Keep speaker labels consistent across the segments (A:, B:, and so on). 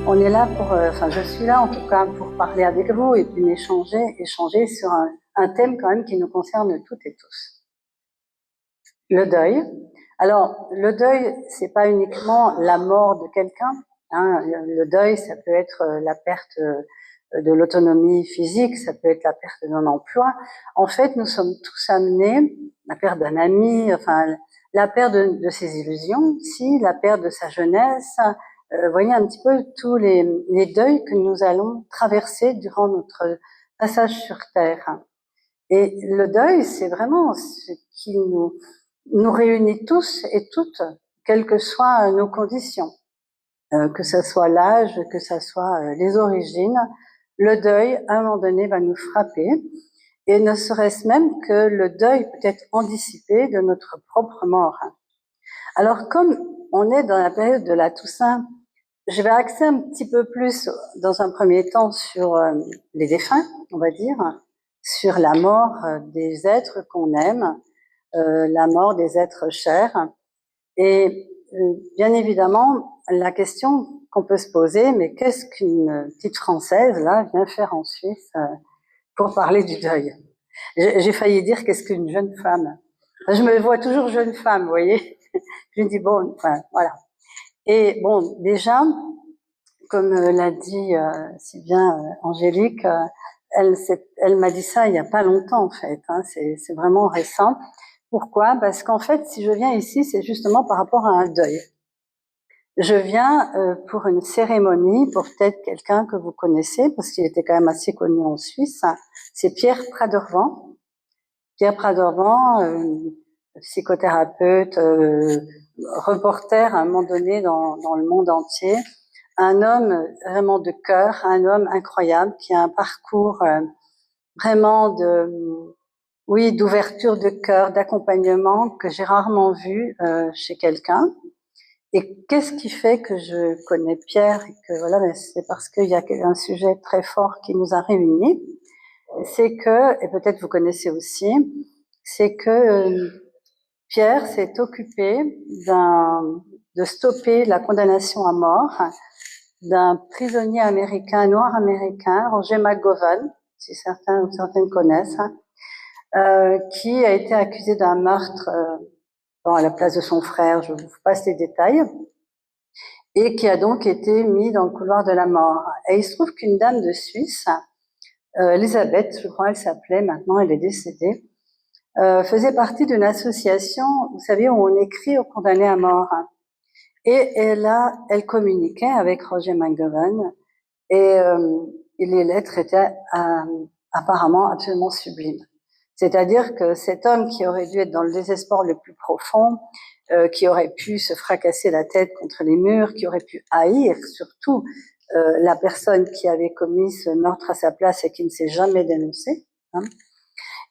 A: On est là pour, enfin je suis là en tout cas pour parler avec vous et puis échanger sur un thème quand même qui nous concerne toutes et tous. Le deuil. Alors le deuil, c'est pas uniquement la mort de quelqu'un. Hein. Le deuil, ça peut être la perte de l'autonomie physique, ça peut être la perte d'un emploi. En fait, nous sommes tous amenés, la perte d'un ami, enfin la perte de ses illusions, si la perte de sa jeunesse. Voyez un petit peu tous les deuils que nous allons traverser durant notre passage sur Terre. Et le deuil, c'est vraiment ce qui nous réunit tous et toutes, quelles que soient nos conditions, que ce soit l'âge, que ce soit les origines. Le deuil, à un moment donné, va nous frapper. Et ne serait-ce même que le deuil peut être anticipé de notre propre mort. Alors, comme on est dans la période de la Toussaint, je vais axer un petit peu plus, dans un premier temps, sur les défunts, on va dire, sur la mort des êtres qu'on aime, la mort des êtres chers. Et bien évidemment, la question qu'on peut se poser, mais qu'est-ce qu'une petite Française, là, vient faire en Suisse pour parler du deuil? J'ai failli dire qu'est-ce qu'une jeune femme. Je me vois toujours jeune femme, vous voyez. Je me dis, bon, enfin, voilà. Et bon, déjà, comme l'a dit si bien Angélique, elle m'a dit ça il n'y a pas longtemps en fait, hein, c'est vraiment récent. Pourquoi? Parce qu'en fait, si je viens ici, c'est justement par rapport à un deuil. Je viens pour une cérémonie, pour peut-être quelqu'un que vous connaissez, parce qu'il était quand même assez connu en Suisse. C'est Pierre Pradervant. Pierre Pradervant, psychothérapeute, reporter à un moment donné dans le monde entier. Un homme vraiment de cœur, un homme incroyable qui a un parcours vraiment d'ouverture de cœur, d'accompagnement que j'ai rarement vu chez quelqu'un. Et qu'est-ce qui fait que je connais Pierre et que voilà, c'est parce qu'il y a un sujet très fort qui nous a réunis. C'est que, et peut-être vous connaissez aussi, c'est que Pierre s'est occupé de stopper la condamnation à mort d'un prisonnier américain, noir américain, Roger McGowan, si certains ou certaines connaissent, qui a été accusé d'un meurtre à la place de son frère, je vous passe les détails, et qui a donc été mis dans le couloir de la mort. Et il se trouve qu'une dame de Suisse, Elisabeth, je crois elle s'appelait, maintenant elle est décédée, faisait partie d'une association, vous savez, où on écrit aux condamnés à mort. Et elle communiquait avec Roger McGowan, et les lettres étaient apparemment absolument sublimes. C'est-à-dire que cet homme qui aurait dû être dans le désespoir le plus profond, qui aurait pu se fracasser la tête contre les murs, qui aurait pu haïr surtout la personne qui avait commis ce meurtre à sa place et qui ne s'est jamais dénoncé, hein,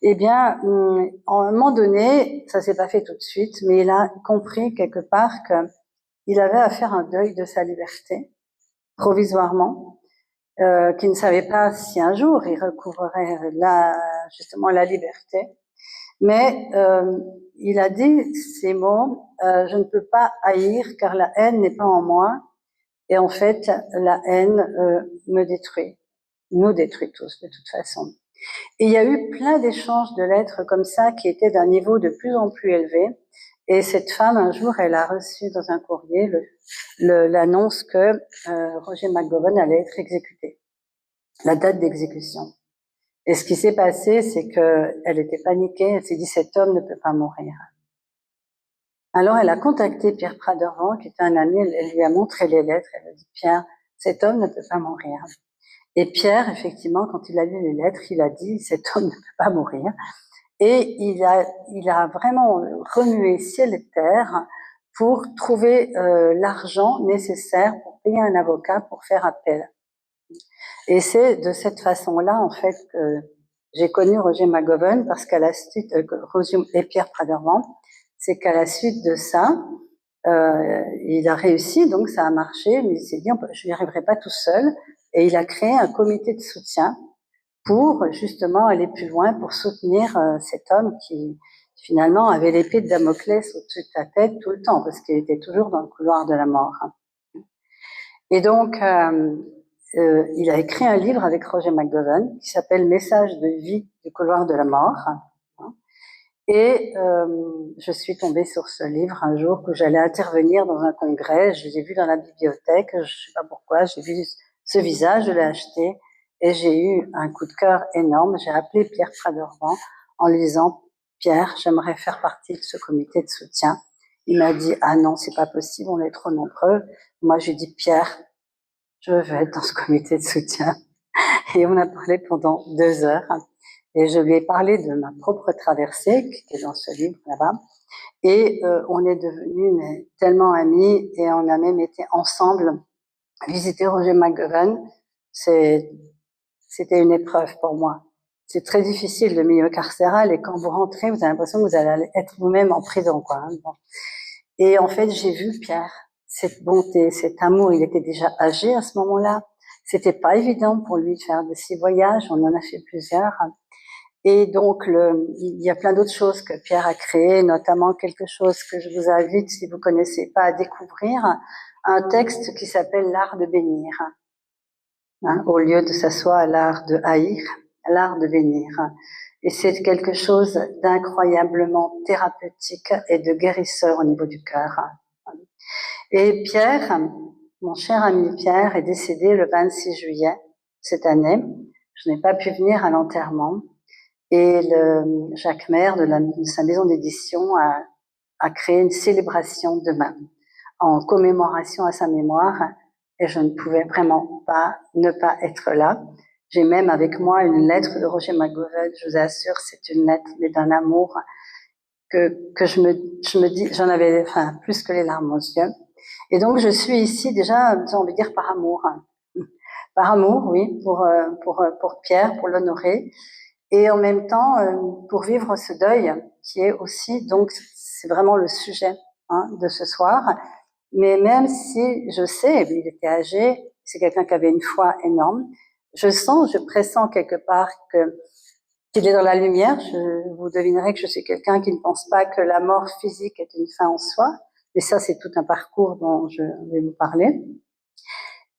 A: eh bien, à un moment donné, ça s'est pas fait tout de suite, mais il a compris quelque part qu'il avait à faire un deuil de sa liberté, provisoirement, qu'il ne savait pas si un jour il recouvrerait justement la liberté. Mais il a dit ces mots, je ne peux pas haïr car la haine n'est pas en moi. Et en fait, la haine me détruit, nous détruit tous de toute façon. Et il y a eu plein d'échanges de lettres comme ça qui étaient d'un niveau de plus en plus élevé. Et cette femme, un jour, elle a reçu dans un courrier l'annonce que Roger McGowan allait être exécuté, la date d'exécution. Et ce qui s'est passé, c'est qu'elle était paniquée, elle s'est dit cet homme ne peut pas mourir. Alors elle a contacté Pierre Pradervant, qui était un ami, elle lui a montré les lettres, elle a dit Pierre, cet homme ne peut pas mourir. Et Pierre, effectivement, quand il a lu les lettres, il a dit cet homme ne peut pas mourir. Et il a vraiment remué ciel et terre pour trouver l'argent nécessaire pour payer un avocat pour faire appel. Et c'est de cette façon-là, en fait, que j'ai connu Roger McGowan, parce qu'à la suite, Roger et Pierre Pradervant, c'est qu'à la suite de ça, il a réussi, donc ça a marché, mais il s'est dit, je n'y arriverai pas tout seul, et il a créé un comité de soutien pour justement aller plus loin, pour soutenir cet homme qui finalement avait l'épée de Damoclès au-dessus de sa tête tout le temps, parce qu'il était toujours dans le couloir de la mort. Et donc, il a écrit un livre avec Roger McGowan qui s'appelle Message de vie du couloir de la mort. Et je suis tombée sur ce livre un jour que j'allais intervenir dans un congrès. Je l'ai vu dans la bibliothèque, je ne sais pas pourquoi, j'ai vu ce visage, je l'ai acheté et j'ai eu un coup de cœur énorme. J'ai appelé Pierre Pradervan en lui disant « Pierre, j'aimerais faire partie de ce comité de soutien ». Il m'a dit « Ah non, c'est pas possible, on est trop nombreux ». Moi, j'ai dit « Pierre, je veux être dans ce comité de soutien ». Et on a parlé pendant 2 heures. Et je lui ai parlé de ma propre traversée, qui est dans ce livre là-bas. Et on est devenus tellement amis et on a même été ensemble visiter Roger McGowan. C'était une épreuve pour moi. C'est très difficile le milieu carcéral et quand vous rentrez, vous avez l'impression que vous allez être vous-même en prison, quoi. Bon. Et en fait, j'ai vu Pierre, cette bonté, cet amour. Il était déjà âgé à ce moment-là. C'était pas évident pour lui de faire de ces voyages. On en a fait plusieurs. Et donc, il y a plein d'autres choses que Pierre a créées, notamment quelque chose que je vous invite, si vous connaissez pas, à découvrir, un texte qui s'appelle l'art de bénir. Hein, au lieu de s'asseoir à l'art de haïr, l'art de bénir. Et c'est quelque chose d'incroyablement thérapeutique et de guérisseur au niveau du cœur. Et Pierre, mon cher ami Pierre, est décédé le 26 juillet cette année. Je n'ai pas pu venir à l'enterrement. Et Jacques Maire de sa maison d'édition a créé une célébration demain en commémoration à sa mémoire et je ne pouvais vraiment pas ne pas être là. J'ai même avec moi une lettre de Roger McGowan, je vous assure, c'est une lettre mais d'un amour que je me dis, j'en avais plus que les larmes aux yeux. Et donc je suis ici déjà, j'ai envie de dire par amour. Par amour, oui, pour Pierre, pour l'honorer. Et en même temps, pour vivre ce deuil, qui est aussi, donc, c'est vraiment le sujet de ce soir. Mais même si je sais, il était âgé, c'est quelqu'un qui avait une foi énorme, je pressens quelque part qu'il est dans la lumière. Vous devinerez que je suis quelqu'un qui ne pense pas que la mort physique est une fin en soi. Mais ça, c'est tout un parcours dont je vais vous parler.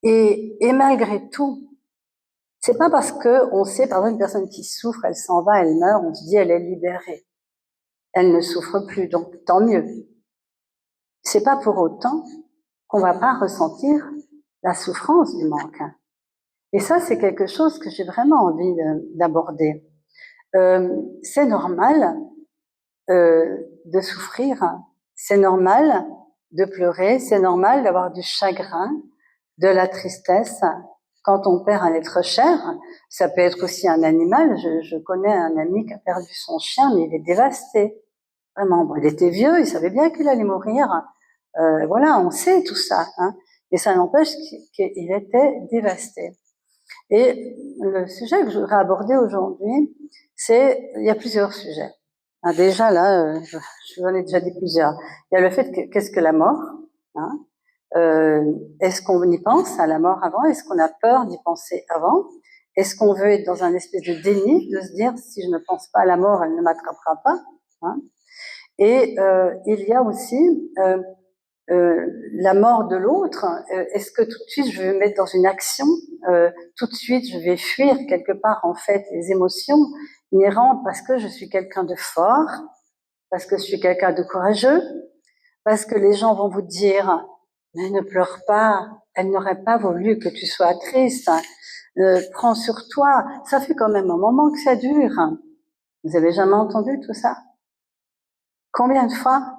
A: Et malgré tout, c'est pas parce que on sait, par exemple, une personne qui souffre, elle s'en va, elle meurt, on se dit elle est libérée. Elle ne souffre plus, donc tant mieux. C'est pas pour autant qu'on va pas ressentir la souffrance du manque. Et ça, c'est quelque chose que j'ai vraiment envie d'aborder. C'est normal de souffrir, c'est normal de pleurer, c'est normal d'avoir du chagrin, de la tristesse, quand on perd un être cher. Ça peut être aussi un animal. Je connais un ami qui a perdu son chien, mais il est dévasté. Vraiment, bon, il était vieux, il savait bien qu'il allait mourir. Voilà, on sait tout ça. Hein, et ça n'empêche qu'il était dévasté. Et le sujet que je voudrais aborder aujourd'hui, il y a plusieurs sujets. Déjà là, je vous en ai déjà dit plusieurs. Il y a le fait qu'est-ce que la mort, hein, est-ce qu'on y pense à la mort avant? Est-ce qu'on a peur d'y penser avant? Est-ce qu'on veut être dans un espèce de déni, de se dire si je ne pense pas à la mort, elle ne m'attrapera pas, hein? Et il y a aussi la mort de l'autre. Est-ce que tout de suite je vais me mettre dans une action? Tout de suite je vais fuir quelque part en fait les émotions inhérentes parce que je suis quelqu'un de fort, parce que je suis quelqu'un de courageux, parce que les gens vont vous dire mais ne pleure pas, elle n'aurait pas voulu que tu sois triste, prends sur toi, ça fait quand même un moment que ça dure. Vous avez jamais entendu tout ça? Combien de fois?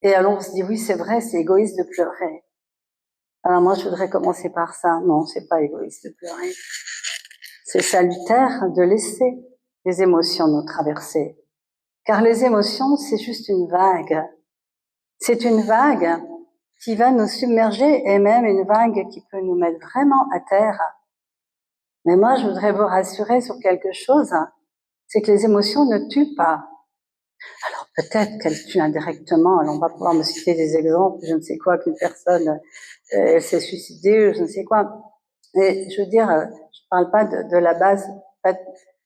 A: Et alors on se dit oui c'est vrai, c'est égoïste de pleurer. Alors moi je voudrais commencer par ça. Non, c'est pas égoïste de pleurer. C'est salutaire de laisser les émotions nous traverser. Car les émotions c'est juste une vague. C'est une vague qui va nous submerger et même une vague qui peut nous mettre vraiment à terre. Mais moi, je voudrais vous rassurer sur quelque chose, c'est que les émotions ne tuent pas. Alors peut-être qu'elles tuent indirectement, alors on va pouvoir me citer des exemples, je ne sais quoi, qu'une personne s'est suicidée, je ne sais quoi. Mais je veux dire, je ne parle pas de la base, je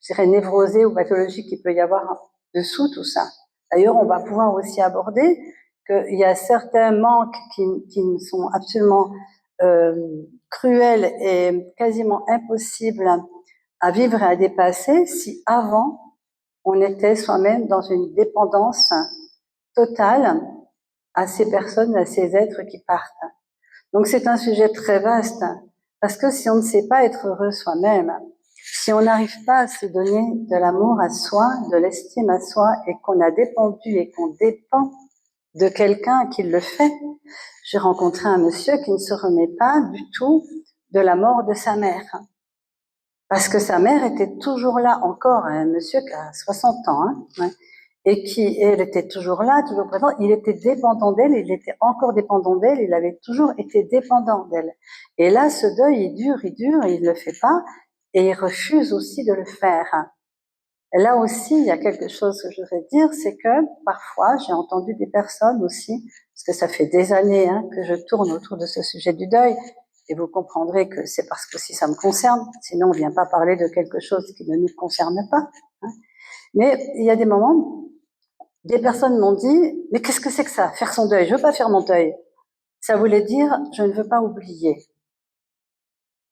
A: dirais névrosée ou pathologique qu'il peut y avoir dessous tout ça. D'ailleurs, on va pouvoir aussi aborder qu'il y a certains manques qui ne sont absolument cruel et quasiment impossible à vivre et à dépasser si avant on était soi-même dans une dépendance totale à ces personnes, à ces êtres qui partent. Donc c'est un sujet très vaste, parce que si on ne sait pas être heureux soi-même, si on n'arrive pas à se donner de l'amour à soi, de l'estime à soi, et qu'on a dépendu et qu'on dépend de quelqu'un qui le fait. J'ai rencontré un monsieur qui ne se remet pas du tout de la mort de sa mère. Parce que sa mère était toujours là, encore un monsieur qui a 60 ans, hein, et elle était toujours là, toujours présente. Il était dépendant d'elle, il était encore dépendant d'elle, il avait toujours été dépendant d'elle. Et là, ce deuil, il dure, et il le fait pas, et il refuse aussi de le faire. Et là aussi, il y a quelque chose que je voudrais dire, c'est que parfois, j'ai entendu des personnes aussi, parce que ça fait des années que je tourne autour de ce sujet du deuil, et vous comprendrez que c'est parce que si ça me concerne, sinon on ne vient pas parler de quelque chose qui ne nous concerne pas. Mais il y a des moments, des personnes m'ont dit, mais qu'est-ce que c'est que ça, faire son deuil? Je veux pas faire mon deuil. Ça voulait dire, je ne veux pas oublier.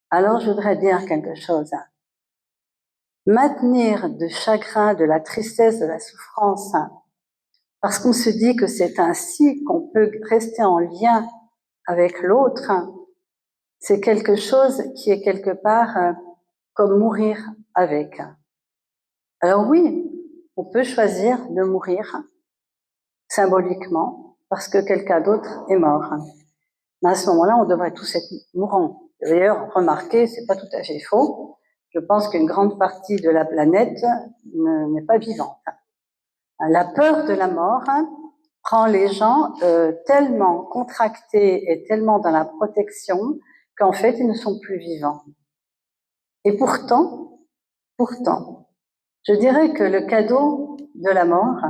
A: Alors je voudrais dire quelque chose. Maintenir de chagrin, de la tristesse, de la souffrance, parce qu'on se dit que c'est ainsi qu'on peut rester en lien avec l'autre, c'est quelque chose qui est quelque part comme mourir avec. Alors oui, on peut choisir de mourir symboliquement parce que quelqu'un d'autre est mort. Mais à ce moment-là, on devrait tous être mourants. D'ailleurs, remarquez, c'est pas tout à fait faux. Je pense qu'une grande partie de la planète n'est pas vivante. La peur de la mort rend les gens tellement contractés et tellement dans la protection qu'en fait, ils ne sont plus vivants. Et pourtant, je dirais que le cadeau de la mort,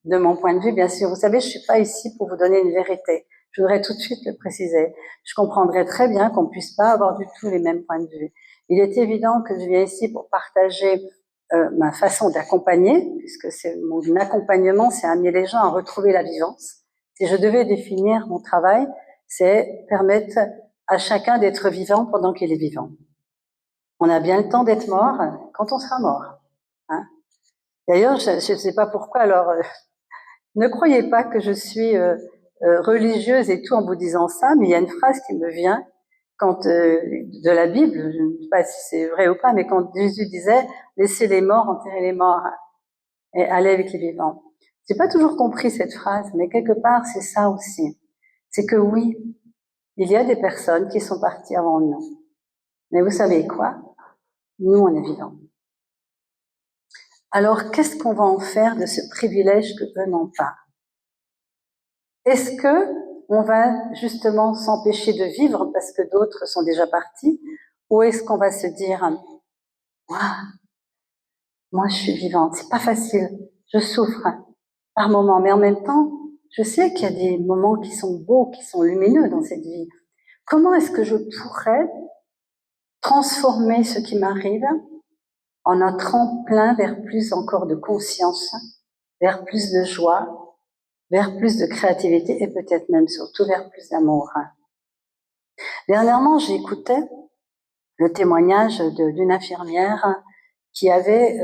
A: de mon point de vue, bien sûr, vous savez, je suis pas ici pour vous donner une vérité. Je voudrais tout de suite le préciser. Je comprendrais très bien qu'on puisse pas avoir du tout les mêmes points de vue. Il est évident que je viens ici pour partager ma façon d'accompagner, puisque c'est mon accompagnement, c'est amener les gens à retrouver la vivance. Si je devais définir mon travail, c'est permettre à chacun d'être vivant pendant qu'il est vivant. On a bien le temps d'être mort quand on sera mort. Hein. D'ailleurs, je ne sais pas pourquoi, alors ne croyez pas que je suis religieuse et tout en vous disant ça, mais il y a une phrase qui me vient quand de la Bible, je ne sais pas si c'est vrai ou pas, mais quand Jésus disait « laissez les morts enterrer les morts et aller avec les vivants ». J'ai pas toujours compris cette phrase, mais quelque part c'est ça aussi. C'est que oui, il y a des personnes qui sont parties avant nous. Mais vous savez quoi? Nous, on est vivants. Alors, qu'est-ce qu'on va en faire de ce privilège que eux n'ont pas? Est-ce que on va justement s'empêcher de vivre parce que d'autres sont déjà partis? Ou est-ce qu'on va se dire, waouh, moi je suis vivante, c'est pas facile, je souffre par moments, mais en même temps, je sais qu'il y a des moments qui sont beaux, qui sont lumineux dans cette vie. Comment est-ce que je pourrais transformer ce qui m'arrive en un tremplin vers plus encore de conscience, vers plus de joie, vers plus de créativité et peut-être même surtout vers plus d'amour. Dernièrement, j'écoutais le témoignage d'une infirmière qui avait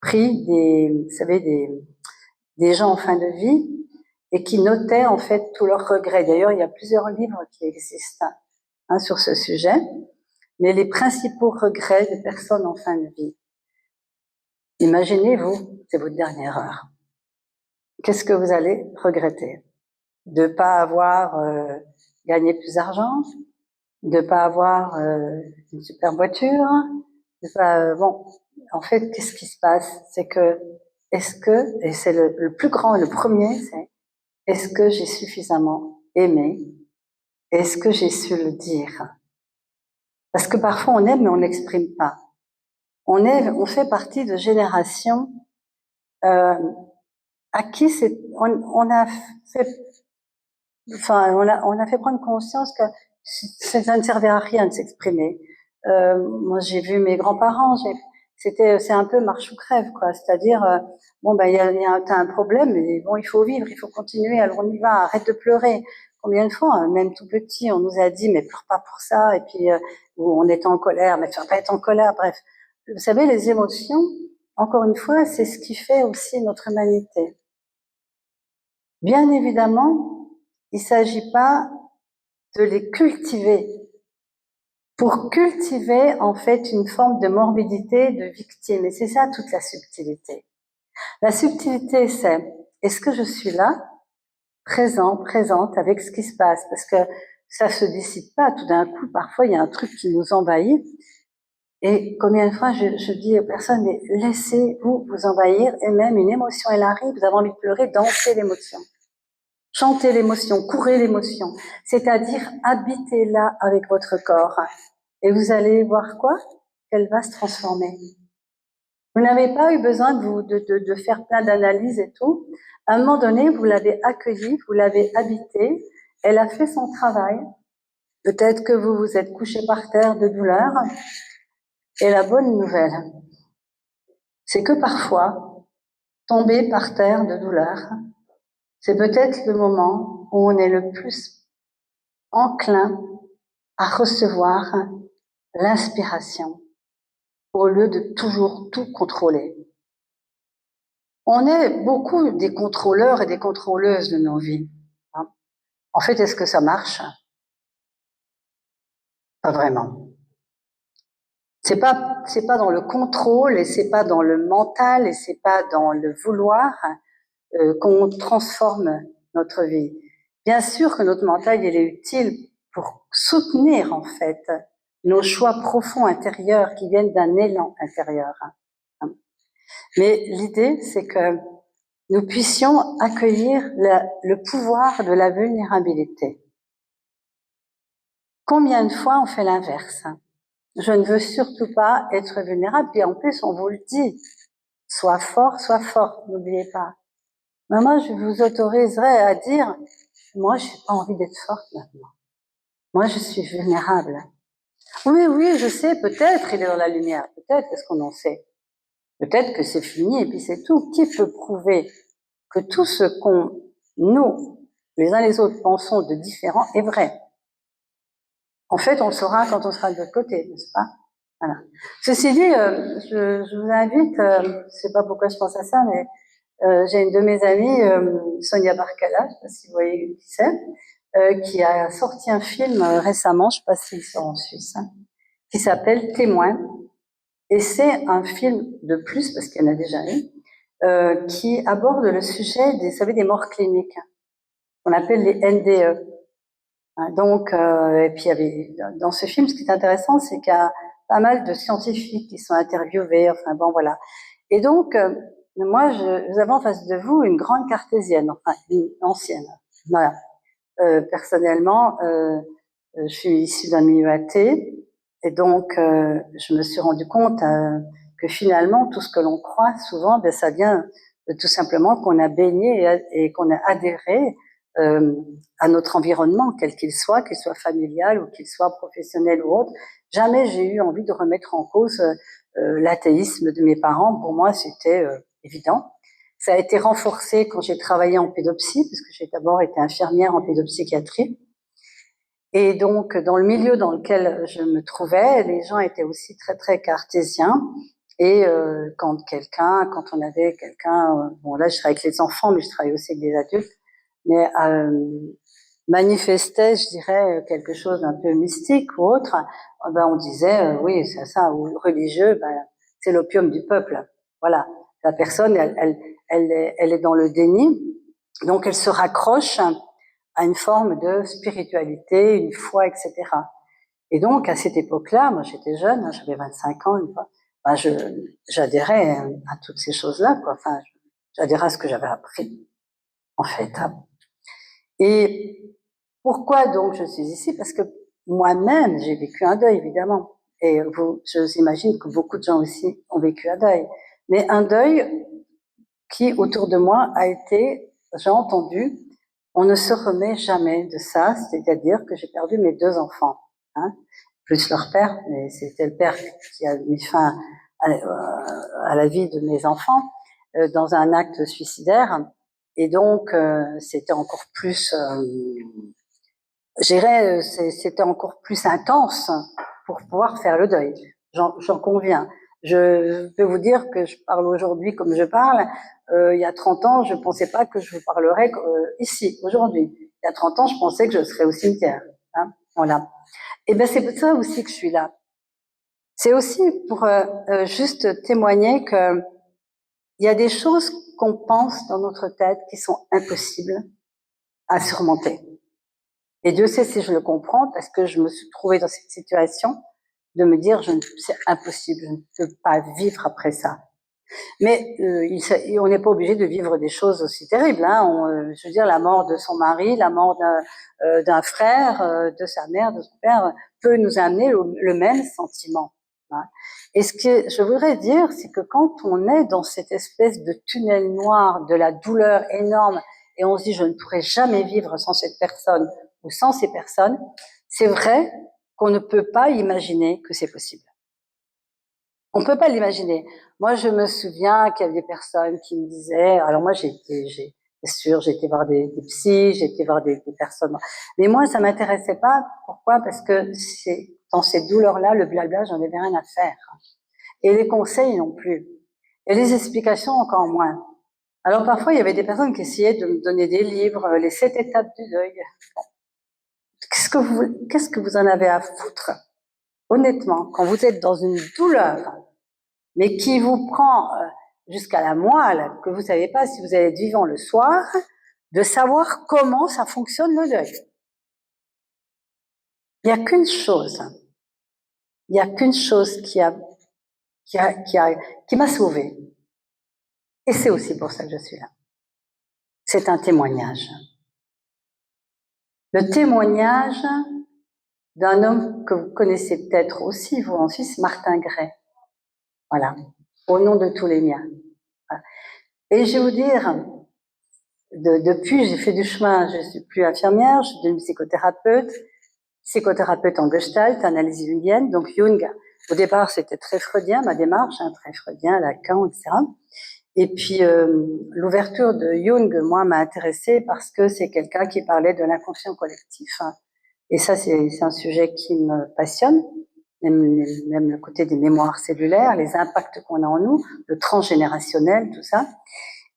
A: pris vous savez, des gens en fin de vie et qui notait en fait tous leurs regrets. D'ailleurs, il y a plusieurs livres qui existent sur ce sujet, mais les principaux regrets des personnes en fin de vie. Imaginez-vous, c'est votre dernière heure. Qu'est-ce que vous allez regretter? De pas avoir gagné plus d'argent, de pas avoir une super voiture, de pas, bon, en fait, qu'est-ce qui se passe? C'est que, et c'est le plus grand, le premier, c'est, est-ce que j'ai suffisamment aimé? Est-ce que j'ai su le dire? Parce que parfois on aime mais on n'exprime pas. On fait partie de générations à qui on a fait, enfin, on a fait prendre conscience que ça ne servait à rien de s'exprimer. Moi, j'ai vu mes grands-parents, c'est un peu marche ou crève, quoi. C'est-à-dire, bon, ben, t'as un problème, mais bon, il faut vivre, il faut continuer, alors on y va, arrête de pleurer. Combien de fois, hein, même tout petit, on nous a dit, mais pleure pas pour ça, et puis ou on était en colère, mais tu vas pas être en colère, bref. Vous savez, les émotions, encore une fois, c'est ce qui fait aussi notre humanité. Bien évidemment, il ne s'agit pas de les cultiver. Pour cultiver, en fait, une forme de morbidité, de victime. Et c'est ça toute la subtilité. La subtilité, c'est, est-ce que je suis là, présent, présente avec ce qui se passe? Parce que ça se décide pas tout d'un coup. Parfois, il y a un truc qui nous envahit. Et combien de fois je dis aux personnes, mais laissez-vous vous envahir, et même une émotion, elle arrive, vous avez envie de pleurer, dansez l'émotion. Chantez l'émotion, courez l'émotion. C'est-à-dire, habitez-la avec votre corps. Et vous allez voir quoi? Qu'elle va se transformer. Vous n'avez pas eu besoin de faire plein d'analyses et tout. À un moment donné, vous l'avez accueillie, vous l'avez habitée, elle a fait son travail. Peut-être que vous vous êtes couché par terre de douleur. Et la bonne nouvelle, c'est que parfois, tomber par terre de douleur, c'est peut-être le moment où on est le plus enclin à recevoir l'inspiration au lieu de toujours tout contrôler. On est beaucoup des contrôleurs et des contrôleuses de nos vies. En fait, est-ce que ça marche? Pas vraiment. C'est pas dans le contrôle et c'est pas dans le mental et c'est pas dans le vouloir qu'on transforme notre vie. Bien sûr que notre mental, il est utile pour soutenir, en fait, nos choix profonds intérieurs qui viennent d'un élan intérieur. Mais l'idée, c'est que nous puissions accueillir le pouvoir de la vulnérabilité. Combien de fois on fait l'inverse? Je ne veux surtout pas être vulnérable, puis en plus on vous le dit, sois fort, n'oubliez pas. Mais moi, je vous autoriserai à dire, moi, je n'ai pas envie d'être forte maintenant. Moi, je suis vulnérable. Oui, je sais, peut-être il est dans la lumière, peut-être, qu'est-ce qu'on en sait? Peut-être que c'est fini et puis c'est tout. Qui peut prouver que tout ce qu'on, nous, les uns les autres, pensons de différent est vrai? En fait, on le saura quand on sera de l'autre côté, n'est-ce pas? Voilà. Ceci dit, je vous invite, je sais pas pourquoi je pense à ça, mais j'ai une de mes amies, Sonia Barcala, je sais pas si vous voyez qui c'est, qui a sorti un film récemment, je sais pas s'il sort en Suisse, hein, qui s'appelle Témoin. Et c'est un film de plus, parce qu'il y en a déjà eu, qui aborde le sujet des, vous savez, des morts cliniques, qu'on appelle les NDE. Donc, et puis il y avait, dans ce film, ce qui est intéressant, c'est qu'il y a pas mal de scientifiques qui sont interviewés, enfin bon, voilà. Et donc, moi, vous avez en face de vous une grande cartésienne, enfin une ancienne. Voilà. Personnellement, je suis issue d'un milieu athée, et donc je me suis rendu compte que finalement, tout ce que l'on croit, souvent, ben, ça vient tout simplement qu'on a baigné et qu'on a adhéré à notre environnement, quel qu'il soit familial ou qu'il soit professionnel ou autre. Jamais j'ai eu envie de remettre en cause l'athéisme de mes parents. Pour moi, c'était évident. Ça a été renforcé quand j'ai travaillé en pédopsie, parce que j'ai d'abord été infirmière en pédopsychiatrie. Et donc, dans le milieu dans lequel je me trouvais, les gens étaient aussi très, très cartésiens. Et quand on avait quelqu'un, bon là je travaille avec les enfants, mais je travaille aussi avec des adultes, mais manifestait, je dirais, quelque chose d'un peu mystique ou autre, ben on disait, oui, c'est ça, ou religieux, ben, c'est l'opium du peuple. Voilà, la personne, elle est dans le déni, donc elle se raccroche à une forme de spiritualité, une foi, etc. Et donc, à cette époque-là, moi j'étais jeune, hein, j'avais 25 ans, une fois, ben, j'adhérais à toutes ces choses-là, quoi. Enfin, j'adhérais à ce que j'avais appris, en fait. Et pourquoi donc je suis ici? Parce que moi-même, j'ai vécu un deuil, évidemment. Et vous, j'imagine que beaucoup de gens aussi ont vécu un deuil. Mais un deuil qui, autour de moi, a été, j'ai entendu, on ne se remet jamais de ça, c'est-à-dire que j'ai perdu mes 2 enfants, hein, plus leur père, mais c'était le père qui a mis fin à la vie de mes enfants dans un acte suicidaire. Et donc, c'était encore plus je dirais, c'était encore plus intense pour pouvoir faire le deuil. J'en conviens. Je peux vous dire que je parle aujourd'hui comme je parle. Il y a 30 ans, je pensais pas que je vous parlerais ici, aujourd'hui. Il y a 30 ans, je pensais que je serais au cimetière. Hein, voilà. Et ben c'est pour ça aussi que je suis là. C'est aussi pour juste témoigner que il y a des choses qu'on pense dans notre tête qui sont impossibles à surmonter. Et Dieu sait si je le comprends parce que je me suis trouvée dans cette situation de me dire c'est impossible, je ne peux pas vivre après ça. Mais on n'est pas obligé de vivre des choses aussi terribles. Hein. Je veux dire, la mort de son mari, la mort d'un frère, de sa mère, de son père, peut nous amener le même sentiment. Hein. Et ce que je voudrais dire, c'est que quand on est dans cette espèce de tunnel noir, de la douleur énorme, et on se dit je ne pourrai jamais vivre sans cette personne ou sans ces personnes, c'est vrai qu'on ne peut pas imaginer que c'est possible. On peut pas l'imaginer. Moi, je me souviens qu'il y avait des personnes qui me disaient, alors moi, bien sûr, j'ai été voir des psys, j'ai été voir des personnes, mais moi, ça m'intéressait pas. Pourquoi? Parce que c'est, dans ces douleurs-là, le blabla, j'en avais rien à faire. Et les conseils non plus. Et les explications encore moins. Alors parfois, il y avait des personnes qui essayaient de me donner des livres, les 7 étapes du deuil. Bon. Qu'est-ce que vous en avez à foutre? Honnêtement, quand vous êtes dans une douleur, mais qui vous prend jusqu'à la moelle, que vous savez pas si vous allez être vivant le soir, de savoir comment ça fonctionne le deuil. Il n'y a qu'une chose. Il n'y a qu'une chose qui m'a sauvée. Et c'est aussi pour ça que je suis là. C'est un témoignage. Le témoignage d'un homme que vous connaissez peut-être aussi, vous en Suisse, Martin Gray. Voilà. Au nom de tous les miens. Et je vais vous dire, depuis, j'ai fait du chemin, je suis plus infirmière, je suis devenue psychothérapeute en Gestalt, analyse jungienne. Donc Jung, au départ, c'était très freudien, ma démarche, hein, très freudien, Lacan, etc. Et puis l'ouverture de Jung, moi, m'a intéressée parce que c'est quelqu'un qui parlait de l'inconscient collectif. Hein. Et ça, c'est un sujet qui me passionne, même le côté des mémoires cellulaires, les impacts qu'on a en nous, le transgénérationnel, tout ça.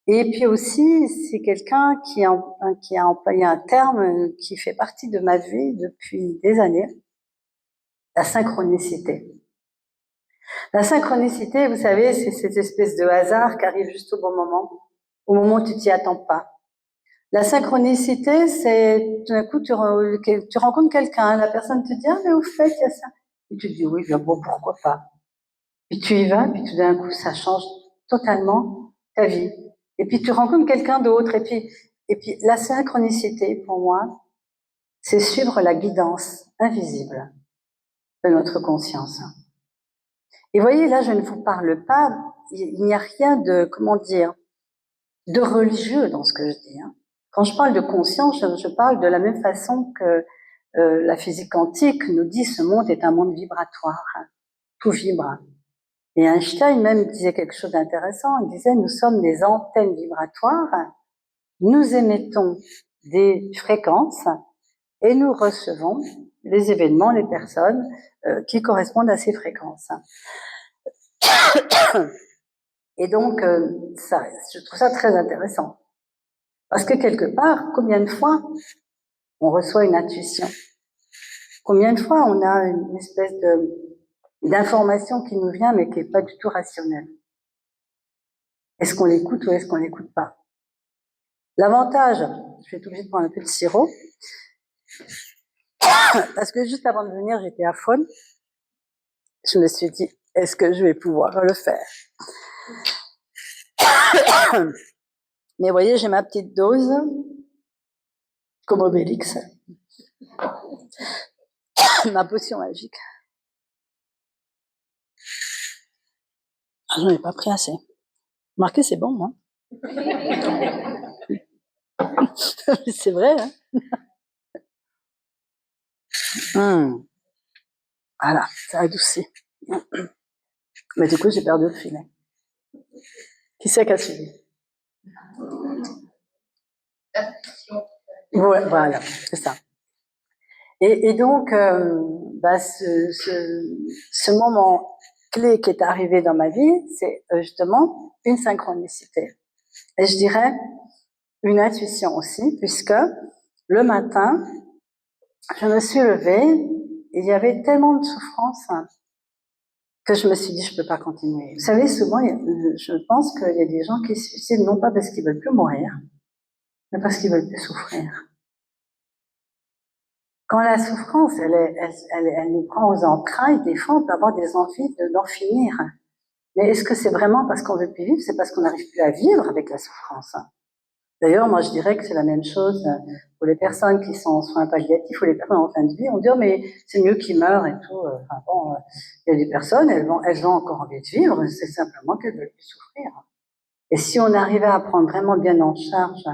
A: Et puis aussi, c'est quelqu'un qui a employé un terme qui fait partie de ma vie depuis des années, la synchronicité. La synchronicité, vous savez, c'est cette espèce de hasard qui arrive juste au bon moment, au moment où tu t'y attends pas. La synchronicité, c'est tout d'un coup, tu rencontres quelqu'un, la personne te dit, ah, mais au fait, il y a ça. Et tu te dis, oui, bien bon, pourquoi pas. Puis tu y vas, puis tout d'un coup, ça change totalement ta vie. Et puis tu rencontres quelqu'un d'autre, et puis la synchronicité, pour moi, c'est suivre la guidance invisible de notre conscience. Et voyez, là, je ne vous parle pas, il n'y a rien de, comment dire, de religieux dans ce que je dis. Hein. Quand je parle de conscience, je parle de la même façon que la physique quantique nous dit ce monde est un monde vibratoire. Hein. Tout vibre. Et Einstein même disait quelque chose d'intéressant. Il disait, nous sommes des antennes vibratoires, nous émettons des fréquences et nous recevons les événements, les personnes qui correspondent à ces fréquences. Et donc, je trouve ça très intéressant. Parce que quelque part, combien de fois on reçoit une intuition? Combien de fois on a une espèce d'information qui nous vient mais qui n'est pas du tout rationnelle? Est-ce qu'on l'écoute ou est-ce qu'on l'écoute pas? L'avantage, je vais être obligée de prendre un peu de sirop, parce que juste avant de venir, j'étais à faune. Je me suis dit, est-ce que je vais pouvoir le faire? Mais vous voyez, j'ai ma petite dose, comme Obélix. Ma potion magique. Ah, j'en ai pas pris assez. Remarquez, c'est bon, hein? C'est vrai, hein? Voilà, ça a adouci. Mais du coup, j'ai perdu le filet. Qui c'est qui a suivi? Ouais, voilà, c'est ça. Et donc, ce moment clé qui est arrivé dans ma vie, c'est justement une synchronicité. Et je dirais une intuition aussi, puisque le matin, je me suis levée, et il y avait tellement de souffrance que je me suis dit, je peux pas continuer. Vous savez, souvent, je pense qu'il y a des gens qui se suicident non pas parce qu'ils veulent plus mourir, mais parce qu'ils veulent plus souffrir. Quand la souffrance, elle nous prend aux entrailles, des fois, on peut avoir des envies d'en finir. Mais est-ce que c'est vraiment parce qu'on veut plus vivre? C'est parce qu'on n'arrive plus à vivre avec la souffrance. D'ailleurs, moi, je dirais que c'est la même chose pour les personnes qui sont en soins palliatifs ou les personnes en fin de vie. On dit, oh, mais c'est mieux qu'ils meurent et tout. Enfin bon, il y a des personnes, elles ont encore envie de vivre, c'est simplement qu'elles veulent plus souffrir. Et si on arrivait à prendre vraiment bien en charge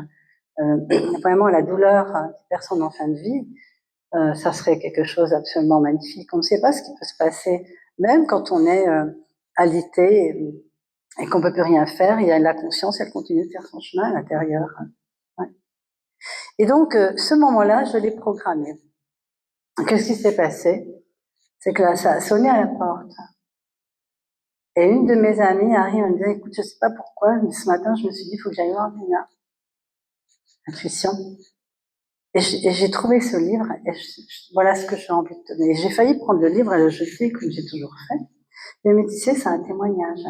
A: vraiment la douleur des personnes en fin de vie, ça serait quelque chose d'absolument magnifique. On ne sait pas ce qui peut se passer, même quand on est alité et qu'on peut plus rien faire. Il y a la conscience, elle continue de faire son chemin à l'intérieur. Ouais. Et donc, ce moment-là, je l'ai programmé. Qu'est-ce qui s'est passé? C'est que là, ça a sonné à la porte. Et une de mes amies arrive et me dit, écoute, je sais pas pourquoi, mais ce matin, je me suis dit, il faut que j'aille voir Nina. Intuition. Et j'ai trouvé ce livre, et voilà ce que j'ai envie de te donner. J'ai failli prendre le livre et le jeter, comme j'ai toujours fait. Mais elle me dit, c'est un témoignage.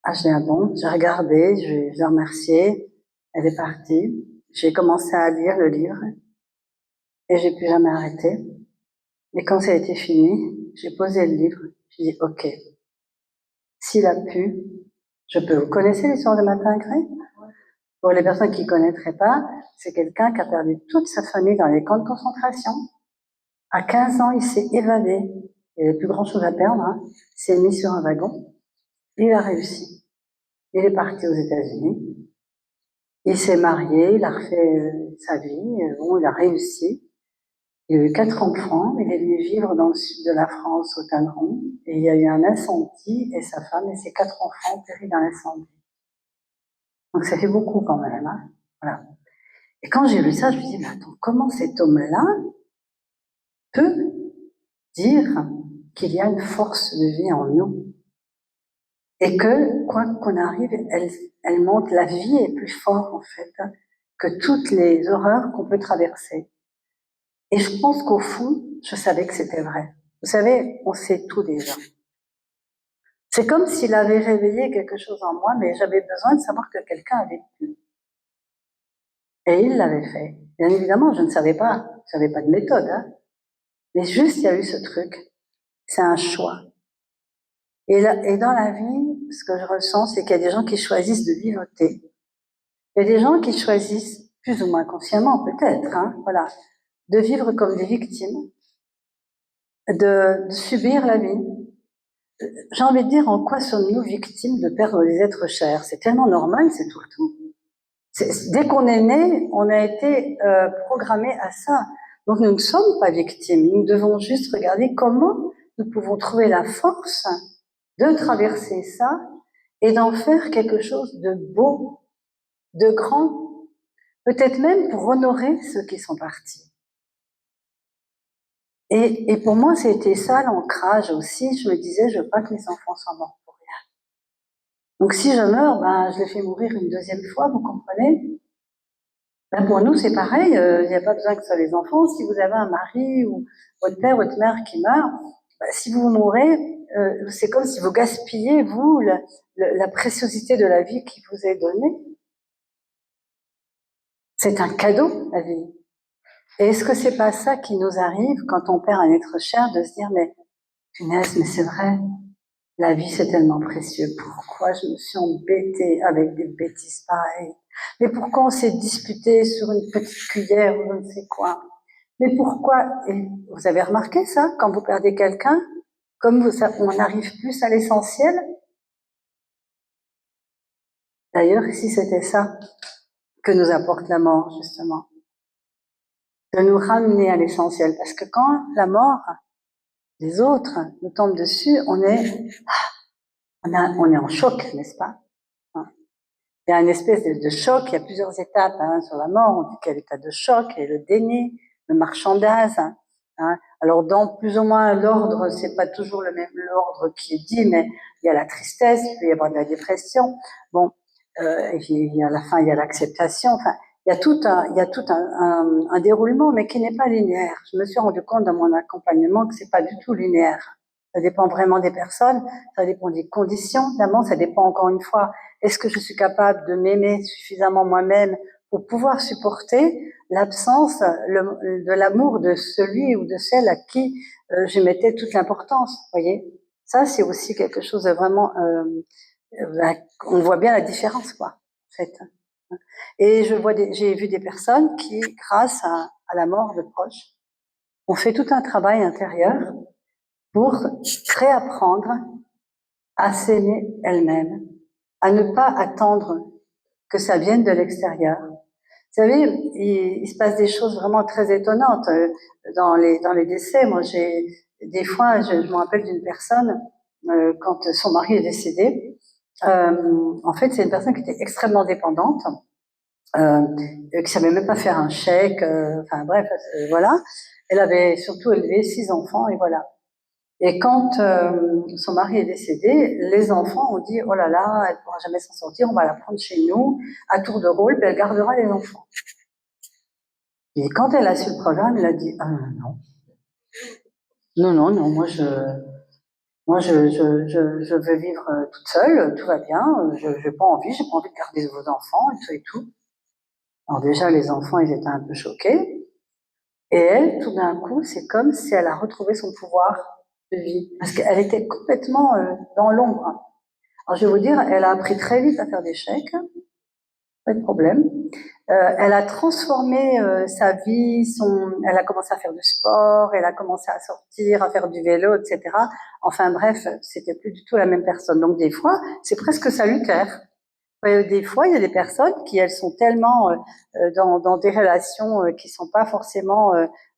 A: Ah, je dis, ah bon, j'ai regardé, je l'ai remercié, elle est partie. J'ai commencé à lire le livre, et j'ai plus jamais arrêté. Et quand ça a été fini, j'ai posé le livre, j'ai dit, ok, s'il a pu, je peux. Vous connaissez l'histoire de Martin Gray? Pour les personnes qui ne connaîtraient pas, c'est quelqu'un qui a perdu toute sa famille dans les camps de concentration. À 15 ans, il s'est évadé. Il n'avait plus grand chose à perdre, hein. Il s'est mis sur un wagon. Il a réussi. Il est parti aux États-Unis. Il s'est marié, il a refait sa vie. Bon, il a réussi. Il a eu 4 enfants. Il est venu vivre dans le sud de la France, au Tanneron. Et il y a eu un incendie et sa femme et ses 4 enfants ont péri dans l'incendie. Donc ça fait beaucoup quand même, hein. Voilà. Et quand j'ai lu ça, je me dis, mais attends, comment cet homme-là peut dire qu'il y a une force de vie en nous et que, quoi qu'on arrive, elle montre, la vie est plus forte en fait que toutes les horreurs qu'on peut traverser. Et je pense qu'au fond, je savais que c'était vrai. Vous savez, on sait tout déjà. C'est comme s'il avait réveillé quelque chose en moi, mais j'avais besoin de savoir que quelqu'un avait pu. Et il l'avait fait. Bien évidemment, je ne savais pas de méthode, hein. Mais juste, il y a eu ce truc. C'est un choix. Et dans la vie, ce que je ressens, c'est qu'il y a des gens qui choisissent de vivoter. Il y a des gens qui choisissent, plus ou moins consciemment peut-être, hein, voilà, de vivre comme des victimes, de subir la vie. J'ai envie de dire, en quoi sommes-nous victimes de perdre des êtres chers? C'est tellement normal, c'est tout le temps. Dès qu'on est né, on a été programmé à ça. Donc nous ne sommes pas victimes, nous devons juste regarder comment nous pouvons trouver la force de traverser ça et d'en faire quelque chose de beau, de grand, peut-être même pour honorer ceux qui sont partis. Et pour moi, c'était ça l'ancrage aussi. Je me disais, je veux pas que mes enfants soient morts pour rien. Donc si je meurs, ben, je les fais mourir une deuxième fois, vous comprenez? Ben, pour nous, c'est pareil, il n'y a pas besoin que ce soit les enfants. Si vous avez un mari ou votre père, votre mère qui meurt, ben, si vous mourrez, c'est comme si vous gaspillez, vous, la préciosité de la vie qui vous est donnée. C'est un cadeau, la vie. Et est-ce que c'est pas ça qui nous arrive quand on perd un être cher, de se dire, mais punaise, mais c'est vrai, la vie c'est tellement précieux, pourquoi je me suis embêtée avec des bêtises pareilles? Mais pourquoi on s'est disputé sur une petite cuillère ou je ne sais quoi? Mais pourquoi? Et vous avez remarqué ça, quand vous perdez quelqu'un, comme on arrive plus à l'essentiel? D'ailleurs, si c'était ça que nous apporte la mort, justement, de nous ramener à l'essentiel, parce que quand la mort des autres nous tombent dessus, on est en choc, n'est-ce pas? Il y a une espèce de choc, il y a plusieurs étapes sur la mort, on dit qu'il y a l'état de choc, et le déni, le marchandage. Hein. Alors dans plus ou moins l'ordre, c'est pas toujours le même ordre qui est dit, mais il y a la tristesse, il peut y avoir de la dépression. Bon, il y a la fin, il y a l'acceptation. Enfin, il y a tout un déroulement, mais qui n'est pas linéaire. Je me suis rendu compte dans mon accompagnement que c'est pas du tout linéaire. Ça dépend vraiment des personnes, ça dépend des conditions. Évidemment, ça dépend encore une fois. Est-ce que je suis capable de m'aimer suffisamment moi-même pour pouvoir supporter l'absence de l'amour de celui ou de celle à qui je mettais toute l'importance, voyez. Ça, c'est aussi quelque chose de vraiment... on voit bien la différence, quoi, en fait. Et j'ai vu des personnes qui, grâce à la mort de proches, ont fait tout un travail intérieur pour réapprendre à s'aimer elles-mêmes, à ne pas attendre que ça vienne de l'extérieur. Vous savez, il se passe des choses vraiment très étonnantes dans les décès. Moi, des fois, je me rappelle d'une personne quand son mari est décédé. En fait, c'est une personne qui était extrêmement dépendante, qui savait même pas faire un chèque. Enfin bref, voilà. Elle avait surtout élevé 6 enfants et voilà. Et quand son mari est décédé, les enfants ont dit « Oh là là, elle ne pourra jamais s'en sortir, on va la prendre chez nous, à tour de rôle, puis elle gardera les enfants. » Et quand elle a su le programme, elle a dit « Ah non, non, moi je veux vivre toute seule, tout va bien, je n'ai pas envie de garder vos enfants et tout et tout. » Alors déjà, les enfants, ils étaient un peu choqués. Et elle, tout d'un coup, c'est comme si elle a retrouvé son pouvoir de vie. Parce qu'elle était complètement dans l'ombre. Alors je vais vous dire, elle a appris très vite à faire des chèques, pas de problème. Elle a transformé sa vie, elle a commencé à faire du sport, elle a commencé à sortir, à faire du vélo, etc. Enfin bref, c'était plus du tout la même personne. Donc des fois, c'est presque salutaire. Des fois, il y a des personnes qui, elles sont tellement dans des relations qui sont pas forcément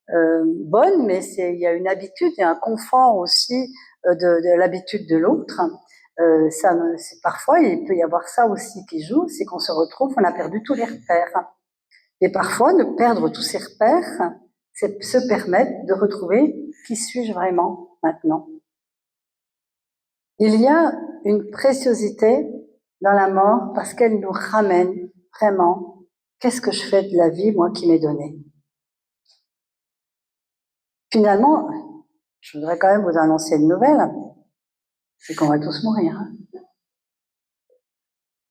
A: bonnes, mais il y a une habitude et un confort aussi de l'habitude de l'autre. Parfois, il peut y avoir ça aussi qui joue, c'est qu'on se retrouve, on a perdu tous les repères. Et parfois, de perdre tous ces repères, c'est se permettre de retrouver qui suis-je vraiment maintenant. Il y a une préciosité dans la mort parce qu'elle nous ramène vraiment qu'est-ce que je fais de la vie, moi, qui m'est donnée. Finalement, je voudrais quand même vous annoncer une nouvelle, c'est qu'on va tous mourir.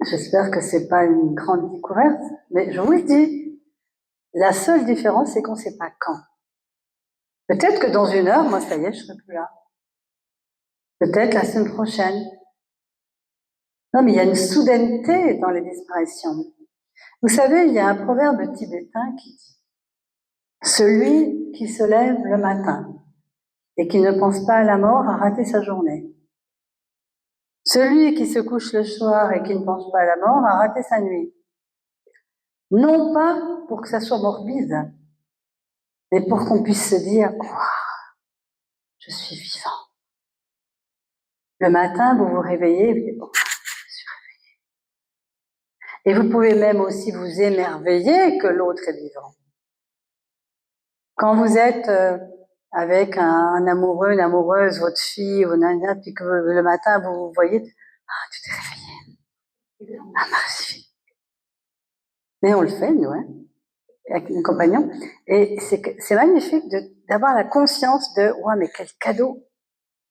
A: J'espère que c'est pas une grande découverte, mais je vous le dis, la seule différence, c'est qu'on ne sait pas quand. Peut-être que dans 1 heure, moi, ça y est, je serai plus là. Peut-être la semaine prochaine. Non, mais il y a une soudaineté dans les disparitions. Vous savez, il y a un proverbe tibétain qui dit « Celui qui se lève le matin et qui ne pense pas à la mort a raté sa journée. Celui qui se couche le soir et qui ne pense pas à la mort a raté sa nuit. » Non pas pour que ça soit morbide, mais pour qu'on puisse se dire « Quoi, je suis vivant. » Le matin, vous vous réveillez, vous dites « Bon, je suis réveillé. » Et vous pouvez même aussi vous émerveiller que l'autre est vivant. Quand vous êtes avec un amoureux, une amoureuse, votre fille, ou nana, puis que le matin vous voyez, ah, tu t'es réveillée. Ah, merci. Mais on le fait, nous, hein, avec nos compagnons. Et c'est magnifique d'avoir la conscience de, ouais, mais quel cadeau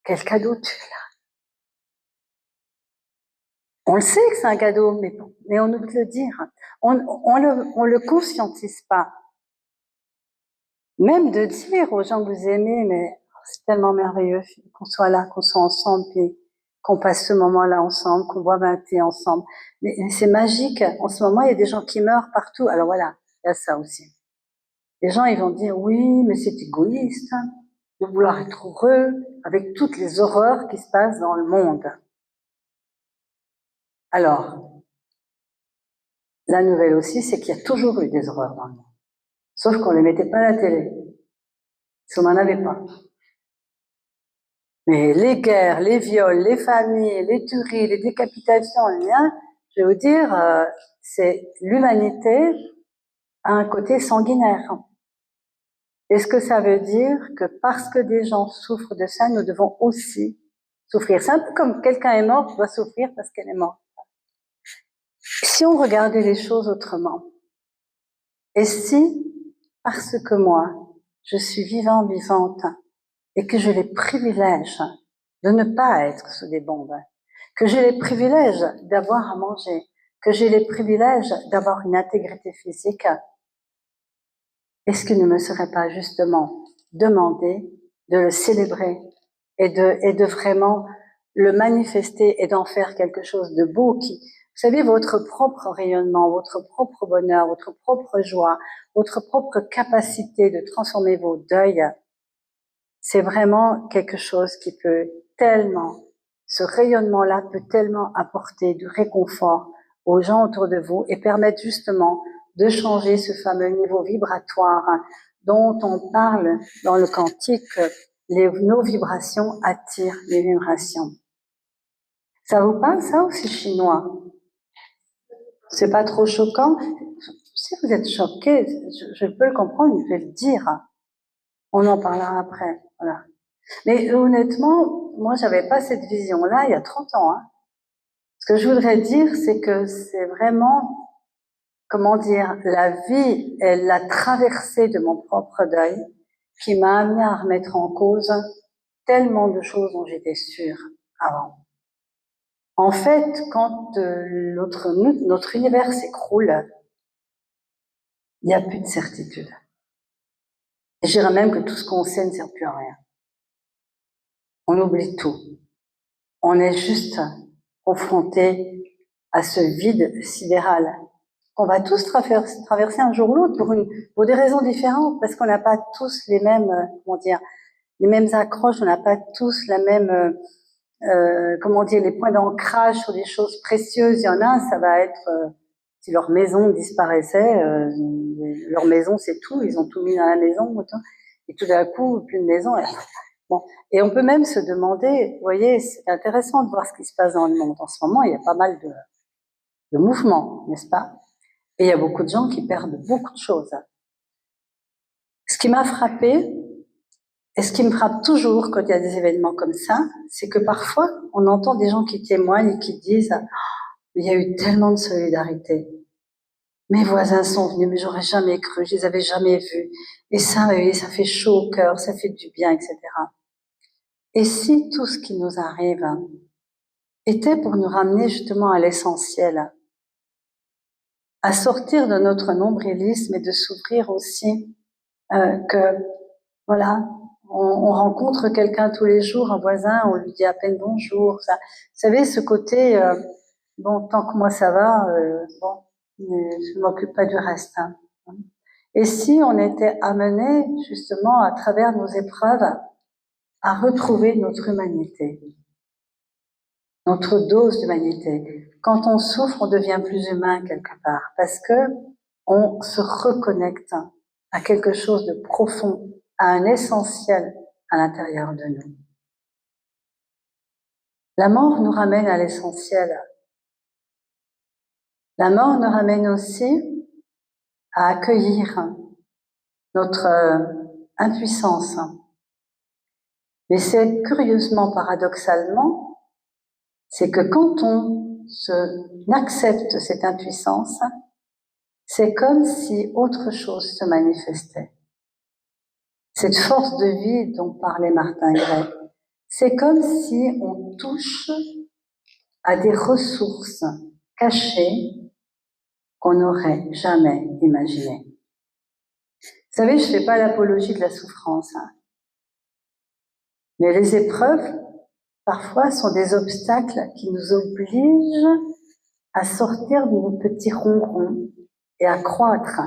A: tu es là. On le sait que c'est un cadeau, mais on oublie de le dire. On le conscientise pas. Même de dire aux gens que vous aimez, mais c'est tellement merveilleux qu'on soit là, qu'on soit ensemble, puis qu'on passe ce moment-là ensemble, qu'on boive un thé ensemble. Mais c'est magique. En ce moment, il y a des gens qui meurent partout. Alors voilà, il y a ça aussi. Les gens, ils vont dire, oui, mais c'est égoïste hein, de vouloir être heureux avec toutes les horreurs qui se passent dans le monde. Alors, la nouvelle aussi, c'est qu'il y a toujours eu des horreurs dans le monde. Sauf qu'on ne les mettait pas à la télé. Si on n'en avait pas. Mais les guerres, les viols, les familles, les tueries, les décapitations, je vais vous dire, c'est l'humanité a un côté sanguinaire. Est-ce que ça veut dire que parce que des gens souffrent de ça, nous devons aussi souffrir? C'est un peu comme quelqu'un est mort, doit souffrir parce qu'elle est morte. Si on regardait les choses autrement, et si, parce que moi, je suis vivante, et que j'ai les privilèges de ne pas être sous des bombes, que j'ai les privilèges d'avoir à manger, que j'ai les privilèges d'avoir une intégrité physique, est-ce qu'il ne me serait pas justement demandé de le célébrer et de vraiment le manifester et d'en faire quelque chose de beau qui, vous savez, votre propre rayonnement, votre propre bonheur, votre propre joie, votre propre capacité de transformer vos deuils, c'est vraiment quelque chose qui peut tellement, ce rayonnement-là peut tellement apporter du réconfort aux gens autour de vous et permettre justement de changer ce fameux niveau vibratoire dont on parle dans le cantique, nos vibrations attirent les vibrations. Ça vous parle, ça, ou c'est chinois? C'est pas trop choquant? Si vous êtes choqué, je peux le comprendre, je vais le dire. On en parlera après, voilà. Mais honnêtement, moi, j'avais pas cette vision-là il y a 30 ans. Hein. Ce que je voudrais dire, c'est que c'est vraiment, comment dire, la vie et la traversée de mon propre deuil qui m'a amené à remettre en cause tellement de choses dont j'étais sûre avant. En fait, quand notre univers s'écroule, il n'y a plus de certitude. Et je dirais même que tout ce qu'on sait ne sert plus à rien. On oublie tout. On est juste confronté à ce vide sidéral qu'on va tous traverser un jour ou l'autre pour des raisons différentes, parce qu'on n'a pas tous les mêmes, comment dire, les mêmes accroches, on n'a pas tous la même, comment dire, les points d'ancrage sur des choses précieuses. Il y en a, ça va être, si leur maison disparaissait, leur maison c'est tout, ils ont tout mis dans la maison, et tout d'un coup, plus de maison. Bon. Et on peut même se demander, vous voyez, c'est intéressant de voir ce qui se passe dans le monde. En ce moment, il y a pas mal de mouvements, n'est-ce pas? Et il y a beaucoup de gens qui perdent beaucoup de choses. Ce qui m'a frappé, et ce qui me frappe toujours quand il y a des événements comme ça, c'est que parfois, on entend des gens qui témoignent et qui disent « il y a eu tellement de solidarité. Mes voisins sont venus, mais j'aurais jamais cru, je les avais jamais vus. Et ça fait chaud au cœur, ça fait du bien, etc. » Et si tout ce qui nous arrive était pour nous ramener justement à l'essentiel, à sortir de notre nombrilisme et de s'ouvrir aussi, que voilà, on rencontre quelqu'un tous les jours, un voisin, on lui dit à peine bonjour. Ça, vous savez, ce côté, bon, tant que moi ça va, bon, je m'occupe pas du reste. Hein. Et si on était amené justement à travers nos épreuves à retrouver notre humanité, notre dose d'humanité. Quand on souffre, on devient plus humain quelque part, parce que on se reconnecte à quelque chose de profond, à un essentiel à l'intérieur de nous. La mort nous ramène à l'essentiel. La mort nous ramène aussi à accueillir notre impuissance. Mais c'est curieusement, paradoxalement, c'est que quand on accepte cette impuissance, c'est comme si autre chose se manifestait. Cette force de vie dont parlait Martin Gray, c'est comme si on touche à des ressources cachées qu'on n'aurait jamais imaginées. Vous savez, je ne fais pas l'apologie de la souffrance, hein. Mais les épreuves, parfois, sont des obstacles qui nous obligent à sortir de nos petits ronrons et à croître.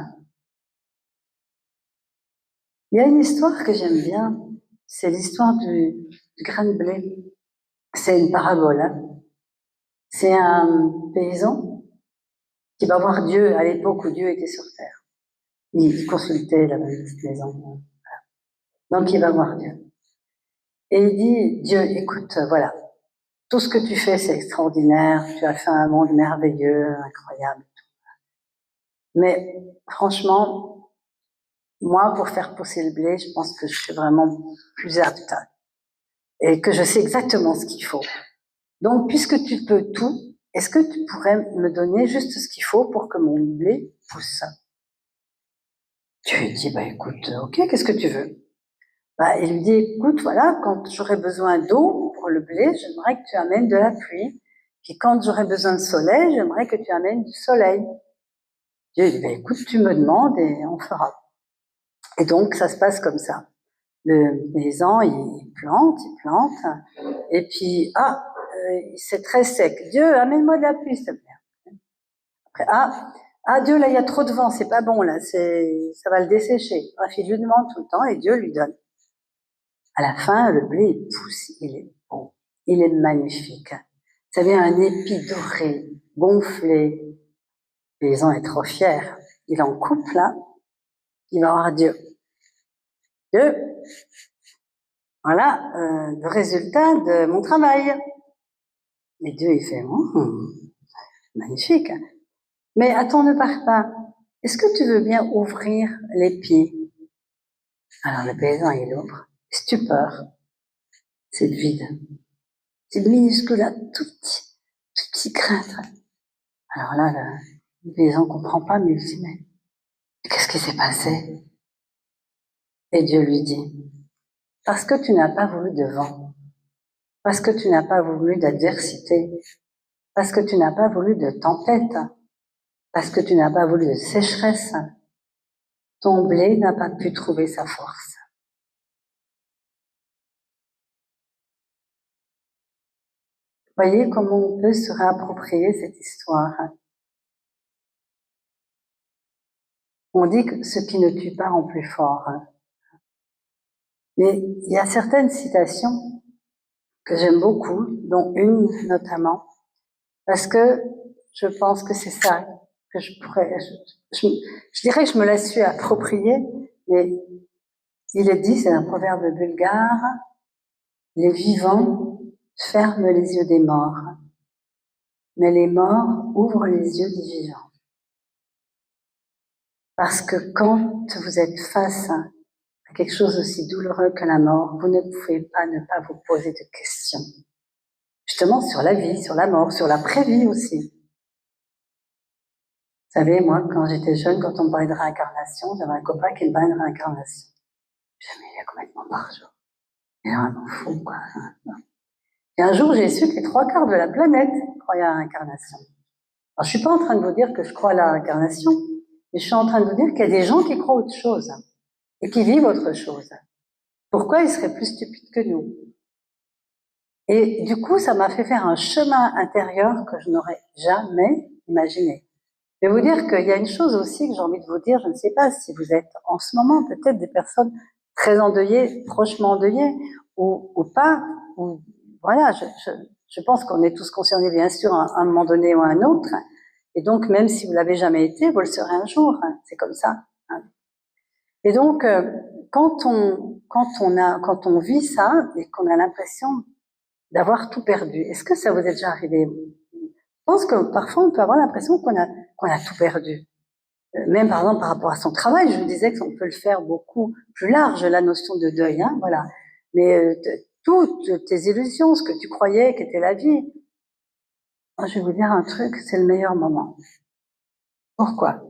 A: Il y a une histoire que j'aime bien, c'est l'histoire du grain de blé. C'est une parabole. Hein. C'est un paysan qui va voir Dieu à l'époque où Dieu était sur terre. Il consultait la maison. Donc il va voir Dieu. Et il dit, Dieu, écoute, voilà, tout ce que tu fais, c'est extraordinaire, tu as fait un monde merveilleux, incroyable. Mais franchement, moi, pour faire pousser le blé, je pense que je suis vraiment plus apte et que je sais exactement ce qu'il faut. Donc, puisque tu peux tout, est-ce que tu pourrais me donner juste ce qu'il faut pour que mon blé pousse? Tu lui dis, bah écoute, ok, qu'est-ce que tu veux? Bah, il lui dit, écoute, voilà, quand j'aurai besoin d'eau pour le blé, j'aimerais que tu amènes de la pluie. Puis quand j'aurai besoin de soleil, j'aimerais que tu amènes du soleil. Dieu dit, bah, écoute, tu me demandes et on fera. Et donc, ça se passe comme ça. Le paysan, il plante, et puis, c'est très sec. Dieu, amène-moi de la pluie, s'il te plaît. Après, Dieu, là, il y a trop de vent, c'est pas bon, là, ça va le dessécher. Bref, il lui demande tout le temps et Dieu lui donne. À la fin, le blé, il pousse, il est bon, il est magnifique. Vous savez, un épi doré, gonflé. Le paysan est trop fier. Il en coupe, là, il va voir Dieu. Dieu, voilà le résultat de mon travail. Et Dieu, il fait, magnifique. Mais attends, ne pars pas. Est-ce que tu veux bien ouvrir l'épi? Alors le paysan, il ouvre. Stupeur. C'est vide. C'est minuscule, là, tout petit crainte. Alors là, le paysan comprend pas, mais il dit, mais qu'est-ce qui s'est passé? Et Dieu lui dit, parce que tu n'as pas voulu de vent, parce que tu n'as pas voulu d'adversité, parce que tu n'as pas voulu de tempête, parce que tu n'as pas voulu de sécheresse, ton blé n'a pas pu trouver sa force. Voyez comment on peut se réapproprier cette histoire. On dit que ce qui ne tue pas rend plus fort. Mais il y a certaines citations que j'aime beaucoup, dont une notamment, parce que je pense que c'est ça que je pourrais... Je dirais que je me la suis appropriée, mais il est dit, c'est un proverbe bulgare, les vivants ferment les yeux des morts, mais les morts ouvrent les yeux des vivants. Parce que quand vous êtes face à quelque chose aussi douloureux que la mort, vous ne pouvez pas ne pas vous poser de questions. Justement sur la vie, sur la mort, sur l'après-vie aussi. Vous savez, moi, quand j'étais jeune, quand on me parlait de réincarnation, j'avais un copain qui me parlait de réincarnation. Je me disais, mais il est complètement barjot. Il est vraiment fou, quoi. Et un jour, j'ai su que les 3/4 de la planète croyaient à la réincarnation. Alors, je suis pas en train de vous dire que je crois à la réincarnation, mais je suis en train de vous dire qu'il y a des gens qui croient autre chose et qui vivent autre chose. Pourquoi ils seraient plus stupides que nous? Et du coup, ça m'a fait faire un chemin intérieur que je n'aurais jamais imaginé. Je vais vous dire qu'il y a une chose aussi que j'ai envie de vous dire, je ne sais pas si vous êtes en ce moment peut-être des personnes très endeuillées, prochement endeuillées, ou pas, ou voilà, je pense qu'on est tous concernés bien sûr à un moment donné ou à un autre, et donc même si vous l'avez jamais été, vous le serez un jour, c'est comme ça. Et donc quand on vit ça et qu'on a l'impression d'avoir tout perdu, est-ce que ça vous est déjà arrivé? Je pense que parfois on peut avoir l'impression qu'on a tout perdu. Même par exemple par rapport à son travail, je vous disais qu'on peut le faire beaucoup plus large, la notion de deuil, voilà. Mais toutes tes illusions, ce que tu croyais qu'était la vie, moi, je vais vous dire un truc, c'est le meilleur moment. Pourquoi?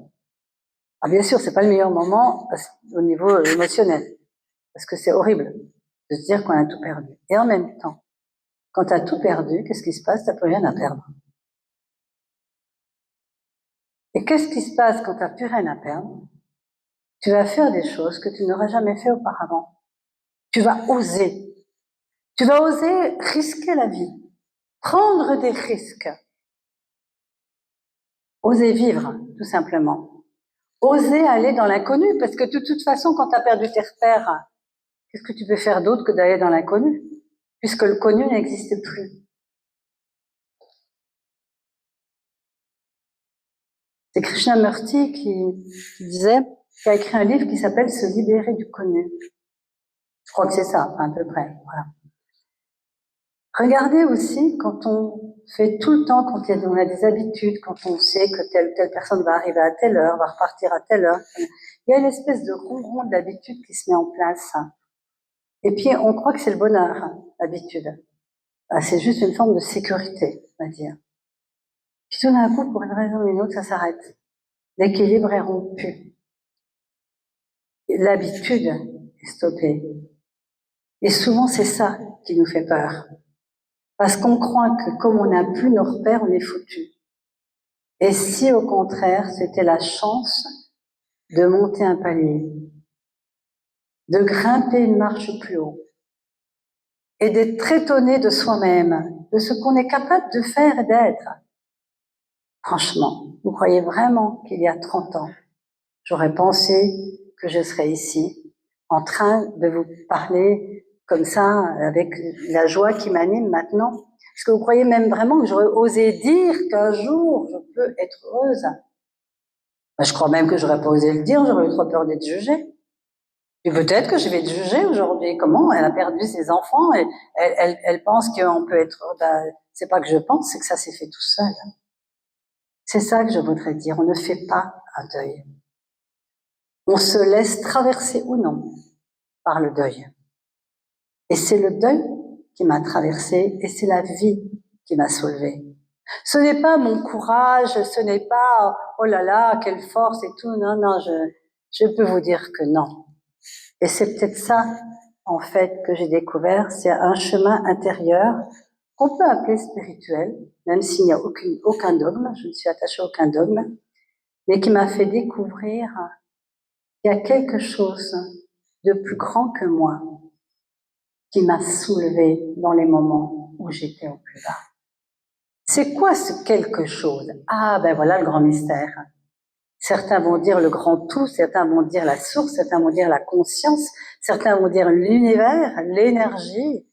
A: Ah, bien sûr, c'est pas le meilleur moment au niveau émotionnel, parce que c'est horrible de se dire qu'on a tout perdu. Et en même temps, quand tu as tout perdu, qu'est-ce qui se passe? Tu n'as plus rien à perdre. Et qu'est-ce qui se passe quand tu n'as plus rien à perdre? Tu vas faire des choses que tu n'aurais jamais fait auparavant. Tu vas oser. Tu vas oser risquer la vie, prendre des risques, oser vivre, tout simplement. Oser aller dans l'inconnu, parce que de toute façon, quand tu as perdu tes repères, qu'est-ce que tu peux faire d'autre que d'aller dans l'inconnu, puisque le connu n'existe plus. C'est Krishnamurti qui disait, qui a écrit un livre qui s'appelle Se libérer du connu. Je crois que c'est ça, à peu près. Voilà. Regardez aussi quand on fait tout le temps quand on a des habitudes, quand on sait que telle ou telle personne va arriver à telle heure, va repartir à telle heure. Il y a une espèce de ronron d'habitude qui se met en place. Et puis, on croit que c'est le bonheur, l'habitude. C'est juste une forme de sécurité, on va dire. Puis tout d'un coup, pour une raison ou une autre, ça s'arrête. L'équilibre est rompu. L'habitude est stoppée. Et souvent, c'est ça qui nous fait peur. Parce qu'on croit que comme on n'a plus nos repères, on est foutu. Et si au contraire, c'était la chance de monter un palier, de grimper une marche plus haut, et d'être très étonné de soi-même, de ce qu'on est capable de faire et d'être. Franchement, vous croyez vraiment qu'il y a 30 ans, j'aurais pensé que je serais ici, en train de vous parler comme ça, avec la joie qui m'anime maintenant? Est-ce que vous croyez même vraiment que j'aurais osé dire qu'un jour je peux être heureuse? Je crois même que j'aurais pas osé le dire, j'aurais eu trop peur d'être jugée. Et peut-être que je vais être jugée aujourd'hui. Comment? Elle a perdu ses enfants et elle pense qu'on peut être... c'est pas que je pense, c'est que ça s'est fait tout seul. C'est ça que je voudrais dire. On ne fait pas un deuil. On se laisse traverser ou non par le deuil. Et c'est le deuil qui m'a traversée et c'est la vie qui m'a soulevée. Ce n'est pas mon courage, ce n'est pas oh là là, quelle force et tout. Non, non, je peux vous dire que non. Et c'est peut-être ça, en fait, que j'ai découvert. C'est un chemin intérieur qu'on peut appeler spirituel, même s'il n'y a aucun dogme, je ne suis attachée à aucun dogme, mais qui m'a fait découvrir qu'il y a quelque chose de plus grand que moi qui m'a soulevée dans les moments où j'étais au plus bas. C'est quoi ce quelque chose? Ah, ben voilà le grand mystère. Certains vont dire le grand tout, certains vont dire la source, certains vont dire la conscience, certains vont dire l'univers, l'énergie.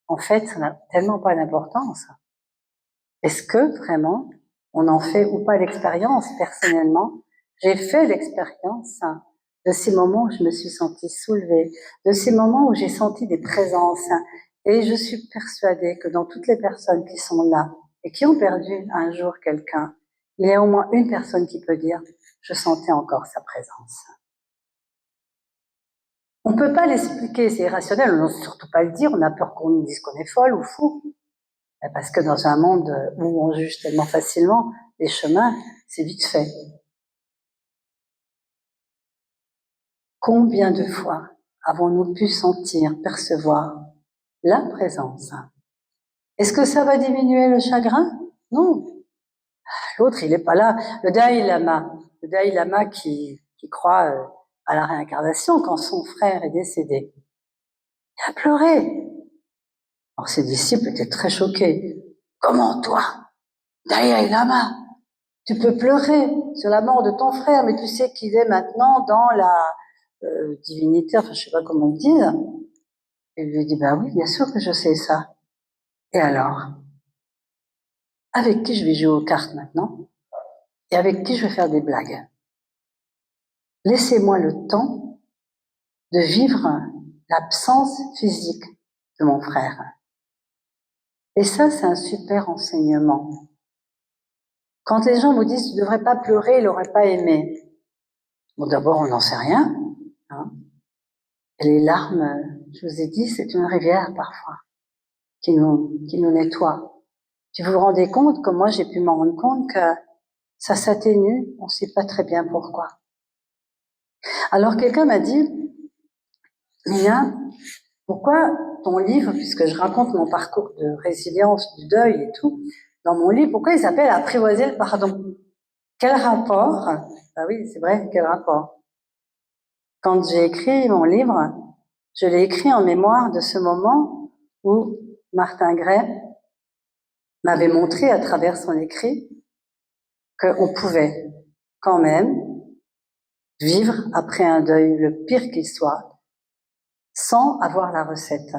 A: En fait, ça n'a tellement pas d'importance. Est-ce que vraiment on en fait ou pas l'expérience? Personnellement, j'ai fait l'expérience de ces moments où je me suis sentie soulevée, de ces moments où j'ai senti des présences. Et je suis persuadée que dans toutes les personnes qui sont là et qui ont perdu un jour quelqu'un, il y a au moins une personne qui peut dire « je sentais encore sa présence ». On ne peut pas l'expliquer, c'est irrationnel, on n'ose surtout pas le dire, on a peur qu'on nous dise qu'on est folle ou fou. Parce que dans un monde où on juge tellement facilement les chemins, c'est vite fait. Combien de fois avons-nous pu sentir, percevoir la présence? Est-ce que ça va diminuer le chagrin? Non. L'autre, il n'est pas là. Le Dalai Lama qui croit à la réincarnation quand son frère est décédé, il a pleuré. Alors ses disciples étaient très choqués. Comment toi, Dalai Lama, tu peux pleurer sur la mort de ton frère, mais tu sais qu'il est maintenant dans la divinité, enfin je sais pas comment ils disent. Et il lui dit, ben oui, bien sûr que je sais ça. Et alors, avec qui je vais jouer aux cartes maintenant? Et avec qui je vais faire des blagues? Laissez-moi le temps de vivre l'absence physique de mon frère. Et ça, c'est un super enseignement. Quand les gens vous disent, tu ne devrais pas pleurer, il n'aurait pas aimé. Bon, d'abord, on n'en sait rien. Hein. Et les larmes, je vous ai dit, c'est une rivière parfois qui nous nettoie. Puis vous vous rendez compte, comme moi j'ai pu m'en rendre compte, que ça s'atténue, on ne sait pas très bien pourquoi. Alors quelqu'un m'a dit, Lina, pourquoi ton livre, puisque je raconte mon parcours de résilience, du deuil et tout, dans mon livre, pourquoi il s'appelle Apprivoiser le pardon? Quel rapport? Ah oui, c'est vrai, quel rapport? Quand j'ai écrit mon livre, je l'ai écrit en mémoire de ce moment où Martin Gray m'avait montré à travers son écrit qu'on pouvait quand même vivre après un deuil, le pire qu'il soit, sans avoir la recette.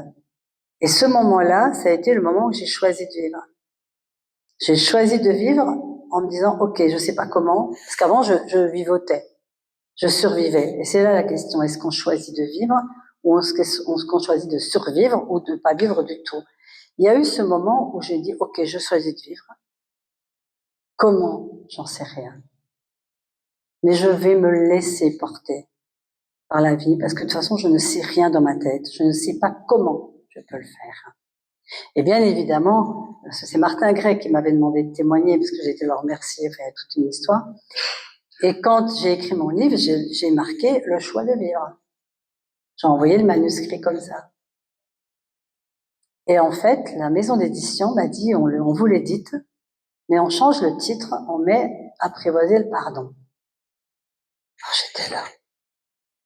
A: Et ce moment-là, ça a été le moment où j'ai choisi de vivre. J'ai choisi de vivre en me disant, ok, je sais pas comment, parce qu'avant je vivotais, je survivais. Et c'est là la question, est-ce qu'on choisit de vivre ou est-ce qu'on choisit de survivre ou de pas vivre du tout? Il y a eu ce moment où j'ai dit, ok, je choisis de vivre. Comment? J'en sais rien. Mais je vais me laisser porter par la vie, parce que de toute façon, je ne sais rien dans ma tête. Je ne sais pas comment je peux le faire. Et bien évidemment, c'est Martin Gray qui m'avait demandé de témoigner, parce que j'ai été le remercier, enfin, toute une histoire. Et quand j'ai écrit mon livre, j'ai marqué le choix de vivre. J'ai envoyé le manuscrit comme ça. Et en fait, la maison d'édition m'a dit, on vous l'édite, mais on change le titre, on met apprivoiser le pardon. Alors, j'étais là.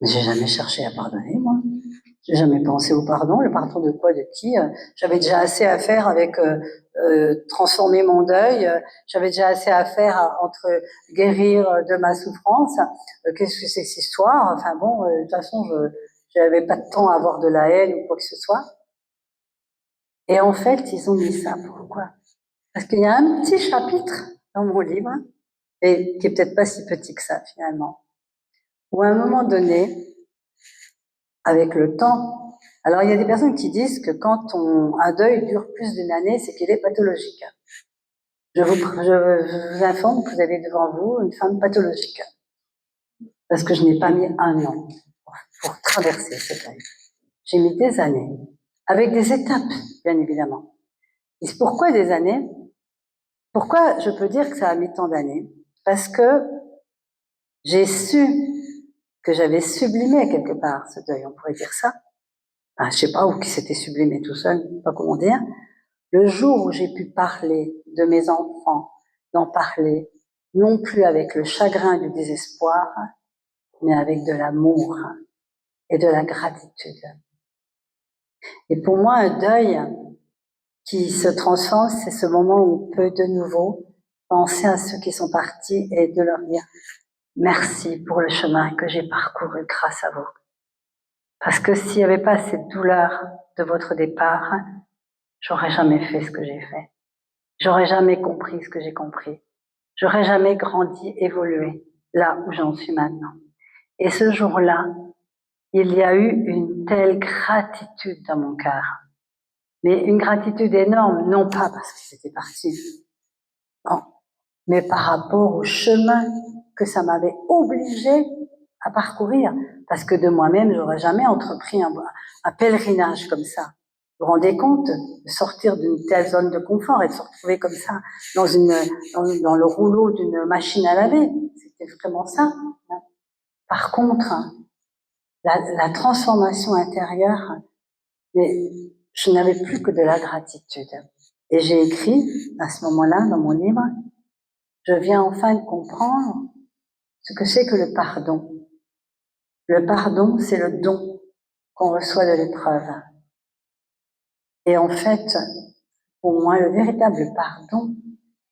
A: Mais j'ai jamais cherché à pardonner, moi. J'ai jamais pensé au pardon. Le pardon de quoi, de qui? J'avais déjà assez à faire avec transformer mon deuil. J'avais déjà assez à faire entre guérir de ma souffrance. Qu'est-ce que c'est que cette histoire? Enfin bon, de toute façon, je n'avais pas de temps à avoir de la haine ou quoi que ce soit. Et en fait, ils ont mis ça. Pourquoi? Parce qu'il y a un petit chapitre dans mon livre, et qui est peut-être pas si petit que ça finalement, où à un moment donné, avec le temps, alors il y a des personnes qui disent que quand un deuil dure plus d'une année, c'est qu'il est pathologique. Je vous informe que vous avez devant vous une femme pathologique, parce que je n'ai pas mis un an pour traverser ce deuil. J'ai mis des années, avec des étapes, bien évidemment. Et pourquoi des années? Pourquoi je peux dire que ça a mis tant d'années? Parce que j'ai su que j'avais sublimé quelque part ce deuil, on pourrait dire ça. Enfin, je sais pas où qui s'était sublimé tout seul, pas comment dire. Le jour où j'ai pu parler de mes enfants, d'en parler, non plus avec le chagrin du désespoir, mais avec de l'amour et de la gratitude. Et pour moi, un deuil qui se transforme, c'est ce moment où on peut de nouveau penser à ceux qui sont partis et de leur dire merci pour le chemin que j'ai parcouru grâce à vous. Parce que s'il n'y avait pas cette douleur de votre départ, j'aurais jamais fait ce que j'ai fait. J'aurais jamais compris ce que j'ai compris. J'aurais jamais grandi, évolué là où j'en suis maintenant. Et ce jour-là, il y a eu une telle gratitude dans mon cœur. Mais une gratitude énorme, non pas parce que c'était parti, non, mais par rapport au chemin que ça m'avait obligé à parcourir. Parce que de moi-même, j'aurais jamais entrepris un pèlerinage comme ça. Vous vous rendez compte de sortir d'une telle zone de confort et de se retrouver comme ça dans le rouleau d'une machine à laver? C'était vraiment ça. Par contre, la transformation intérieure, mais je n'avais plus que de la gratitude. Et j'ai écrit, à ce moment-là, dans mon livre, je viens enfin de comprendre ce que c'est que le pardon. Le pardon, c'est le don qu'on reçoit de l'épreuve. Et en fait, pour moi, le véritable pardon,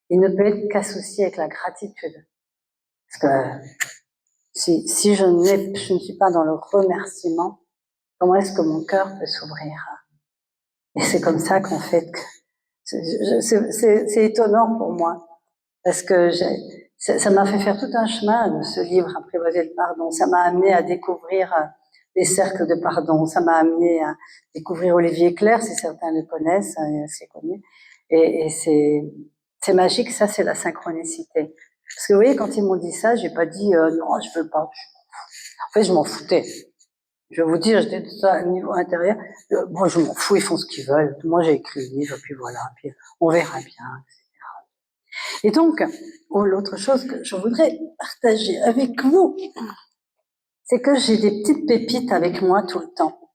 A: il ne peut être qu'associé avec la gratitude. Parce que si je ne suis pas dans le remerciement, comment est-ce que mon cœur peut s'ouvrir? Et c'est comme ça qu'en fait, c'est étonnant pour moi. Parce que ça m'a fait faire tout un chemin de ce livre, Apprivoiser le pardon. Ça m'a amené à découvrir les cercles de pardon. Ça m'a amené à découvrir Olivier Clerc, si certains le connaissent, c'est connu. Et c'est magique, ça c'est la synchronicité. Parce que vous voyez, quand ils m'ont dit ça, j'ai pas dit non, je veux pas. En fait, je m'en foutais. Je vais vous dire, j'étais tout ça au niveau intérieur. Moi, je m'en fous, ils font ce qu'ils veulent. Moi, j'ai écrit le livre, puis voilà, puis on verra bien. Et donc, l'autre chose que je voudrais partager avec vous, c'est que j'ai des petites pépites avec moi tout le temps.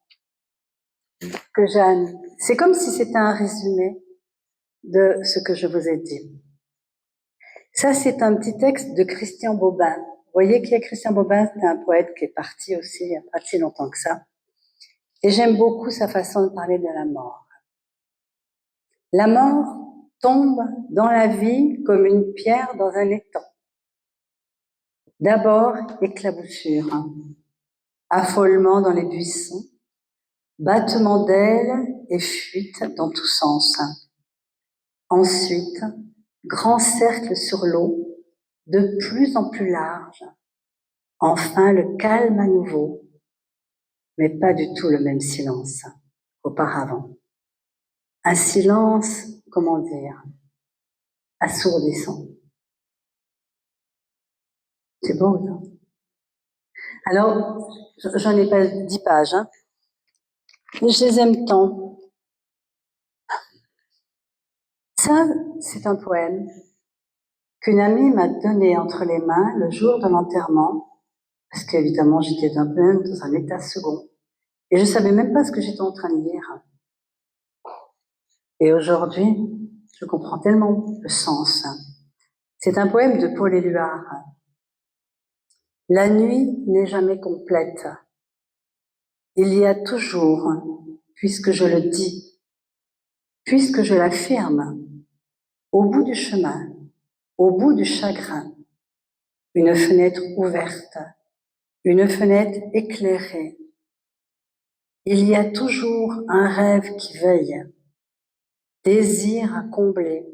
A: C'est comme si c'était un résumé de ce que je vous ai dit. Ça, c'est un petit texte de Christian Bobin. Vous voyez qui est Christian Bobin? C'est un poète qui est parti aussi il n'y a pas si longtemps que ça. Et j'aime beaucoup sa façon de parler de la mort. La mort tombe dans la vie comme une pierre dans un étang. D'abord, éclaboussure, affolement dans les buissons, battement d'ailes et fuite dans tous sens. Ensuite, grand cercle sur l'eau, de plus en plus large. Enfin, le calme à nouveau, mais pas du tout le même silence qu'auparavant. un silence, comment dire, assourdissant. C'est beau, non? Alors, j'en ai pas 10 pages, hein, mais je les aime tant. Ça, c'est un poème qu'une amie m'a donné entre les mains le jour de l'enterrement, parce qu'évidemment, j'étais un peu dans un état second. Et je savais même pas ce que j'étais en train de lire. Et aujourd'hui, je comprends tellement le sens. C'est un poème de Paul Éluard. La nuit n'est jamais complète. Il y a toujours, puisque je le dis, puisque je l'affirme, au bout du chemin, au bout du chagrin, une fenêtre ouverte, une fenêtre éclairée. Il y a toujours un rêve qui veille, désir à combler,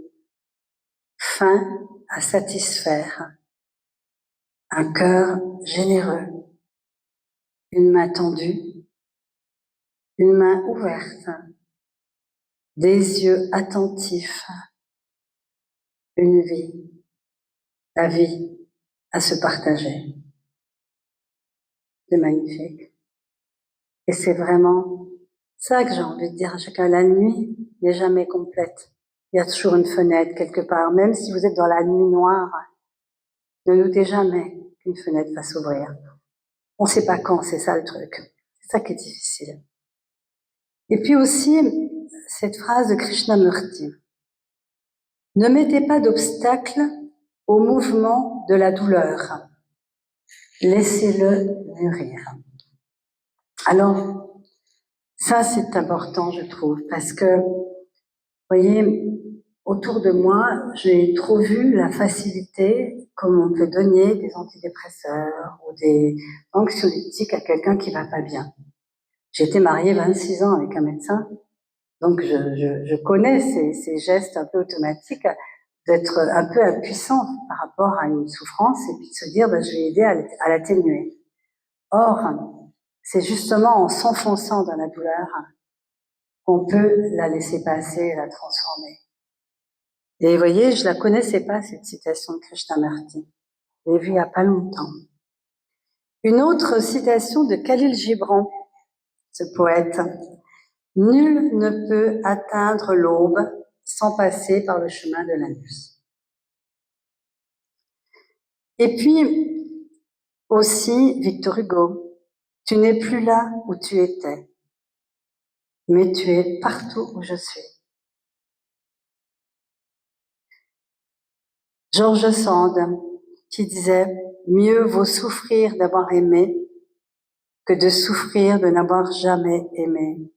A: faim à satisfaire, un cœur généreux, une main tendue, une main ouverte, des yeux attentifs, une vie, la vie à se partager. C'est magnifique. Et c'est vraiment ça que j'ai envie de dire à chacun. La nuit n'est jamais complète. Il y a toujours une fenêtre quelque part. Même si vous êtes dans la nuit noire, ne doutez jamais qu'une fenêtre va s'ouvrir. On ne sait pas quand, c'est ça le truc. C'est ça qui est difficile. Et puis aussi, cette phrase de Krishnamurti. Ne mettez pas d'obstacle au mouvement de la douleur. Laissez-le mûrir. Alors, ça c'est important, je trouve, parce que, vous voyez, autour de moi, j'ai trop vu la facilité comme on peut donner des antidépresseurs ou des anxiolytiques à quelqu'un qui va pas bien. J'ai été mariée 26 ans avec un médecin, donc je connais ces gestes un peu automatiques d'être un peu impuissant par rapport à une souffrance et puis de se dire, je vais aider à l'atténuer. Or, c'est justement en s'enfonçant dans la douleur qu'on peut la laisser passer et la transformer. Et vous voyez, je la connaissais pas, cette citation de Krishnamurti. Je l'ai vue il n'y a pas longtemps. Une autre citation de Khalil Gibran, ce poète. Nul ne peut atteindre l'aube sans passer par le chemin de l'Indus. Et puis, aussi, Victor Hugo, tu n'es plus là où tu étais, mais tu es partout où je suis. George Sand, qui disait, mieux vaut souffrir d'avoir aimé que de souffrir de n'avoir jamais aimé.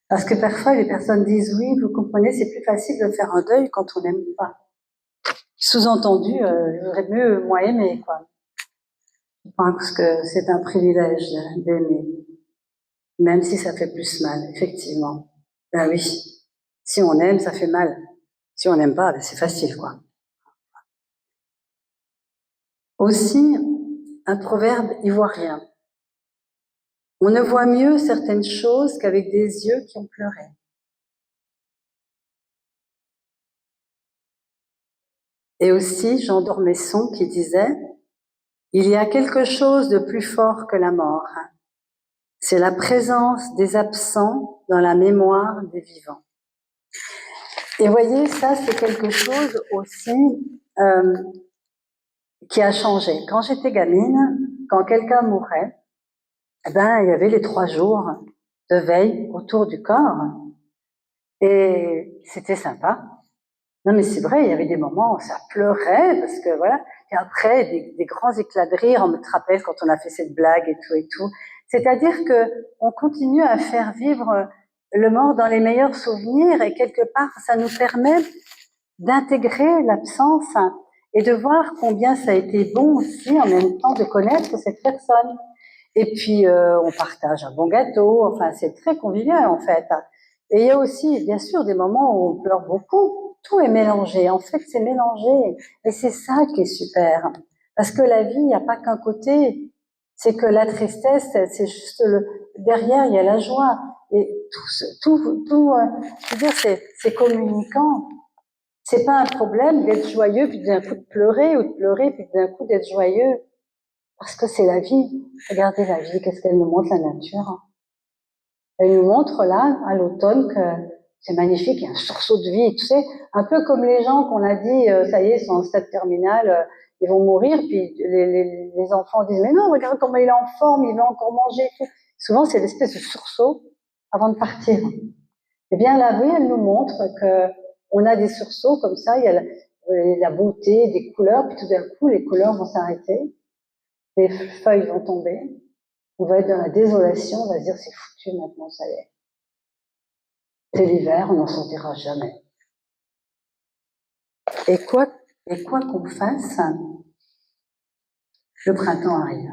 A: Parce que parfois, les personnes disent, oui, vous comprenez, c'est plus facile de faire un deuil quand on n'aime pas. Sous-entendu, j'aurais mieux moi aimer, quoi. Je pense que c'est un privilège d'aimer, même si ça fait plus mal, effectivement. Ben oui, si on aime, ça fait mal. Si on n'aime pas, ben c'est facile, quoi. Aussi, un proverbe ivoirien. On ne voit mieux certaines choses qu'avec des yeux qui ont pleuré. Et aussi, Jean d'Ormesson qui disait, il y a quelque chose de plus fort que la mort. C'est la présence des absents dans la mémoire des vivants. Et voyez, ça, c'est quelque chose aussi qui a changé. Quand j'étais gamine, quand quelqu'un mourait, il y avait les 3 jours de veille autour du corps. Et c'était sympa. Non, mais c'est vrai, il y avait des moments où ça pleurait, parce que voilà. Et après, des grands éclats de rire, on me rappelle quand on a fait cette blague et tout et tout. C'est-à-dire que on continue à faire vivre le mort dans les meilleurs souvenirs et quelque part, ça nous permet d'intégrer l'absence et de voir combien ça a été bon aussi en même temps de connaître cette personne. Et puis, on partage un bon gâteau, enfin, c'est très convivial en fait. Et il y a aussi, bien sûr, des moments où on pleure beaucoup. Tout est mélangé. En fait, c'est mélangé. Et c'est ça qui est super. Parce que la vie, il n'y a pas qu'un côté. C'est que la tristesse, c'est juste derrière, il y a la joie. Et je veux dire, c'est communicant. C'est pas un problème d'être joyeux, puis d'un coup de pleurer, ou de pleurer, puis d'un coup d'être joyeux. Parce que c'est la vie. Regardez la vie, qu'est-ce qu'elle nous montre, la nature. Elle nous montre là, à l'automne, que c'est magnifique, il y a un sursaut de vie, tu sais, un peu comme les gens qu'on a dit, ça y est, ils sont en stade terminal, ils vont mourir, puis les enfants disent, mais non, regarde comment il est en forme, il va encore manger. Tout. Souvent, c'est l'espèce de sursaut avant de partir. Eh bien, la vie, elle nous montre que on a des sursauts comme ça, il y a la beauté des couleurs, puis tout d'un coup, les couleurs vont s'arrêter, les feuilles vont tomber, on va être dans la désolation, on va se dire, c'est foutu maintenant, ça y est. C'est l'hiver, on n'en sortira jamais. Et quoi qu'on fasse, le printemps arrive.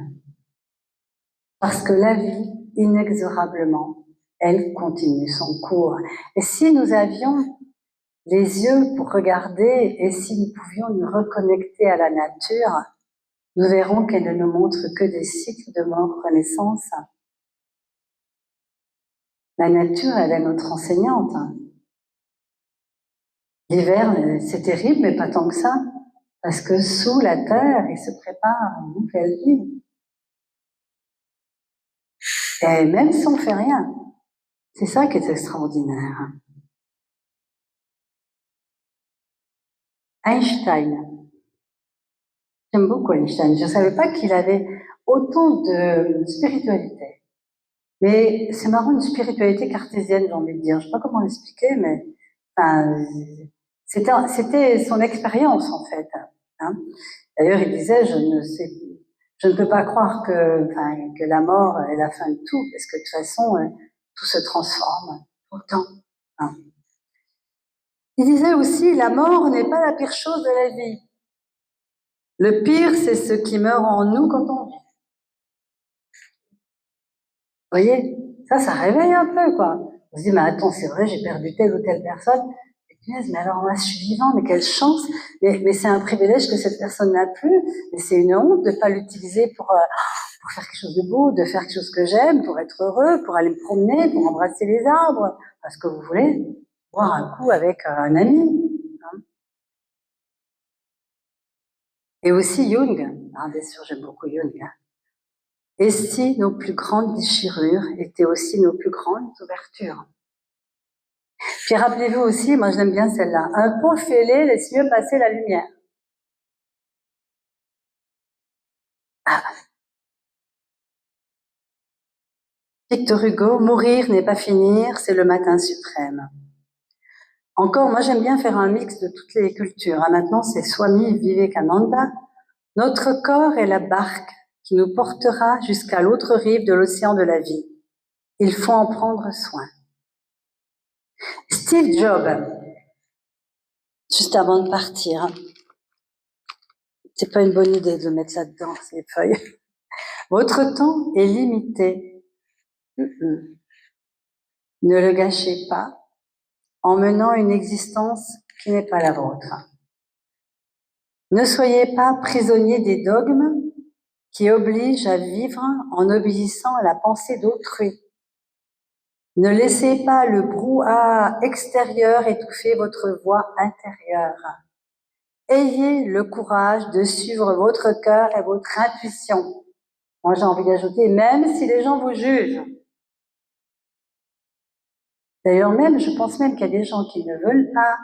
A: Parce que la vie, inexorablement, elle continue son cours. Et si nous avions les yeux pour regarder, et si nous pouvions nous reconnecter à la nature, nous verrons qu'elle ne nous montre que des cycles de mort-renaissance. La nature, elle est notre enseignante. L'hiver, c'est terrible, mais pas tant que ça. Parce que sous la terre, il se prépare une nouvelle vie. Et même si on ne fait rien, c'est ça qui est extraordinaire. Einstein. J'aime beaucoup Einstein. Je ne savais pas qu'il avait autant de spiritualité. Mais c'est marrant, une spiritualité cartésienne, j'ai envie de dire. Je ne sais pas comment l'expliquer, mais enfin, c'était son expérience, en fait. Hein. D'ailleurs, il disait, je ne peux pas croire que la mort est la fin de tout, parce que de toute façon, tout se transforme tout le temps. Hein. Il disait aussi, la mort n'est pas la pire chose de la vie. Le pire, c'est ce qui meurt en nous quand on vit. Vous voyez, ça réveille un peu, quoi. On se dit, mais attends, c'est vrai, j'ai perdu telle ou telle personne. Mais alors moi, je suis vivant, mais quelle chance. Mais c'est un privilège que cette personne n'a plus. Mais c'est une honte de ne pas l'utiliser pour faire quelque chose de beau, de faire quelque chose que j'aime, pour être heureux, pour aller me promener, pour embrasser les arbres, parce que vous voulez, boire un coup avec un ami. Hein. Et aussi Jung. Hein, bien sûr, j'aime beaucoup Jung. Hein. Et si nos plus grandes déchirures étaient aussi nos plus grandes ouvertures? Puis rappelez-vous aussi, moi je l'aime bien celle-là, un pot fêlé laisse mieux passer la lumière. Ah. Victor Hugo, mourir n'est pas finir, c'est le matin suprême. Encore, moi j'aime bien faire un mix de toutes les cultures. Hein. Maintenant, c'est Swami Vivekananda. Notre corps est la barque qui nous portera jusqu'à l'autre rive de l'océan de la vie. Il faut en prendre soin. Steve Jobs, juste avant de partir, c'est pas une bonne idée de mettre ça dedans, ces feuilles. Votre temps est limité. Ne le gâchez pas en menant une existence qui n'est pas la vôtre. Ne soyez pas prisonnier des dogmes qui obligent à vivre en obéissant à la pensée d'autrui. Ne laissez pas le brouhaha extérieur étouffer votre voix intérieure. Ayez le courage de suivre votre cœur et votre intuition. Moi, j'ai envie d'ajouter, même si les gens vous jugent. D'ailleurs, je pense même qu'il y a des gens qui ne veulent pas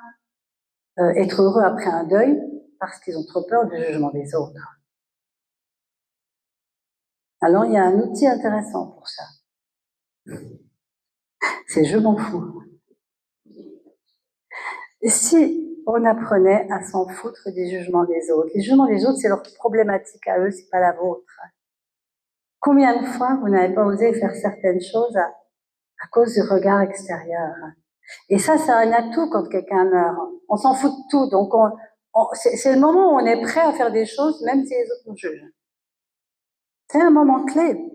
A: être heureux après un deuil parce qu'ils ont trop peur du jugement des autres. Alors, il y a un outil intéressant pour ça. C'est je m'en fous. Et si on apprenait à s'en foutre des jugements des autres? Les jugements des autres, c'est leur problématique à eux, c'est pas la vôtre. Combien de fois vous n'avez pas osé faire certaines choses à cause du regard extérieur? Et ça, c'est un atout quand quelqu'un meurt. On s'en fout de tout. Donc, c'est le moment où on est prêt à faire des choses, même si les autres nous jugent. C'est un moment clé.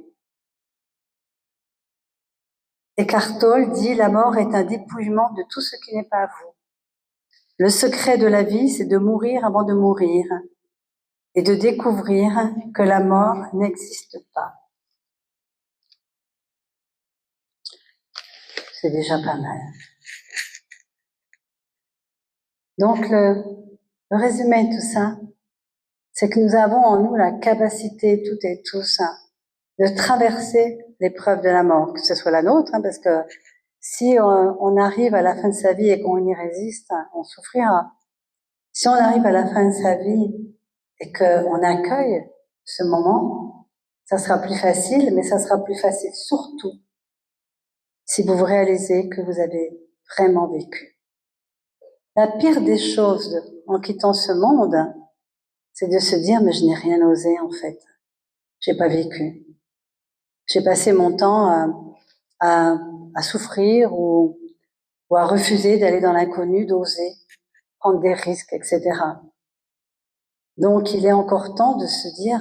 A: Eckhart Tolle dit, la mort est un dépouillement de tout ce qui n'est pas vous. Le secret de la vie, c'est de mourir avant de mourir. et de découvrir que la mort n'existe pas. C'est déjà pas mal. Donc le résumé de tout ça, c'est que nous avons en nous la capacité, toutes et tous, de traverser l'épreuve de la mort, que ce soit la nôtre, parce que si on arrive à la fin de sa vie et qu'on y résiste, on souffrira. Si on arrive à la fin de sa vie et qu'on accueille ce moment, ça sera plus facile, mais ça sera plus facile surtout si vous réalisez que vous avez vraiment vécu. La pire des choses en quittant ce monde, c'est de se dire, mais je n'ai rien osé en fait. J'ai pas vécu. J'ai passé mon temps à souffrir ou à refuser d'aller dans l'inconnu, d'oser, prendre des risques, etc. Donc il est encore temps de se dire,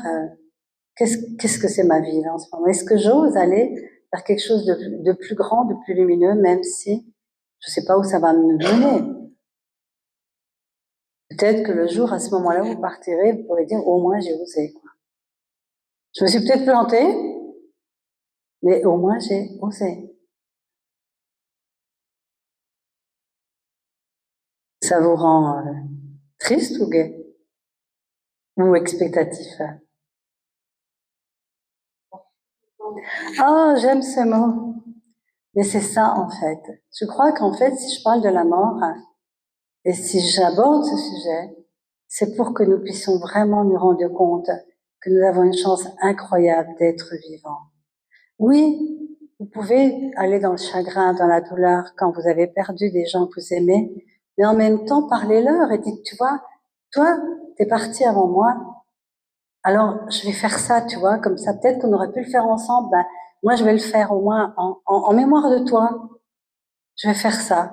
A: qu'est-ce que c'est ma vie là en ce moment? Est-ce que j'ose aller vers quelque chose de plus grand, de plus lumineux, même si je sais pas où ça va me mener? Peut-être que le jour, à ce moment-là, vous partirez, vous pourrez dire, au moins j'ai osé, quoi. Je me suis peut-être plantée, mais au moins j'ai osé. Ça vous rend triste ou gai? Ou expectatif? Oh, j'aime ce mot. Mais c'est ça, en fait. Je crois qu'en fait, si je parle de la mort, et si j'aborde ce sujet, c'est pour que nous puissions vraiment nous rendre compte que nous avons une chance incroyable d'être vivants. Oui, vous pouvez aller dans le chagrin, dans la douleur, quand vous avez perdu des gens que vous aimez, mais en même temps, parlez-leur et dites, tu vois, toi, t'es parti avant moi, alors je vais faire ça, tu vois, comme ça, peut-être qu'on aurait pu le faire ensemble, ben, moi je vais le faire au moins en mémoire de toi, je vais faire ça.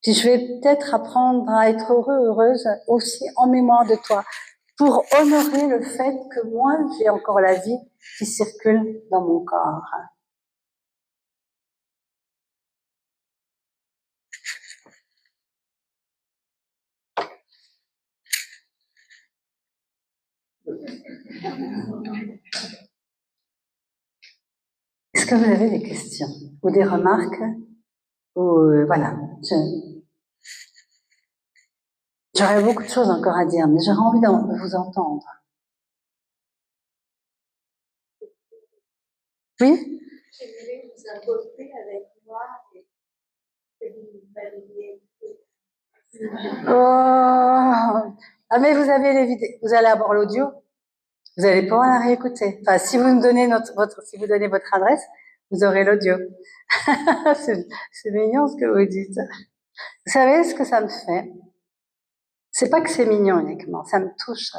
A: Puis je vais peut-être apprendre à être heureux, heureuse aussi en mémoire de toi, pour honorer le fait que moi, j'ai encore la vie qui circule dans mon corps. Est-ce que vous avez des questions ou des remarques ou voilà, j'aurais beaucoup de choses encore à dire, mais j'aurais envie de vous entendre. Oui? Je voulais vous apporter avec moi et vous validiez. Oh. Ah mais vous avez les vidéos, vous allez avoir l'audio, vous allez pouvoir la réécouter. Enfin, si vous me donnez si vous donnez votre adresse, vous aurez l'audio. c'est mignon ce que vous dites. Vous savez ce que ça me fait? C'est pas que c'est mignon uniquement, ça me touche.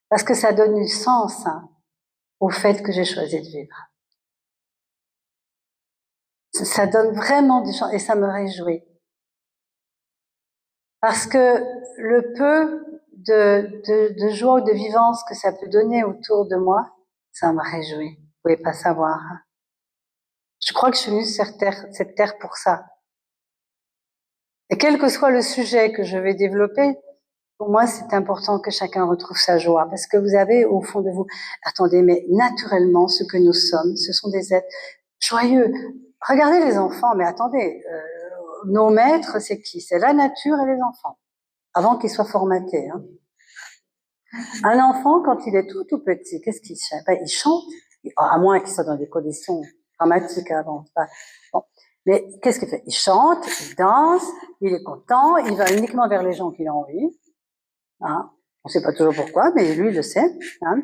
A: Parce que ça donne du sens au fait que j'ai choisi de vivre. Ça donne vraiment du sens et ça me réjouit. Parce que le peu de joie ou de vivance que ça peut donner autour de moi, ça me réjouit. Vous pouvez pas savoir. Je crois que je suis venue sur cette terre pour ça. Et quel que soit le sujet que je vais développer, pour moi, c'est important que chacun retrouve sa joie. Parce que vous avez au fond de vous, attendez, mais naturellement, ce que nous sommes, ce sont des êtres joyeux. Regardez les enfants, mais attendez, nos maîtres, c'est qui? C'est la nature et les enfants, avant qu'ils soient formatés. Hein. Un enfant, quand il est tout petit, qu'est-ce qu'il fait? Ben, il chante, à moins qu'il soit dans des conditions dramatiques avant. Bon. Mais qu'est-ce qu'il fait? Il chante, il danse, il est content, il va uniquement vers les gens qu'il a envie. Hein. On ne sait pas toujours pourquoi, mais lui, il le sait. Hein.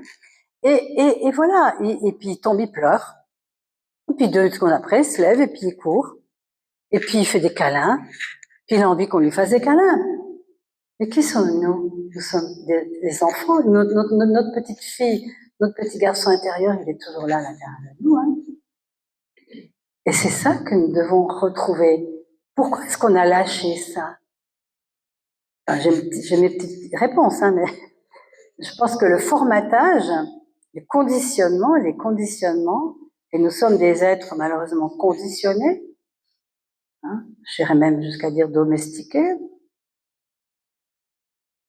A: Et voilà, et puis il tombe, il pleure. Et puis 2 secondes après, il se lève et puis il court. Et puis il fait des câlins. Puis il a envie qu'on lui fasse des câlins. Mais qui sommes-nous? Nous sommes des enfants. Notre petite fille, notre petit garçon intérieur, il est toujours là à l'intérieur de nous. Hein. Et c'est ça que nous devons retrouver. Pourquoi est-ce qu'on a lâché ça? Enfin, j'ai mes petites réponses, hein, mais je pense que le formatage, les conditionnements, et nous sommes des êtres malheureusement conditionnés, hein, j'irais même jusqu'à dire domestiqués,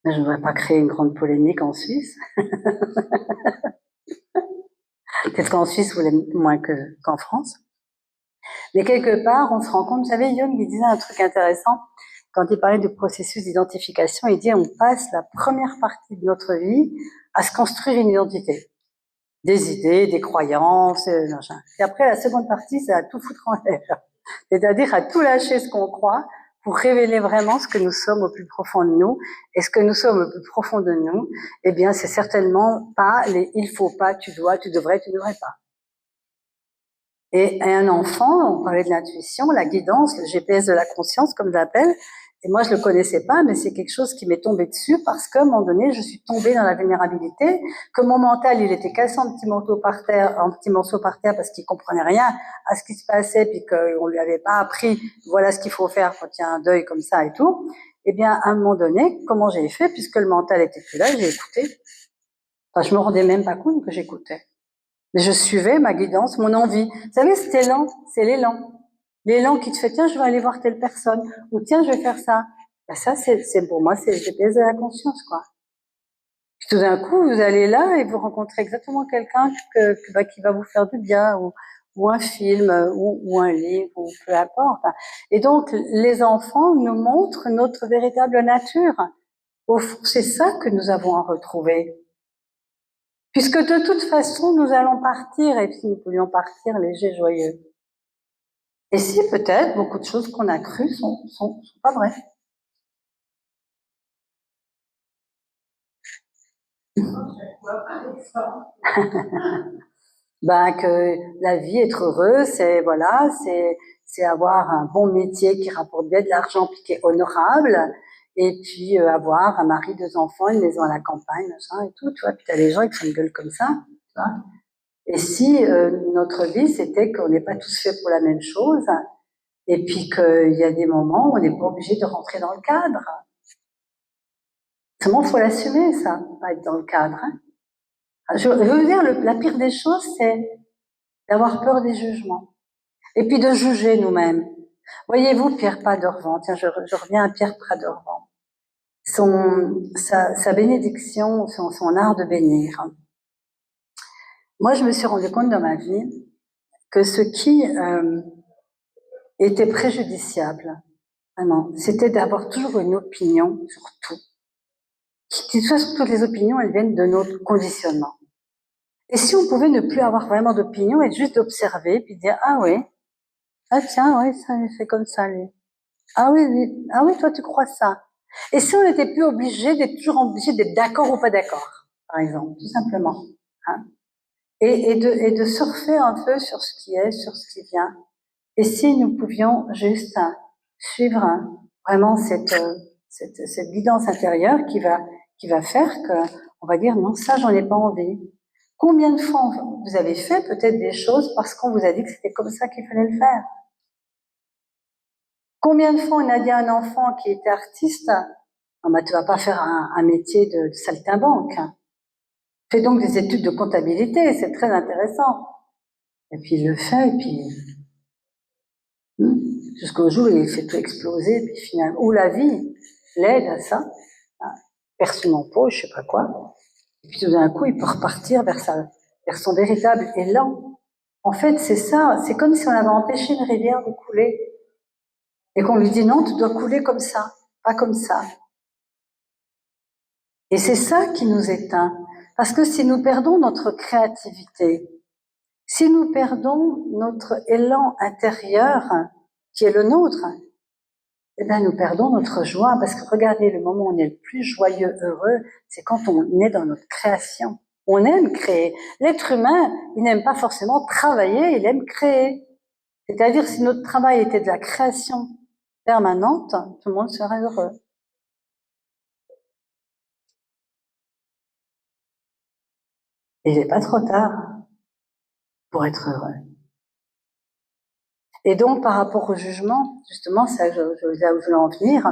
A: Je ne voudrais pas créer une grande polémique en Suisse. Peut-être qu'en Suisse, vous l'aimez moins qu'en France. Mais quelque part, on se rend compte, vous savez, Jung, il disait un truc intéressant. Quand il parlait du processus d'identification, il dit on passe la première partie de notre vie à se construire une identité. Des idées, des croyances, machin. Et après, la seconde partie, c'est à tout foutre en l'air. C'est-à-dire à tout lâcher ce qu'on croit pour révéler vraiment ce que nous sommes au plus profond de nous. Et ce que nous sommes au plus profond de nous, eh bien, c'est certainement pas les il faut pas, tu dois, tu devrais, tu devrais pas. Et un enfant, on parlait de l'intuition, la guidance, le GPS de la conscience, comme je l'appelle. Et moi, je le connaissais pas, mais c'est quelque chose qui m'est tombé dessus parce qu'à un moment donné, je suis tombée dans la vulnérabilité, que mon mental, il était cassé en petits morceaux par terre parce qu'il comprenait rien à ce qui se passait, puis qu'on lui avait pas appris, voilà ce qu'il faut faire quand il y a un deuil comme ça et tout. Eh bien, à un moment donné, comment j'ai fait, puisque le mental était plus là, j'ai écouté. Enfin, je me rendais même pas compte que j'écoutais. Mais je suivais ma guidance, mon envie. Vous savez, cet élan, c'est l'élan. L'élan qui te fait, tiens, je vais aller voir telle personne, ou tiens, je vais faire ça. Ben ça, c'est pour moi, c'est le GPS de la conscience, quoi. Puis tout d'un coup, vous allez là et vous rencontrez exactement quelqu'un qui va vous faire du bien, ou un film, ou un livre, ou peu importe. Et donc, les enfants nous montrent notre véritable nature. Au fond, c'est ça que nous avons à retrouver. Puisque de toute façon, nous allons partir, et si nous pouvions partir légers, joyeux. Et si peut-être beaucoup de choses qu'on a crues sont pas vraies. Ben que la vie, être heureux, c'est voilà, c'est avoir un bon métier qui rapporte bien de l'argent puis qui est honorable, et puis avoir un mari, 2 enfants, une maison à la campagne, machin et tout, tu vois. Puis t'as les gens qui font une gueule comme ça, tu vois. Et si notre vie, c'était qu'on n'est pas tous faits pour la même chose, et puis qu'il y a des moments où on n'est pas obligé de rentrer dans le cadre. Seulement, il faut l'assumer, ça, pas être dans le cadre. Hein. Je veux vous dire, la pire des choses, c'est d'avoir peur des jugements. Et puis de juger nous-mêmes. Voyez-vous, Pierre Padovan, tiens, je reviens à Pierre Padovan. Sa bénédiction, son art de bénir. Moi, je me suis rendu compte dans ma vie que ce qui était préjudiciable, vraiment, c'était d'avoir toujours une opinion sur tout. De toute façon, toutes les opinions, elles viennent de notre conditionnement. Et si on pouvait ne plus avoir vraiment d'opinion et juste observer, puis dire, ah oui, ah tiens, oui, ça fait comme ça, lui. Ah oui, ah oui, toi tu crois ça. Et si on n'était plus obligé d'être toujours obligé d'être d'accord ou pas d'accord, par exemple, tout simplement. Hein. Et de surfer un peu sur ce qui est, sur ce qui vient. Et si nous pouvions juste suivre vraiment cette guidance intérieure qui va faire que on va dire non, ça j'en ai pas envie. Combien de fois vous avez fait peut-être des choses parce qu'on vous a dit que c'était comme ça qu'il fallait le faire? Combien de fois on a dit à un enfant qui était artiste, non, bah, tu vas pas faire un métier de saltimbanque. Fais donc des études de comptabilité, c'est très intéressant. Et puis il le fait, et puis jusqu'au jour où il fait tout exploser, puis finalement, où la vie l'aide à ça, hein, perd son emploi, je sais pas quoi, et puis tout d'un coup il peut repartir vers son véritable élan. En fait, c'est ça, c'est comme si on avait empêché une rivière de couler, et qu'on lui dit non, tu dois couler comme ça, pas comme ça. Et c'est ça qui nous éteint. Parce que si nous perdons notre créativité, si nous perdons notre élan intérieur, qui est le nôtre, eh bien, nous perdons notre joie. Parce que regardez, le moment où on est le plus joyeux, heureux, c'est quand on est dans notre création. On aime créer. L'être humain, il n'aime pas forcément travailler, il aime créer. C'est-à-dire, si notre travail était de la création permanente, tout le monde serait heureux. Et il n'est pas trop tard pour être heureux. Et donc, par rapport au jugement, justement, ça, là où je voulais en venir,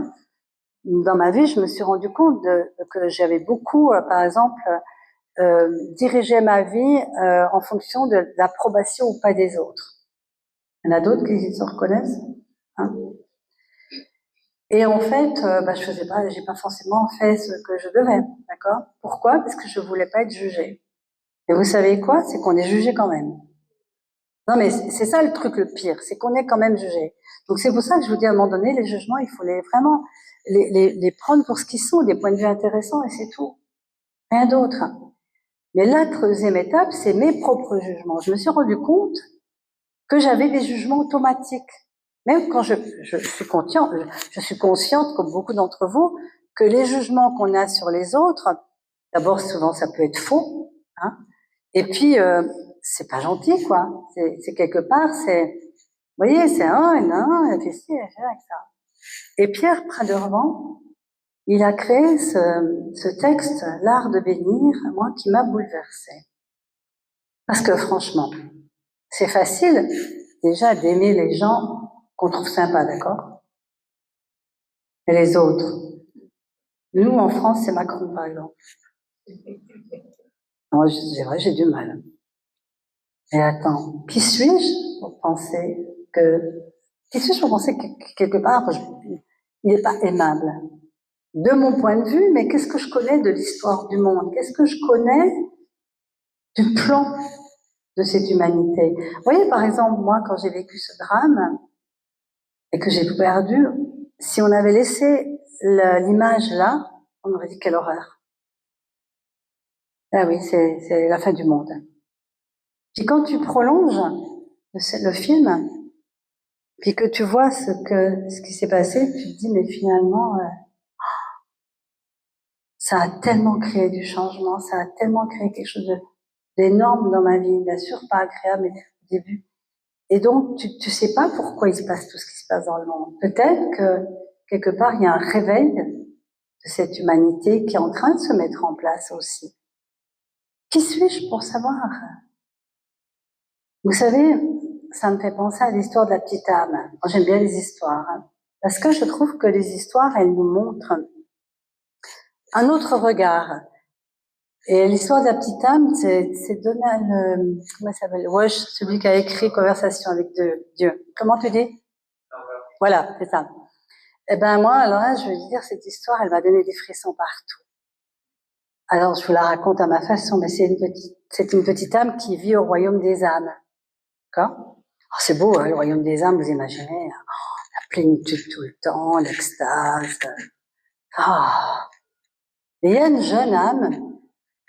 A: dans ma vie, je me suis rendu compte que j'avais beaucoup, par exemple, dirigé ma vie en fonction de l'approbation ou pas des autres. Il y en a d'autres qui se reconnaissent, hein. Et en fait, j'ai pas forcément fait ce que je devais, d'accord? Pourquoi? Parce que je voulais pas être jugée. Et vous savez quoi? C'est qu'on est jugé quand même. Non, mais c'est ça le truc le pire, c'est qu'on est quand même jugé. Donc c'est pour ça que je vous dis à un moment donné, les jugements, il faut vraiment les prendre pour ce qu'ils sont, des points de vue intéressants, et c'est tout. Rien d'autre. Mais la troisième étape, c'est mes propres jugements. Je me suis rendu compte que j'avais des jugements automatiques. Même quand je suis consciente, comme beaucoup d'entre vous, que les jugements qu'on a sur les autres, d'abord souvent ça peut être faux, hein, et puis c'est pas gentil, quoi. C'est quelque part, vous voyez, c'est elle fait ci, elle fait ça. Et Pierre Pradervant, il a créé ce texte, L'art de bénir, moi, qui m'a bouleversée. Parce que franchement, c'est facile déjà d'aimer les gens qu'on trouve sympas, d'accord? Et les autres. Nous, en France, c'est Macron, par exemple. Moi, c'est vrai, j'ai du mal. Et attends, qui suis-je pour penser que... Qui suis-je pour penser que quelque part, il n'est pas aimable? De mon point de vue, mais qu'est-ce que je connais de l'histoire du monde? Qu'est-ce que je connais du plan de cette humanité? Vous voyez, par exemple, moi, quand j'ai vécu ce drame et que j'ai tout perdu, si on avait laissé l'image là, on aurait dit quelle horreur. Ah oui, c'est la fin du monde. Puis quand tu prolonges le film, puis que tu vois ce qui s'est passé, tu te dis mais finalement ça a tellement créé du changement, ça a tellement créé quelque chose d'énorme dans ma vie, bien sûr pas agréable mais au début. Et donc tu sais pas pourquoi il se passe tout ce qui se passe dans le monde. Peut-être que quelque part il y a un réveil de cette humanité qui est en train de se mettre en place aussi. Qui suis-je pour savoir? Vous savez, ça me fait penser à l'histoire de la petite âme. Moi, j'aime bien les histoires, hein, parce que je trouve que les histoires, elles nous montrent un autre regard. Et l'histoire de la petite âme, c'est Donald, comment ça s'appelle? Walsh, celui qui a écrit Conversation avec Dieu. Comment tu dis? Voilà, c'est ça. Eh ben moi, alors là, je veux dire, cette histoire, elle m'a donné des frissons partout. Alors, je vous la raconte à ma façon, mais c'est une petite âme qui vit au royaume des âmes. D'accord? Oh, c'est beau, hein, le royaume des âmes, vous imaginez, la plénitude tout le temps, l'extase. Ah. Et il y a une jeune âme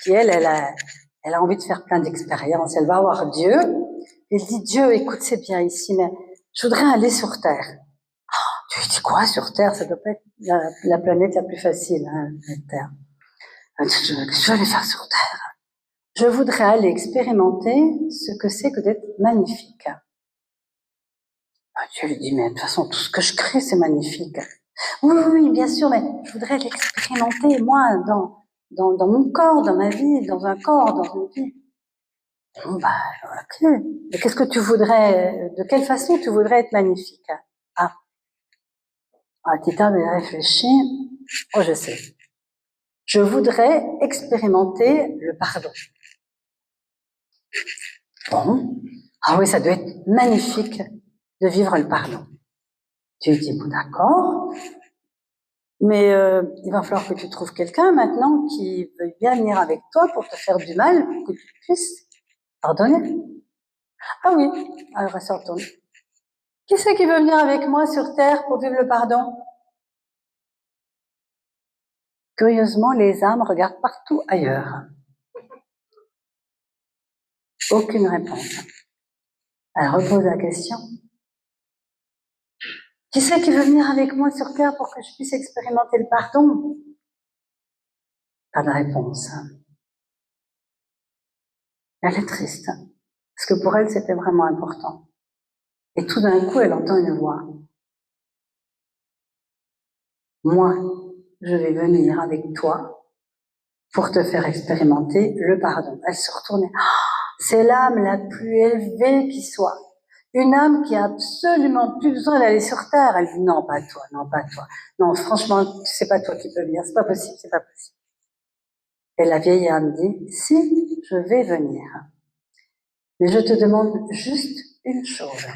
A: qui, elle a envie de faire plein d'expériences. Elle va voir Dieu. Elle dit, Dieu, écoute, c'est bien ici, mais je voudrais aller sur Terre. Dieu dit, quoi, sur Terre? Ça doit pas être la planète la plus facile, hein, la Terre. Qu'est-ce que je vais aller faire sur Terre? Je voudrais aller expérimenter ce que c'est que d'être magnifique. Dieu lui dit, mais de toute façon, tout ce que je crée, c'est magnifique. Oui, bien sûr, mais je voudrais l'expérimenter, moi, dans mon corps, dans ma vie, dans un corps, dans une vie. Bon, bah, ok. Mais qu'est-ce que tu voudrais, de quelle façon tu voudrais être magnifique? Ah. Tita avait réfléchi. Oh, je sais. Je voudrais expérimenter le pardon. Bon. Ah oui, ça doit être magnifique de vivre le pardon. Tu dis, bon, d'accord. Mais il va falloir que tu trouves quelqu'un maintenant qui veuille bien venir avec toi pour te faire du mal, pour que tu puisses pardonner. Ah oui, alors elle se retourne. Qui c'est qui veut venir avec moi sur Terre pour vivre le pardon? Curieusement, les âmes regardent partout ailleurs. Aucune réponse. Elle repose la question. Qui c'est qui veut venir avec moi sur Terre pour que je puisse expérimenter le pardon? Pas de réponse. Elle est triste, parce que pour elle, c'était vraiment important. Et tout d'un coup, elle entend une voix. Moi, je vais venir avec toi pour te faire expérimenter le pardon. Elle se retournait. C'est l'âme la plus élevée qui soit. Une âme qui a absolument plus besoin d'aller sur Terre. Elle dit, non, pas toi, non, pas toi. Non, franchement, c'est pas toi qui peux venir. C'est pas possible, c'est pas possible. Et la vieille âme dit, si, je vais venir. Mais je te demande juste une chose.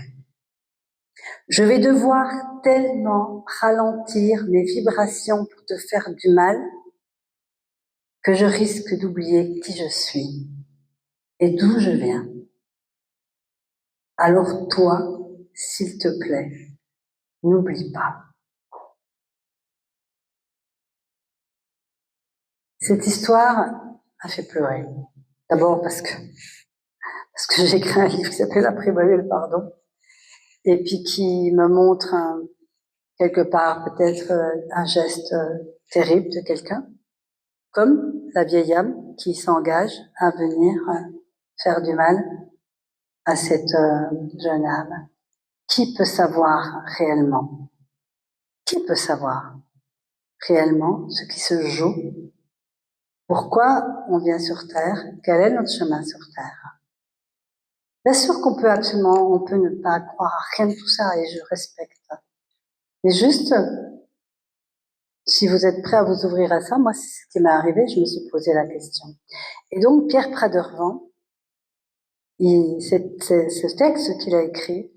A: Je vais devoir tellement ralentir mes vibrations pour te faire du mal que je risque d'oublier qui je suis et d'où je viens. Alors toi, s'il te plaît, n'oublie pas. Cette histoire a fait pleurer. D'abord parce que j'ai écrit un livre qui s'appelle Apprivoiser le pardon, et puis qui me montre quelque part peut-être un geste terrible de quelqu'un, comme la vieille âme qui s'engage à venir faire du mal à cette jeune âme. Qui peut savoir réellement? Qui peut savoir réellement ce qui se joue? Pourquoi on vient sur Terre? Quel est notre chemin sur Terre? Bien sûr qu'on peut absolument, on peut ne pas croire à rien de tout ça, et je respecte. Mais juste, si vous êtes prêts à vous ouvrir à ça, moi, c'est ce qui m'est arrivé, je me suis posé la question. Et donc, Pierre Pradervan, ce texte qu'il a écrit,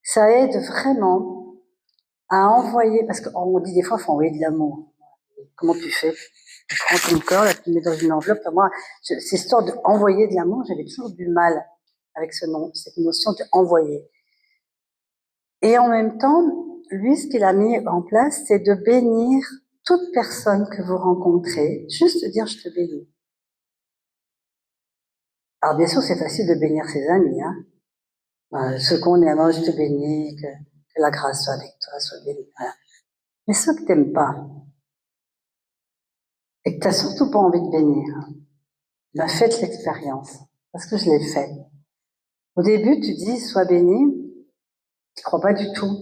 A: ça aide vraiment à envoyer, parce qu'on dit des fois, il faut envoyer de l'amour. Comment tu fais? Tu prends ton cœur, là, tu le mets dans une enveloppe. Moi, cette histoire d'envoyer de l'amour, j'avais toujours du mal avec cette notion d'envoyer. Et en même temps, lui, ce qu'il a mis en place, c'est de bénir toute personne que vous rencontrez, juste dire je te bénis. Alors bien sûr, c'est facile de bénir ses amis, hein. Ceux qu'on aime, je te bénis, que la grâce soit avec toi, soit bénie. Voilà. Mais ceux que t'aimes pas, et que t'as surtout pas envie de bénir, ben faites l'expérience, parce que je l'ai fait. Au début, tu dis sois béni, tu crois pas du tout,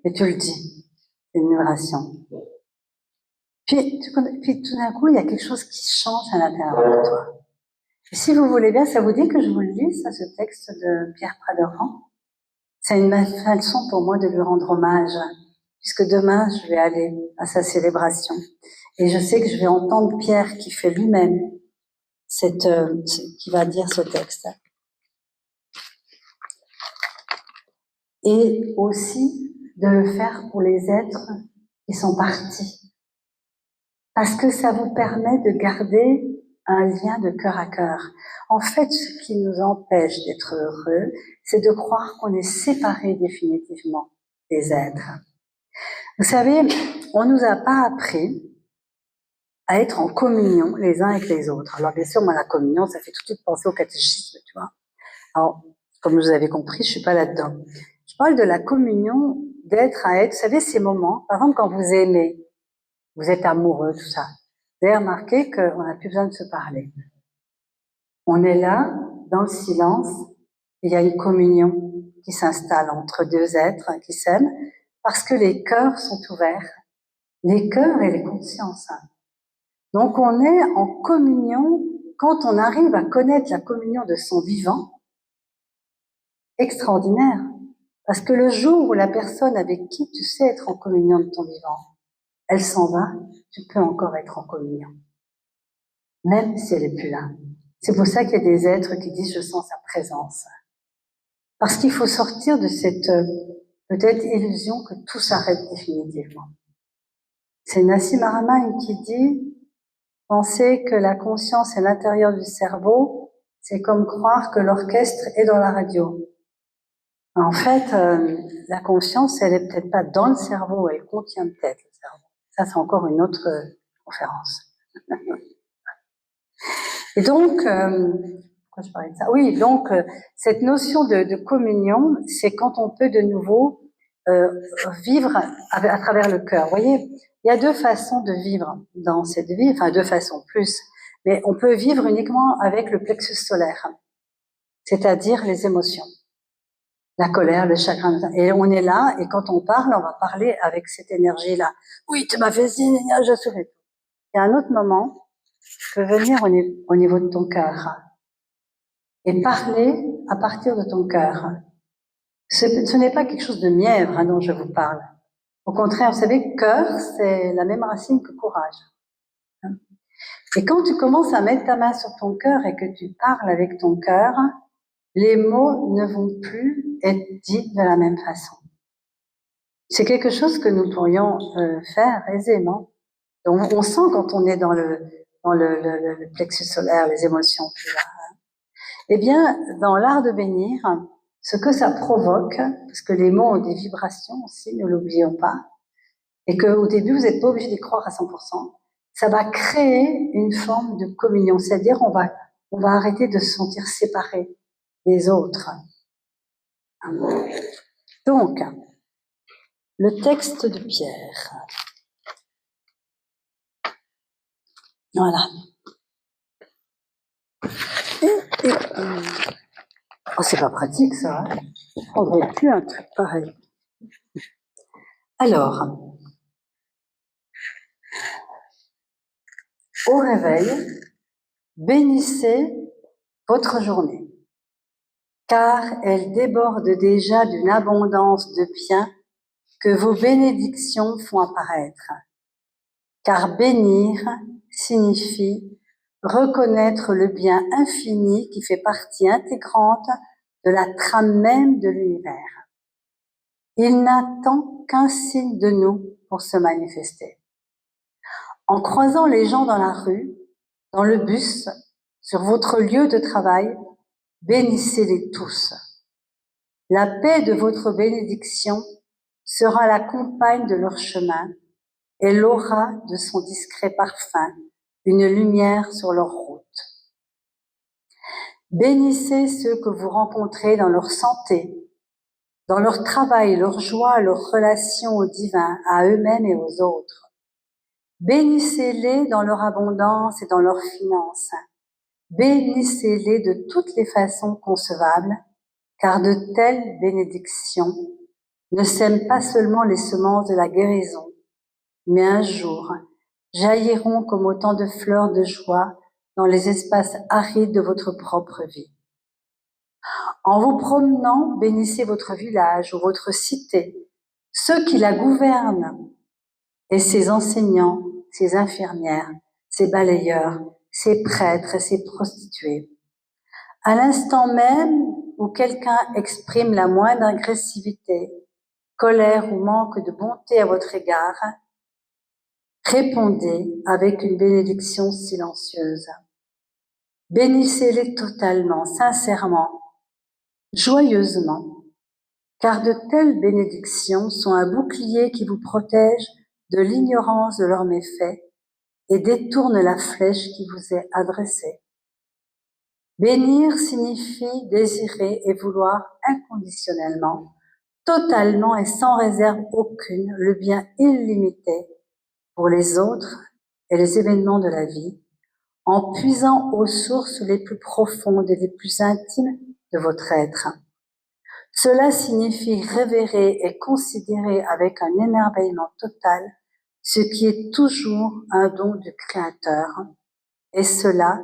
A: et tu le dis. C'est une vibration. Puis tout d'un coup, il y a quelque chose qui change à l'intérieur de toi. Et si vous voulez bien, ça vous dit que je vous le lise, ça, ce texte de Pierre Pradervan? C'est une façon pour moi de lui rendre hommage, puisque demain, je vais aller à sa célébration. Et je sais que je vais entendre Pierre qui fait lui-même qui va dire ce texte. Et aussi de le faire pour les êtres qui sont partis. Parce que ça vous permet de garder un lien de cœur à cœur. En fait, ce qui nous empêche d'être heureux, c'est de croire qu'on est séparés définitivement des êtres. Vous savez, on nous a pas appris à être en communion les uns avec les autres. Alors bien sûr, moi, la communion, ça fait tout de suite penser au catéchisme, tu vois. Alors, comme vous avez compris, je suis pas là-dedans. Je parle de la communion d'être à être. Vous savez, ces moments, par exemple, quand vous aimez, vous êtes amoureux, tout ça. Vous avez remarqué qu'on n'a plus besoin de se parler. On est là, dans le silence, il y a une communion qui s'installe entre deux êtres qui s'aiment, parce que les cœurs sont ouverts, les cœurs et les consciences. Donc on est en communion, quand on arrive à connaître la communion de son vivant, extraordinaire. Parce que le jour où la personne avec qui tu sais être en communion de ton vivant, elle s'en va, tu peux encore être en communion. Même si elle est plus là. C'est pour ça qu'il y a des êtres qui disent je sens sa présence. Parce qu'il faut sortir de cette peut-être illusion que tout s'arrête définitivement. C'est Nassim Haramein qui dit penser que la conscience est l'intérieur du cerveau, c'est comme croire que l'orchestre est dans la radio. En fait, la conscience, elle est peut-être pas dans le cerveau, elle contient peut-être le cerveau. Ça, c'est encore une autre conférence. Et donc, pourquoi je parlais de ça? Oui, donc cette notion de communion, c'est quand on peut de nouveau vivre à travers le cœur. Vous voyez, il y a deux façons de vivre dans cette vie, enfin deux façons plus, mais on peut vivre uniquement avec le plexus solaire, c'est-à-dire les émotions. La colère, le chagrin, et on est là, et quand on parle, on va parler avec cette énergie-là. Oui, tu m'as fait ci, je souris. Et à un autre moment, tu peux venir au niveau de ton cœur et parler à partir de ton cœur. Ce n'est pas quelque chose de mièvre dont je vous parle. Au contraire, vous savez, cœur, c'est la même racine que courage. Et quand tu commences à mettre ta main sur ton cœur et que tu parles avec ton cœur, les mots ne vont plus être dits de la même façon. C'est quelque chose que nous pourrions faire aisément. On sent quand on est dans le plexus solaire, les émotions plus là. Eh bien, dans l'art de bénir, ce que ça provoque, parce que les mots ont des vibrations aussi, ne l'oublions pas, et qu'au début, vous n'êtes pas obligé d'y croire à 100%, ça va créer une forme de communion, c'est-à-dire on va arrêter de se sentir séparés des autres. Donc, le texte de Pierre. Voilà. Oh, c'est pas pratique ça, hein. Je prendrais plus un truc pareil. Alors, au réveil, bénissez votre journée, car elle déborde déjà d'une abondance de biens que vos bénédictions font apparaître. Car bénir signifie reconnaître le bien infini qui fait partie intégrante de la trame même de l'univers. Il n'attend qu'un signe de nous pour se manifester. En croisant les gens dans la rue, dans le bus, sur votre lieu de travail, bénissez-les tous. La paix de votre bénédiction sera la compagne de leur chemin et l'aura de son discret parfum, une lumière sur leur route. Bénissez ceux que vous rencontrez dans leur santé, dans leur travail, leur joie, leur relation au divin, à eux-mêmes et aux autres. Bénissez-les dans leur abondance et dans leurs finances. Bénissez-les de toutes les façons concevables, car de telles bénédictions ne sèment pas seulement les semences de la guérison, mais un jour jailliront comme autant de fleurs de joie dans les espaces arides de votre propre vie. En vous promenant, bénissez votre village ou votre cité, ceux qui la gouvernent, et ses enseignants, ses infirmières, ses balayeurs, ses prêtres et ses prostituées. À l'instant même où quelqu'un exprime la moindre agressivité, colère ou manque de bonté à votre égard, répondez avec une bénédiction silencieuse. Bénissez-les totalement, sincèrement, joyeusement, car de telles bénédictions sont un bouclier qui vous protège de l'ignorance de leurs méfaits et détourne la flèche qui vous est adressée. Bénir signifie désirer et vouloir inconditionnellement, totalement et sans réserve aucune, le bien illimité pour les autres et les événements de la vie, en puisant aux sources les plus profondes et les plus intimes de votre être. Cela signifie révérer et considérer avec un émerveillement total ce qui est toujours un don du Créateur, et cela,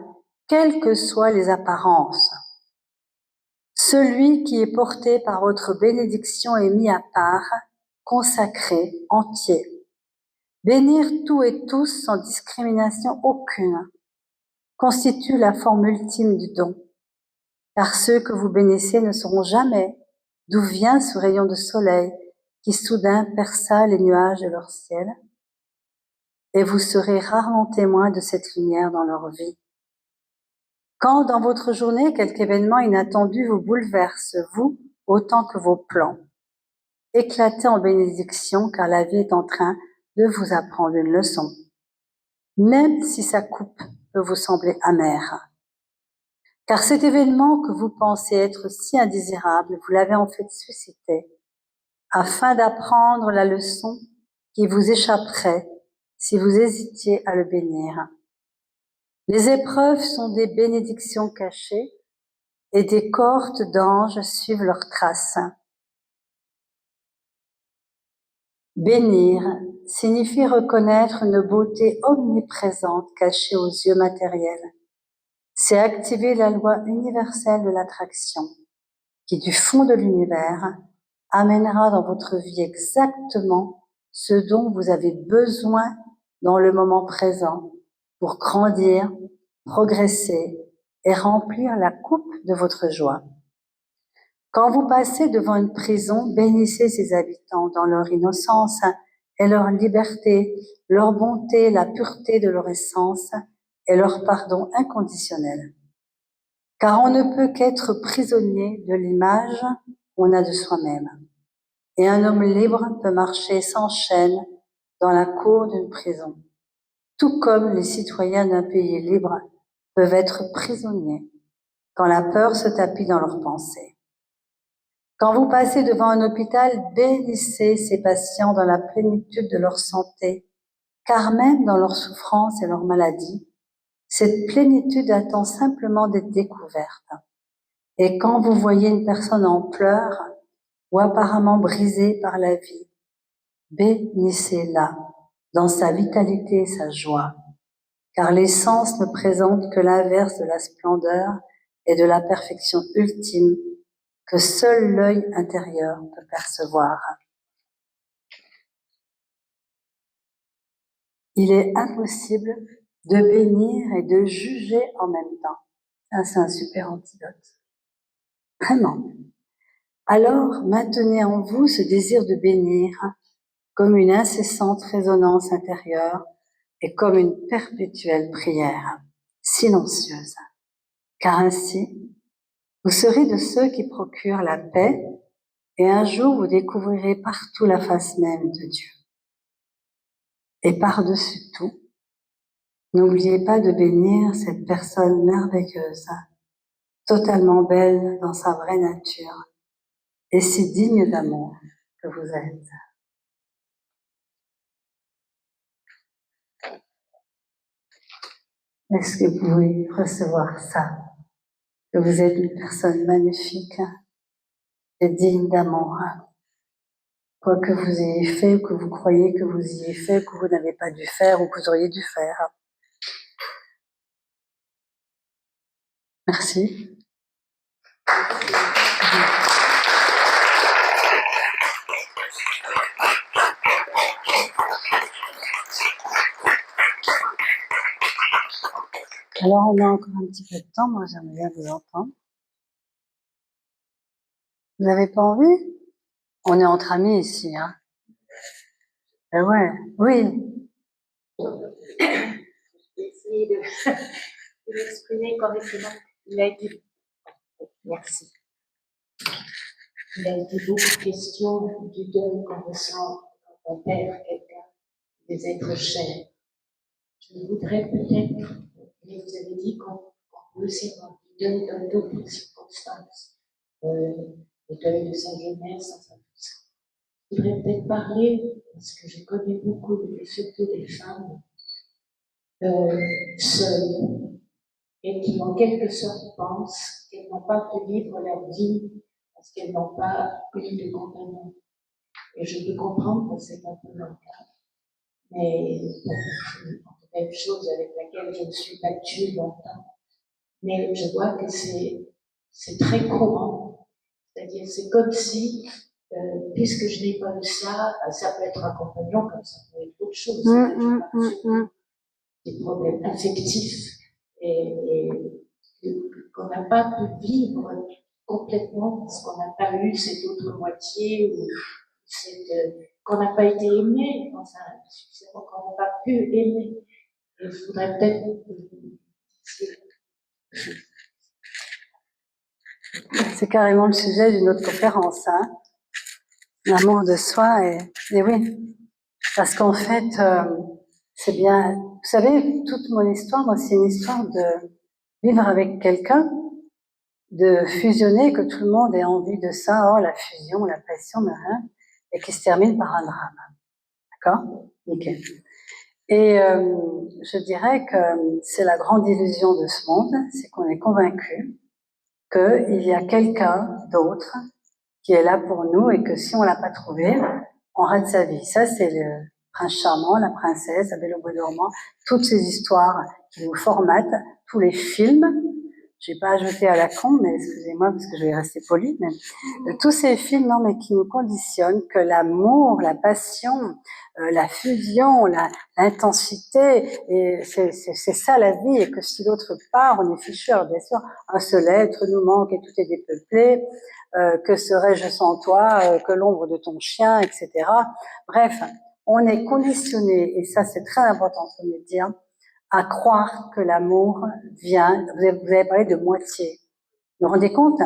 A: quelles que soient les apparences. Celui qui est porté par votre bénédiction est mis à part, consacré, entier. Bénir tout et tous sans discrimination aucune constitue la forme ultime du don, car ceux que vous bénissez ne sauront jamais d'où vient ce rayon de soleil qui soudain perça les nuages de leur ciel, et vous serez rarement témoins de cette lumière dans leur vie. Quand dans votre journée quelque événement inattendu vous bouleverse, vous, autant que vos plans, éclatez en bénédiction car la vie est en train de vous apprendre une leçon, même si sa coupe peut vous sembler amère. Car cet événement que vous pensez être si indésirable, vous l'avez en fait suscité, afin d'apprendre la leçon qui vous échapperait si vous hésitiez à le bénir. Les épreuves sont des bénédictions cachées et des cohortes d'anges suivent leurs traces. Bénir signifie reconnaître une beauté omniprésente cachée aux yeux matériels. C'est activer la loi universelle de l'attraction qui, du fond de l'univers, amènera dans votre vie exactement ce dont vous avez besoin dans le moment présent pour grandir, progresser et remplir la coupe de votre joie. Quand vous passez devant une prison, bénissez ses habitants dans leur innocence et leur liberté, leur bonté, la pureté de leur essence et leur pardon inconditionnel. Car on ne peut qu'être prisonnier de l'image qu'on a de soi-même. Et un homme libre peut marcher sans chaîne dans la cour d'une prison, tout comme les citoyens d'un pays libre peuvent être prisonniers quand la peur se tapit dans leurs pensées. Quand vous passez devant un hôpital, bénissez ces patients dans la plénitude de leur santé, car même dans leur souffrance et leur maladie, cette plénitude attend simplement d'être découverte. Et quand vous voyez une personne en pleurs ou apparemment brisée par la vie, bénissez-la dans sa vitalité et sa joie, car l'essence ne présente que l'inverse de la splendeur et de la perfection ultime que seul l'œil intérieur peut percevoir. Il est impossible de bénir et de juger en même temps. Ça, c'est un super antidote. Vraiment. Alors, maintenez en vous ce désir de bénir comme une incessante résonance intérieure et comme une perpétuelle prière silencieuse. Car ainsi, vous serez de ceux qui procurent la paix et un jour vous découvrirez partout la face même de Dieu. Et par-dessus tout, n'oubliez pas de bénir cette personne merveilleuse, totalement belle dans sa vraie nature et si digne d'amour que vous êtes. Est-ce que vous pouvez recevoir ça? Que vous êtes une personne magnifique et digne d'amour. Quoi que vous ayez fait, ou que vous croyez que vous ayez fait, que vous n'avez pas dû faire ou que vous auriez dû faire. Merci. Alors, on a encore un petit peu de temps. Moi, j'aimerais bien vous entendre. Vous n'avez pas envie? On est entre amis ici, hein. Ben ouais, oui.
B: J'ai essayé de m'exprimer correctement. Il a été, merci. Il a été beaucoup question du deuil qu'on ressent quand on perd quelqu'un, des êtres chers. Je voudrais peut-être, mais vous avez dit qu'on peut aussi avoir du deuil dans d'autres circonstances, le deuil de sa jeunesse, enfin tout ça. Je voudrais peut-être parler, parce que je connais beaucoup, surtout des femmes, seules, et qui en quelque sorte pensent qu'elles n'ont pas pu vivre leur vie parce qu'elles n'ont pas eu de compagnon. Et je peux comprendre que c'est un peu mon cas, mais bon, c'est quelque chose avec laquelle je me suis battue longtemps. Mais je vois que c'est très courant. C'est-à-dire, c'est comme si, puisque je n'ai pas eu ça, ça peut être un compagnon, comme ça peut être autre chose. Des problèmes affectifs et qu'on n'a pas pu vivre complètement parce qu'on n'a pas eu cette autre moitié ou qu'on n'a pas été aimé, enfin, suffisamment qu'on n'a pas pu aimer. Et je voudrais peut-être
A: c'est carrément le sujet d'une autre conférence, hein. L'amour de soi et oui, parce qu'en fait, c'est bien. Vous savez, toute mon histoire, moi, c'est une histoire de vivre avec quelqu'un, de fusionner, que tout le monde ait envie de ça, oh, la fusion, la passion, rien, et qui se termine par un drame. D'accord? Nickel. Et je dirais que c'est la grande illusion de ce monde, c'est qu'on est convaincu qu'il y a quelqu'un d'autre qui est là pour nous et que si on l'a pas trouvé, on rate sa vie. Ça, c'est le prince charmant, la princesse, la belle au bois dormant, toutes ces histoires qui nous formatent, tous les films, j'ai pas ajouté à la con, mais excusez-moi parce que je vais rester polie, mais tous ces films, non, mais qui nous conditionnent que l'amour, la passion, la fusion, l'intensité, et c'est ça la vie, et que si l'autre part, on est fichu. Alors bien sûr, un seul être nous manque et tout est dépeuplé. Que serais-je sans toi, que l'ombre de ton chien, etc. Bref, on est conditionné, et ça c'est très important de le dire, à croire que l'amour vient, vous avez parlé de moitié. Vous vous rendez compte?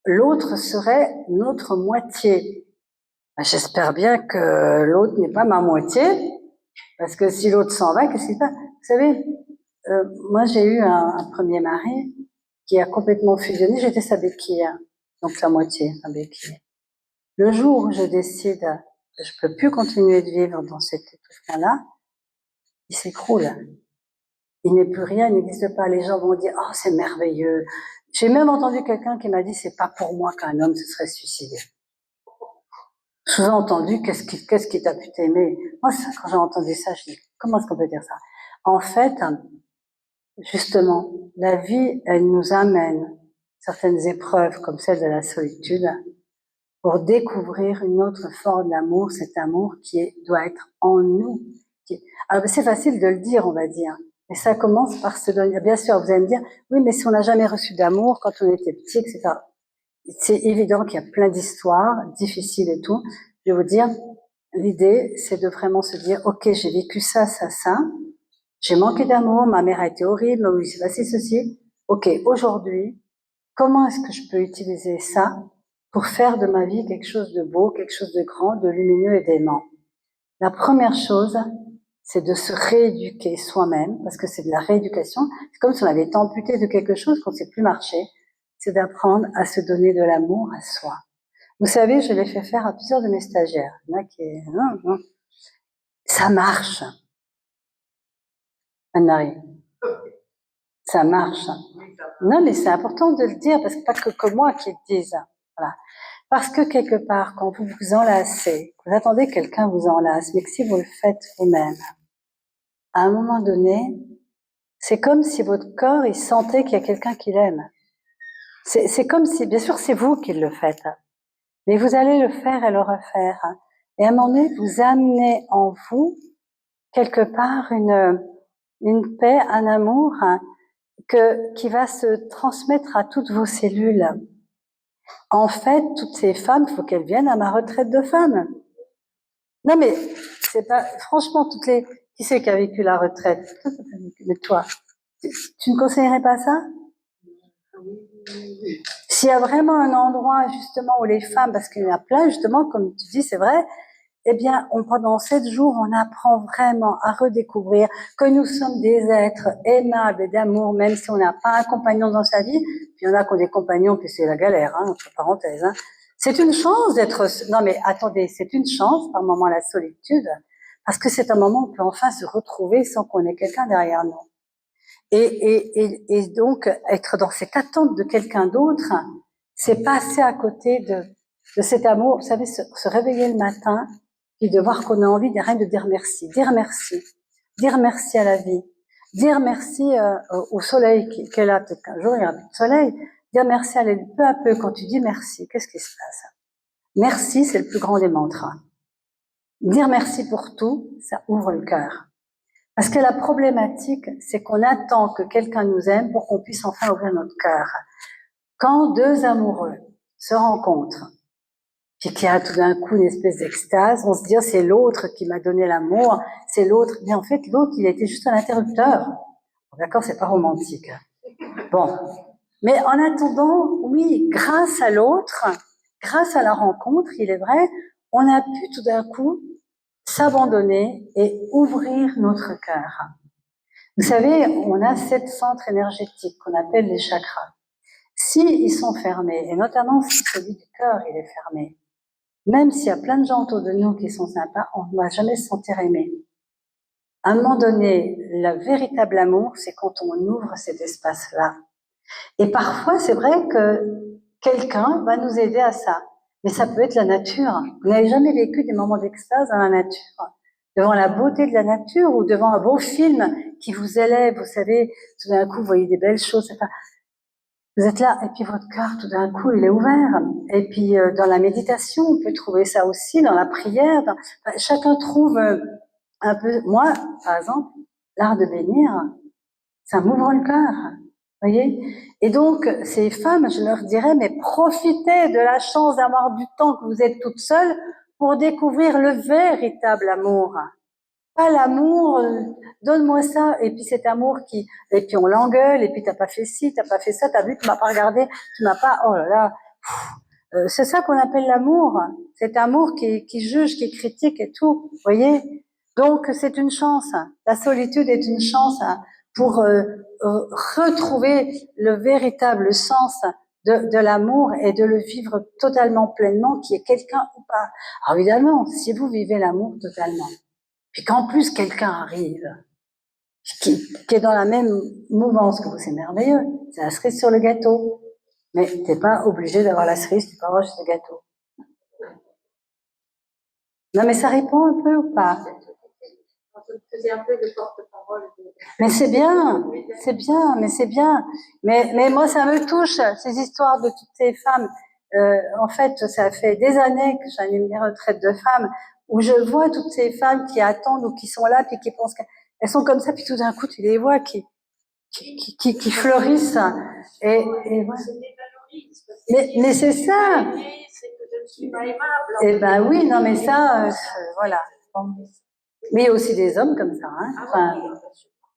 A: L'autre serait notre moitié. J'espère bien que l'autre n'est pas ma moitié, parce que si l'autre s'en va, qu'est-ce qui se passe? Vous savez, moi j'ai eu un premier mari qui a complètement fusionné, j'étais sa béquille, donc la moitié, sa béquille. Le jour où je décide que je peux plus continuer de vivre dans cet étouffement-là, il s'écroule. Il n'est plus rien, il n'existe pas. Les gens vont dire, oh, c'est merveilleux. J'ai même entendu quelqu'un qui m'a dit, c'est pas pour moi qu'un homme se serait suicidé. Sous-entendu, qu'est-ce qui t'a pu t'aimer? Moi, quand j'ai entendu ça, je dis, comment est-ce qu'on peut dire ça? En fait, justement, la vie, elle nous amène certaines épreuves comme celle de la solitude pour découvrir une autre forme d'amour, cet amour doit être en nous. Alors, c'est facile de le dire, on va dire. Mais ça commence par se donner. Bien sûr, vous allez me dire, oui, mais si on n'a jamais reçu d'amour quand on était petit, etc. C'est évident qu'il y a plein d'histoires difficiles et tout. Je vais vous dire, l'idée, c'est de vraiment se dire, ok, j'ai vécu ça, ça, ça. J'ai manqué d'amour, ma mère a été horrible, il s'est passé ceci. Ok, aujourd'hui, comment est-ce que je peux utiliser ça pour faire de ma vie quelque chose de beau, quelque chose de grand, de lumineux et d'aimant? La première chose, c'est de se rééduquer soi-même, parce que c'est de la rééducation. C'est comme si on avait été amputé de quelque chose qu'on ne sait plus marcher. C'est d'apprendre à se donner de l'amour à soi. Vous savez, je l'ai fait faire à plusieurs de mes stagiaires. Il y en a qui... Non. Ça marche. Anne-Marie. Ça marche. Non, mais c'est important de le dire, parce que pas que moi qui le dise. Voilà. Parce que quelque part, quand vous vous enlacez, vous attendez que quelqu'un vous enlace, mais que si vous le faites vous-même, à un moment donné, c'est comme si votre corps, il sentait qu'il y a quelqu'un qui l'aime. C'est comme si, bien sûr, c'est vous qui le faites, mais vous allez le faire et le refaire. Et à un moment donné, vous amenez en vous, quelque part, une paix, un amour, qui va se transmettre à toutes vos cellules. En fait, toutes ces femmes, il faut qu'elles viennent à ma retraite de femmes. Non, mais c'est pas, franchement, qui c'est qui a vécu la retraite? Mais toi, tu ne conseillerais pas ça? S'il y a vraiment un endroit, justement, où les femmes, parce qu'il y en a plein, justement, comme tu dis, c'est vrai, eh bien, pendant 7 jours, on apprend vraiment à redécouvrir que nous sommes des êtres aimables et d'amour, même si on n'a pas un compagnon dans sa vie. Puis il y en a qui ont des compagnons, puis c'est la galère, entre parenthèses. C'est une chance d'être... Non mais attendez, c'est une chance par moment la solitude, parce que c'est un moment où on peut enfin se retrouver sans qu'on ait quelqu'un derrière nous. Et donc, être dans cette attente de quelqu'un d'autre, c'est passer à côté de cet amour. Vous savez, se réveiller le matin, et de voir qu'on a envie rien de dire merci. Dire merci à la vie. Dire merci au soleil qui est là. Peut-être qu'un jour, il y aura plus de soleil. Dire merci à l'aide. Peu à peu, quand tu dis merci, qu'est-ce qui se passe? Merci, c'est le plus grand des mantras. Dire merci pour tout, ça ouvre le cœur. Parce que la problématique, c'est qu'on attend que quelqu'un nous aime pour qu'on puisse enfin ouvrir notre cœur. Quand 2 amoureux se rencontrent, puis qu'il y a tout d'un coup une espèce d'extase, on se dit, oh, c'est l'autre qui m'a donné l'amour, c'est l'autre. Mais en fait, l'autre, il était juste un interrupteur. D'accord, c'est pas romantique. Bon. Mais en attendant, oui, grâce à l'autre, grâce à la rencontre, il est vrai, on a pu tout d'un coup s'abandonner et ouvrir notre cœur. Vous savez, on a 7 centres énergétiques qu'on appelle les chakras. Si ils sont fermés, et notamment si celui du cœur il est fermé, même s'il y a plein de gens autour de nous qui sont sympas, on ne va jamais se sentir aimé. À un moment donné, le véritable amour, c'est quand on ouvre cet espace-là. Et parfois, c'est vrai que quelqu'un va nous aider à ça. Mais ça peut être la nature. Vous n'avez jamais vécu des moments d'extase dans la nature, devant la beauté de la nature ou devant un beau film qui vous élève, vous savez, tout d'un coup, vous voyez des belles choses. Enfin, Vous êtes là, et puis votre cœur, tout d'un coup, il est ouvert. Et puis, dans la méditation, on peut trouver ça aussi, dans la prière. Enfin, chacun trouve un peu... Moi, par exemple, l'art de bénir, ça m'ouvre le cœur. Voyez? Et donc, ces femmes, je leur dirais, mais profitez de la chance d'avoir du temps que vous êtes toutes seules pour découvrir le véritable amour. Pas l'amour, donne-moi ça, et puis cet amour qui, et puis on l'engueule, et puis t'as pas fait ci, t'as pas fait ça, t'as vu, tu m'as pas regardé, tu m'as pas, oh là là, c'est ça qu'on appelle l'amour, cet amour qui juge, qui critique et tout, vous voyez. Donc c'est une chance, la solitude est une chance pour retrouver le véritable sens de l'amour et de le vivre totalement pleinement, qui est quelqu'un ou pas. Alors évidemment, si vous vivez l'amour totalement, puis qu'en plus quelqu'un arrive qui est dans la même mouvance que vous, c'est merveilleux. C'est la cerise sur le gâteau. Mais t'es pas obligé d'avoir la cerise, tu peux avoir juste le gâteau. Non, mais ça répond un peu ou pas? Mais c'est bien, mais c'est bien. Mais moi, ça me touche, ces histoires de toutes ces femmes. En fait, ça fait des années que j'anime des retraites de femmes où je vois toutes ces femmes qui attendent ou qui sont là puis qui pensent qu'elles sont comme ça, puis tout d'un coup, tu les vois qui fleurissent. Et ouais. Mais c'est ça. Eh ben oui, non, mais ça, voilà. Mais il y a aussi des hommes comme ça. Hein. Enfin,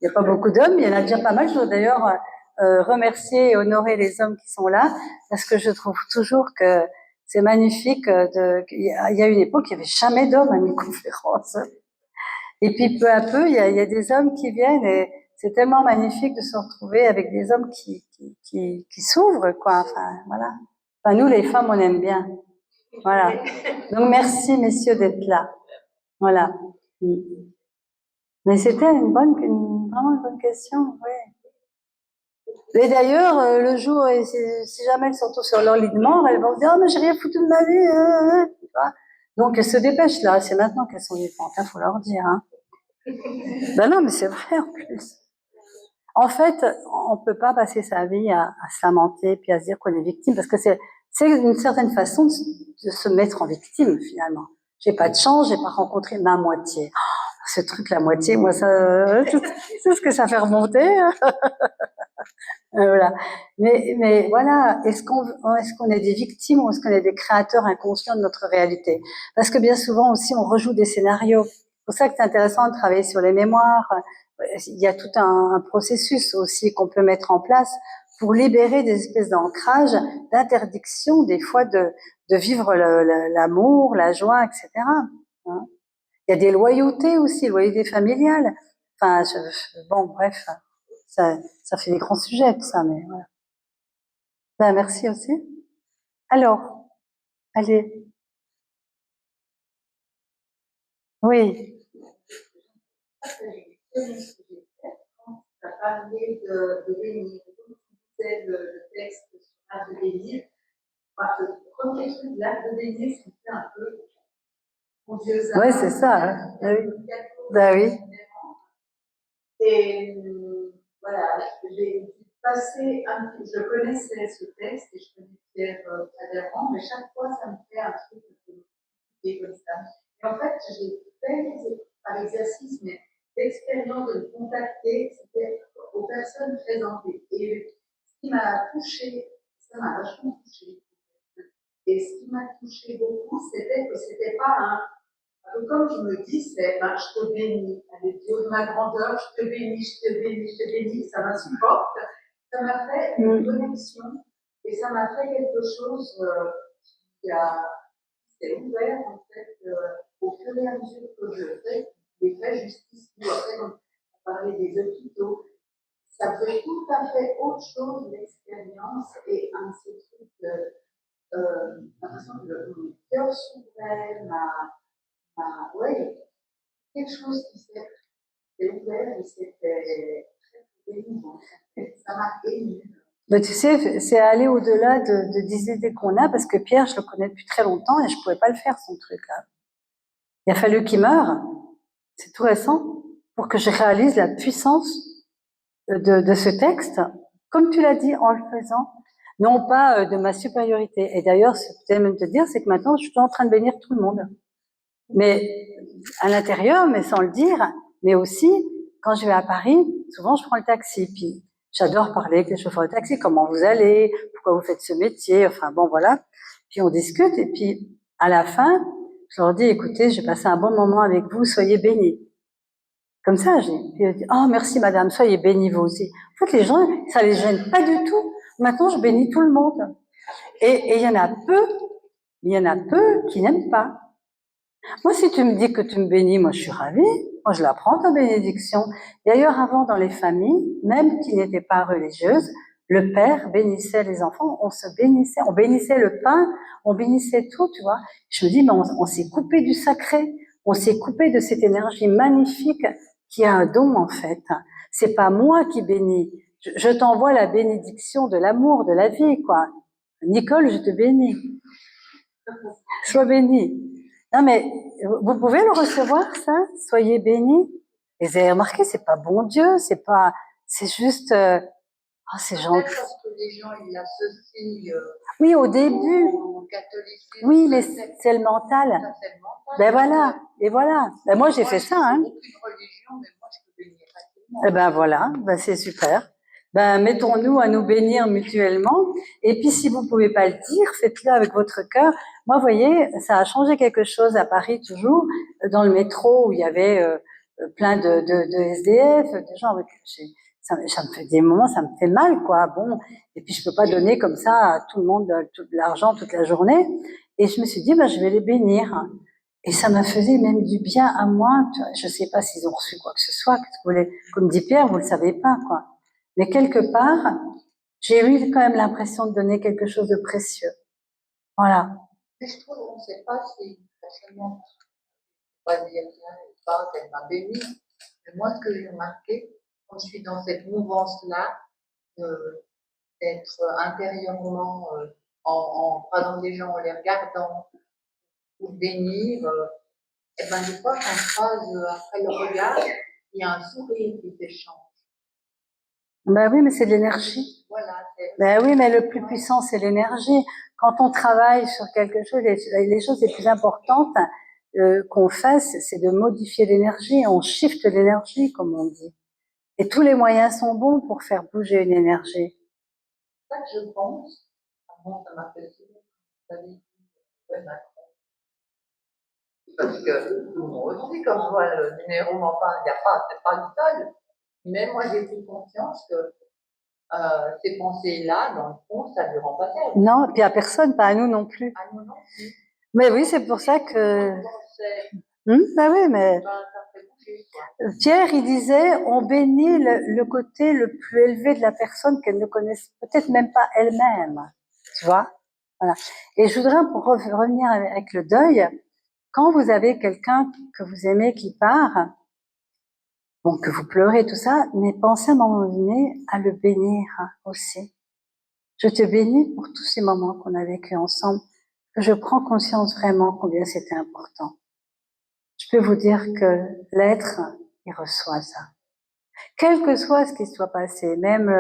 A: il n'y a pas beaucoup d'hommes, il y en a déjà pas mal. Je dois d'ailleurs remercier et honorer les hommes qui sont là, parce que je trouve toujours que c'est magnifique. Il y a une époque, il n'y avait jamais d'hommes à mes conférences. Et puis peu à peu, il y a des hommes qui viennent et c'est tellement magnifique de se retrouver avec des hommes qui s'ouvrent, quoi. Enfin, voilà. Enfin, nous, les femmes, on aime bien. Voilà. Donc, merci, messieurs, d'être là. Voilà. Mais c'était vraiment une bonne question, oui. Et d'ailleurs, le jour, si jamais elles sont tous sur leur lit de mort, elles vont se dire, oh, mais j'ai rien foutu de ma vie, tu vois. Donc, elles se dépêchent, là. C'est maintenant qu'elles sont vivantes, faut leur dire, hein. Ben non, mais c'est vrai, en plus. En fait, on peut pas passer sa vie à se lamenter puis à se dire qu'on est victime, parce que c'est une certaine façon de se mettre en victime, finalement. J'ai pas de chance, j'ai pas rencontré ma moitié. Oh, ce truc, la moitié, moi, ça, c'est ce que ça fait remonter. Voilà. Mais voilà, est-ce qu'on est des victimes ou est-ce qu'on est des créateurs inconscients de notre réalité? Parce que bien souvent aussi, on rejoue des scénarios. C'est pour ça que c'est intéressant de travailler sur les mémoires. Il y a tout un processus aussi qu'on peut mettre en place pour libérer des espèces d'ancrage, d'interdiction des fois de vivre l'amour, la joie, etc. Hein. Il y a des loyautés aussi, loyauté familiale. Enfin, bon, bref, ça fait des grands sujets, tout ça, mais voilà. Ben, merci aussi. Alors, allez. Oui.
B: Tu as parlé de bénir. C'est le texte sur l'art de bénir. Le premier truc, l'art de bénir, c'était un peu mon Dieu.
A: Oui, c'est ça. Hein. Oui. Ben oui.
B: Et voilà, j'ai passé je connaissais ce texte et je connaissais Adhérent, mais chaque fois, ça me fait un truc comme ça. Et en fait, j'ai fait par exercice, mais l'expérience de me contacter, c'était aux personnes présentées. Et ce qui m'a touchée, ça m'a vachement touchée. Et ce qui m'a touchée beaucoup, c'était que c'était pas un. Comme je me dis, c'est je te bénis, avec Dieu de ma grandeur, je te bénis, je te bénis, je te bénis, ça m'insupporte. Ça m'a fait une connexion et ça m'a fait quelque chose qui s'est ouvert en fait au fur et à mesure que je fais les faits justice. Après, on parlait des hôpitaux. Ça fait tout à fait autre chose l'expérience et un de ces trucs, l'impression que mon cœur s'ouvrait, oui, quelque chose qui s'est ouvert et c'était très émouvant. Ça m'a ému.
A: Mais tu sais, c'est aller au-delà des idées qu'on a, parce que Pierre, je le connais depuis très longtemps et je pouvais pas le faire, son truc-là. Il a fallu qu'il meure, c'est tout récent, pour que je réalise la puissance de ce texte, comme tu l'as dit, en le faisant. non pas de ma supériorité. Et d'ailleurs, ce que je même te dire, c'est que maintenant, je suis en train de bénir tout le monde. Mais à l'intérieur, mais sans le dire, mais aussi, quand je vais à Paris, souvent je prends le taxi, puis j'adore parler avec les chauffeurs de taxi, comment vous allez, pourquoi vous faites ce métier, enfin bon voilà. Puis on discute, et puis à la fin, je leur dis, écoutez, j'ai passé un bon moment avec vous, soyez bénis. Comme ça, puis elle dit, oh merci madame, soyez bénis vous aussi. En fait, les gens, ça les gêne pas du tout. Maintenant, je bénis tout le monde. Et il y en a peu qui n'aiment pas. Moi, si tu me dis que tu me bénis, moi, je suis ravie. Moi, je la prends, ta bénédiction. D'ailleurs, avant, dans les familles, même qui n'étaient pas religieuses, le père bénissait les enfants, on se bénissait, on bénissait le pain, on bénissait tout, tu vois. Je me dis, mais on s'est coupé du sacré, on s'est coupé de cette énergie magnifique qui a un don, en fait. C'est pas moi qui bénis. Je t'envoie la bénédiction de l'amour, de la vie, quoi. Nicole, je te bénis. Sois bénie. Non, mais vous pouvez le recevoir, ça? Soyez bénis. Et vous avez remarqué, c'est pas bon Dieu, c'est juste, c'est gentil.
C: Parce que les gens, ils l'associent.
A: Oui, au début.
C: Au catholicisme.
A: Oui, mais c'est le mental.
C: Ça, c'est le mental.
A: Ben voilà, et voilà. Ben moi, j'ai fait ça, hein.
C: Aucune religion, mais moi, je peux bénir facilement.
A: Eh ben voilà, ben c'est super. Ben mettons-nous à nous bénir mutuellement. Et puis si vous pouvez pas le dire, faites-le avec votre cœur. Moi, vous voyez, ça a changé quelque chose à Paris toujours, dans le métro où il y avait plein de SDF, des gens avec ça me fait des moments, ça me fait mal, quoi. Bon, et puis je peux pas donner comme ça à tout le monde tout l'argent toute la journée. Et je me suis dit, ben je vais les bénir. Et ça m'a fait même du bien à moi. Je sais pas s'ils ont reçu quoi que ce soit. Comme dit Pierre, vous le savez pas, quoi. Mais quelque part, j'ai eu quand même l'impression de donner quelque chose de précieux. Voilà.
C: Mais je trouve, on ne sait pas si forcément, pas dire pas qu'elle m'a béni. Mais moi, ce que j'ai remarqué, quand je suis dans cette mouvance-là, d'être intérieurement en croisant des gens, en les regardant, pour bénir, et ben des fois, quand je croise après le regard, il y a un sourire qui s'échange.
A: Ben oui, mais c'est de l'énergie.
C: Voilà.
A: Ben oui, mais le plus puissant, c'est l'énergie. Quand on travaille sur quelque chose, les choses les plus importantes qu'on fasse, c'est de modifier l'énergie. On shift l'énergie, comme on dit. Et tous les moyens sont bons pour faire bouger une énergie.
C: C'est ça que je pense. Avant, ça m'a fait sourire. Vous avez dit, Macron. Parce que moi aussi, quand je vois le numéro, mais enfin, il n'y a pas, c'est pas le seul. Mais moi, j'ai pris conscience que ces pensées-là, dans le fond, ça ne lui rend pas service.
A: Non, puis à personne, pas à nous non plus.
C: À nous non plus.
A: Mais oui, c'est pour ça que... Ben oui, mais...
C: Ça fait bouger, quoi.
A: Pierre, il disait, on bénit le côté le plus élevé de la personne qu'elle ne connaît peut-être même pas elle-même. Tu vois? Voilà. Et je voudrais, pour revenir avec le deuil, quand vous avez quelqu'un que vous aimez qui part, bon, que vous pleurez, tout ça, mais pensez à un moment donné à le bénir aussi. Je te bénis pour tous ces moments qu'on a vécus ensemble, que je prends conscience vraiment combien c'était important. Je peux vous dire que l'être, il reçoit ça. Quel que soit ce qui soit passé, même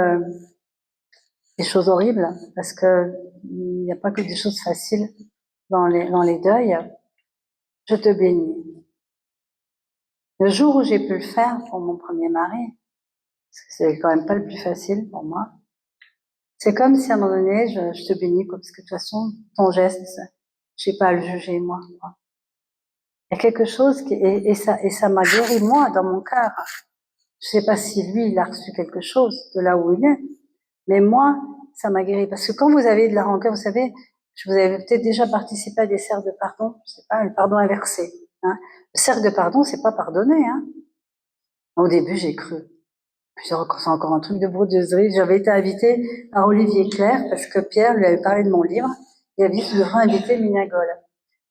A: des choses horribles, parce que il n'y a pas que des choses faciles dans les deuils, je te bénis. Le jour où j'ai pu le faire pour mon premier mari, parce que c'est quand même pas le plus facile pour moi, c'est comme si à un moment donné, je te bénis, parce que de toute façon, ton geste, j'ai pas à le juger, moi. Il y a quelque chose et ça m'a guéri, moi, dans mon cœur. Je sais pas si lui, il a reçu quelque chose de là où il est, mais moi, ça m'a guéri. Parce que quand vous avez de la rancœur, vous savez, je vous avais peut-être déjà participé à des cercles de pardon, je sais pas, le pardon inversé. Hein. Le cercle de pardon, c'est pas pardonner. Hein. Au début, j'ai cru. C'est encore un truc de bourgeoisie. J'avais été invitée par Olivier Clerc parce que Pierre lui avait parlé de mon livre. Il a dit, tu devrais inviter Minagol.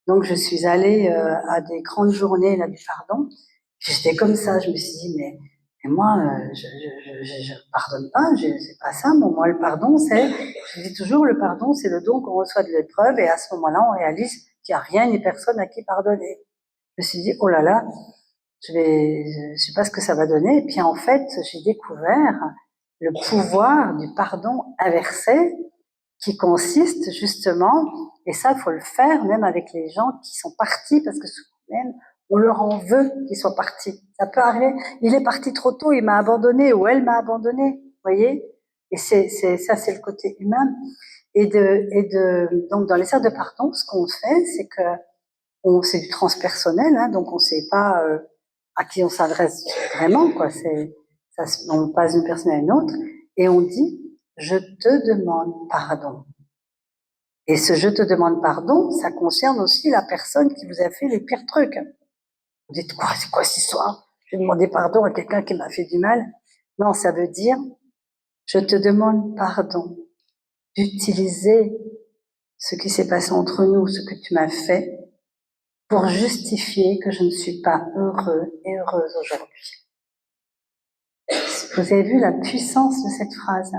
A: Donc, je suis allée à des grandes journées là, du pardon. J'étais comme ça. Je me suis dit, mais moi, je pardonne pas. C'est pas ça. Moi, le pardon, je dis toujours, le pardon, c'est le don qu'on reçoit de l'épreuve. Et à ce moment-là, on réalise qu'il n'y a rien ni personne à qui pardonner. Je me suis dit, oh là là, je sais pas ce que ça va donner. Et puis en fait, j'ai découvert le pouvoir du pardon inversé qui consiste justement, et ça, faut le faire même avec les gens qui sont partis, parce que souvent même, on leur en veut qu'ils soient partis. Ça peut arriver. Il est parti trop tôt, il m'a abandonné, ou elle m'a abandonné. Vous voyez? Et ça, c'est le côté humain. Donc, dans les cercles de pardon, ce qu'on fait, c'est que c'est du transpersonnel, hein, donc on ne sait pas à qui on s'adresse vraiment, quoi. On passe d'une personne à une autre, et on dit, je te demande pardon. Et ce je te demande pardon, ça concerne aussi la personne qui vous a fait les pires trucs. Vous dites, quoi, c'est quoi cette histoire? Je vais demander pardon à quelqu'un qui m'a fait du mal. Non, ça veut dire, je te demande pardon d'utiliser ce qui s'est passé entre nous, ce que tu m'as fait, pour justifier que je ne suis pas heureux et heureuse aujourd'hui. Vous avez vu la puissance de cette phrase?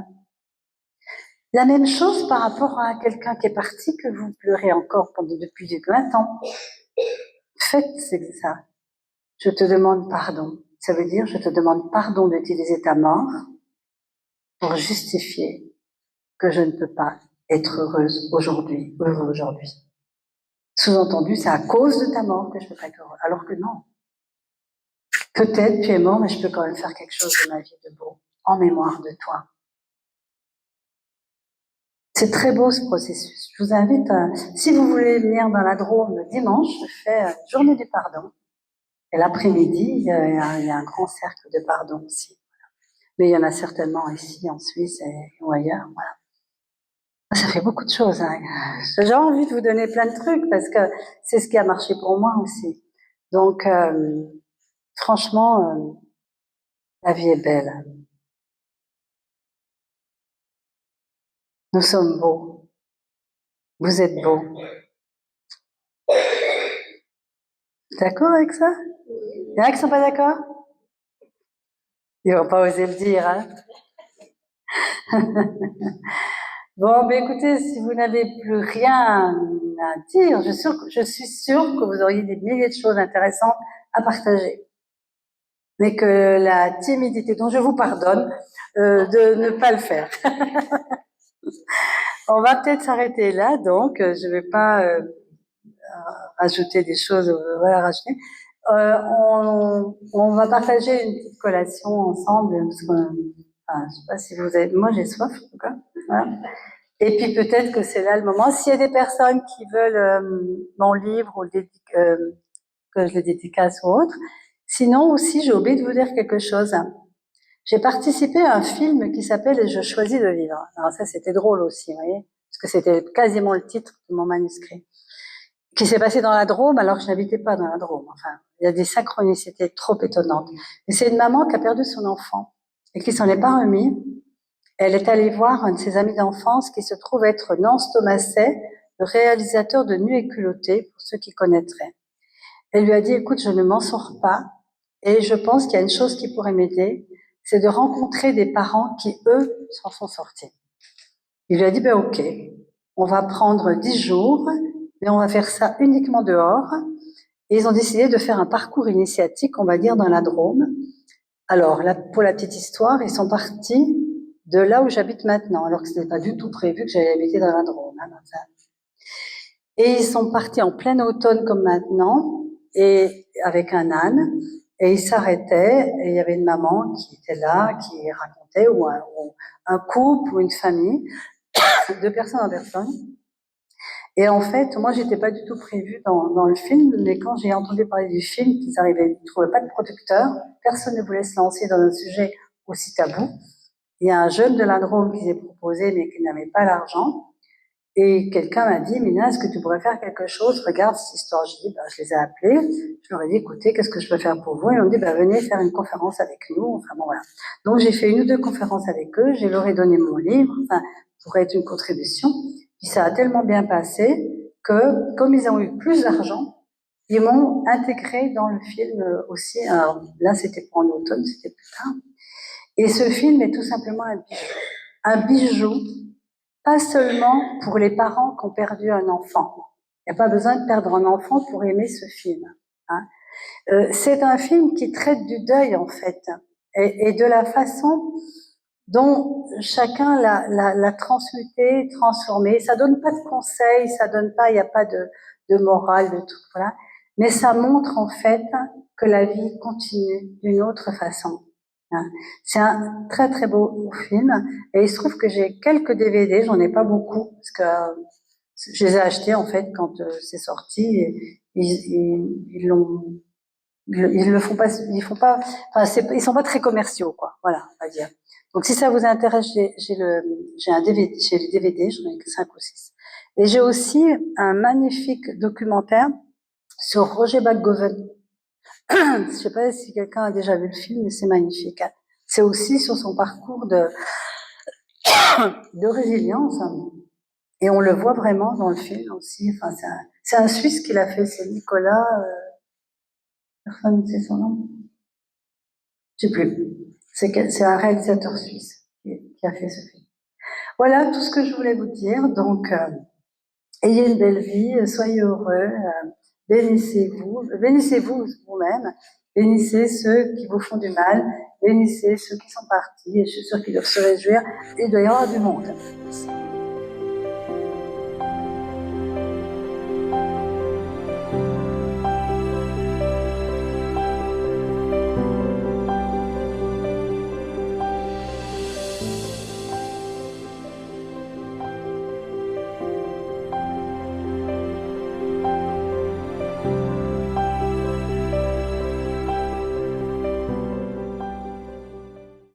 A: La même chose par rapport à quelqu'un qui est parti, que vous pleurez encore depuis 20 ans. Faites ça. Je te demande pardon. Ça veut dire, je te demande pardon d'utiliser ta mort pour justifier que je ne peux pas être heureuse aujourd'hui, heureux aujourd'hui. Sous-entendu, c'est à cause de ta mort que je ne peux pas être heureux. Alors que non. Peut-être tu es mort, mais je peux quand même faire quelque chose de ma vie de beau, en mémoire de toi. C'est très beau ce processus. Je vous invite si vous voulez venir dans la Drôme le dimanche, je fais journée du pardon. Et l'après-midi, il y a un grand cercle de pardon aussi. Mais il y en a certainement ici, en Suisse ou ailleurs. Voilà. Ça fait beaucoup de choses. Hein. J'ai envie de vous donner plein de trucs parce que c'est ce qui a marché pour moi aussi. Donc, franchement, la vie est belle. Nous sommes beaux. Vous êtes beaux. D'accord avec ça? Il y en a qui sont pas d'accord? Ils vont pas oser le dire, hein? Bon, ben écoutez, si vous n'avez plus rien à dire, je suis sûre que vous auriez des milliers de choses intéressantes à partager. Mais que la timidité, dont je vous pardonne, de ne pas le faire. On va peut-être s'arrêter là, donc je vais pas rajouter des choses, voilà, rajouter. On va partager une petite collation ensemble, parce que, enfin, je sais pas si vous avez, moi j'ai soif en tout cas. Voilà. Et puis peut-être que c'est là le moment. S'il y a des personnes qui veulent mon livre ou que je le dédicace ou autre. Sinon aussi, j'ai oublié de vous dire quelque chose. J'ai participé à un film qui s'appelle Et je choisis de vivre. Alors ça, c'était drôle aussi, vous voyez, parce que c'était quasiment le titre de mon manuscrit, qui s'est passé dans la Drôme alors que je n'habitais pas dans la Drôme. Enfin, il y a des synchronicités trop étonnantes. Et c'est une maman qui a perdu son enfant et qui s'en est pas remis. Elle est allée voir un de ses amis d'enfance qui se trouve être Nance Thomaset, le réalisateur de Nu et culotté, pour ceux qui connaîtraient. Elle lui a dit, écoute, je ne m'en sors pas et je pense qu'il y a une chose qui pourrait m'aider, c'est de rencontrer des parents qui, eux, s'en sont sortis. Il lui a dit, ben ok, on va prendre 10 jours, mais on va faire ça uniquement dehors. Et ils ont décidé de faire un parcours initiatique, on va dire, dans la Drôme. Alors, là, pour la petite histoire, ils sont partis de là où j'habite maintenant, alors que ce n'était pas du tout prévu que j'allais habiter dans la Drôme. Hein, enfin. Et ils sont partis en plein automne comme maintenant, et avec un âne, et ils s'arrêtaient, et il y avait une maman qui était là, qui racontait, ou un couple, ou une famille, de personne en personne. Et en fait, moi, j'étais pas du tout prévue dans le film, mais quand j'ai entendu parler du film, qu'ils arrivaient, ils trouvaient pas de producteur, personne ne voulait se lancer dans un sujet aussi tabou. Il y a un jeune de la Drôme qui s'est proposé, mais qui n'avait pas l'argent. Et quelqu'un m'a dit, Mina, est-ce que tu pourrais faire quelque chose? Regarde cette histoire. Je dis, je les ai appelés. Je leur ai dit, écoutez, qu'est-ce que je peux faire pour vous? Et on me dit, venez faire une conférence avec nous. Enfin bon, voilà. Donc j'ai fait 1 ou 2 conférences avec eux. Je leur ai donné mon livre, enfin, pour être une contribution. Puis ça a tellement bien passé que, comme ils ont eu plus d'argent, ils m'ont intégré dans le film aussi. Alors là, c'était pas en automne, c'était plus tard. Et ce film est tout simplement un bijou. Un bijou, pas seulement pour les parents qui ont perdu un enfant. Il n'y a pas besoin de perdre un enfant pour aimer ce film. Hein. C'est un film qui traite du deuil, en fait, et de la façon dont chacun l'a transmuté, transformé. Ça donne pas de conseils, ça donne pas, il n'y a pas de morale, de tout, voilà. Mais ça montre en fait que la vie continue d'une autre façon. C'est un très très beau film. Et il se trouve que j'ai quelques DVD, j'en ai pas beaucoup, parce que je les ai achetés en fait quand c'est sorti. Et ils le font pas, enfin ils sont pas très commerciaux, quoi. Voilà, on va dire. Donc si ça vous intéresse, j'ai un DVD, j'ai les DVD, j'en ai que 5 ou 6. Et j'ai aussi un magnifique documentaire sur Roger McGowan. Je sais pas si quelqu'un a déjà vu le film, mais c'est magnifique. C'est aussi sur son parcours de résilience. Et on le voit vraiment dans le film aussi. Enfin, c'est un Suisse qui l'a fait, c'est Nicolas, personne ne sait son nom. Je sais plus. C'est un réalisateur suisse qui a fait ce film. Voilà tout ce que je voulais vous dire. Donc, ayez une belle vie, soyez heureux, bénissez-vous vous-même, bénissez ceux qui vous font du mal, bénissez ceux qui sont partis, et je suis sûre qu'ils doivent se réjouir, et il doit y avoir du monde.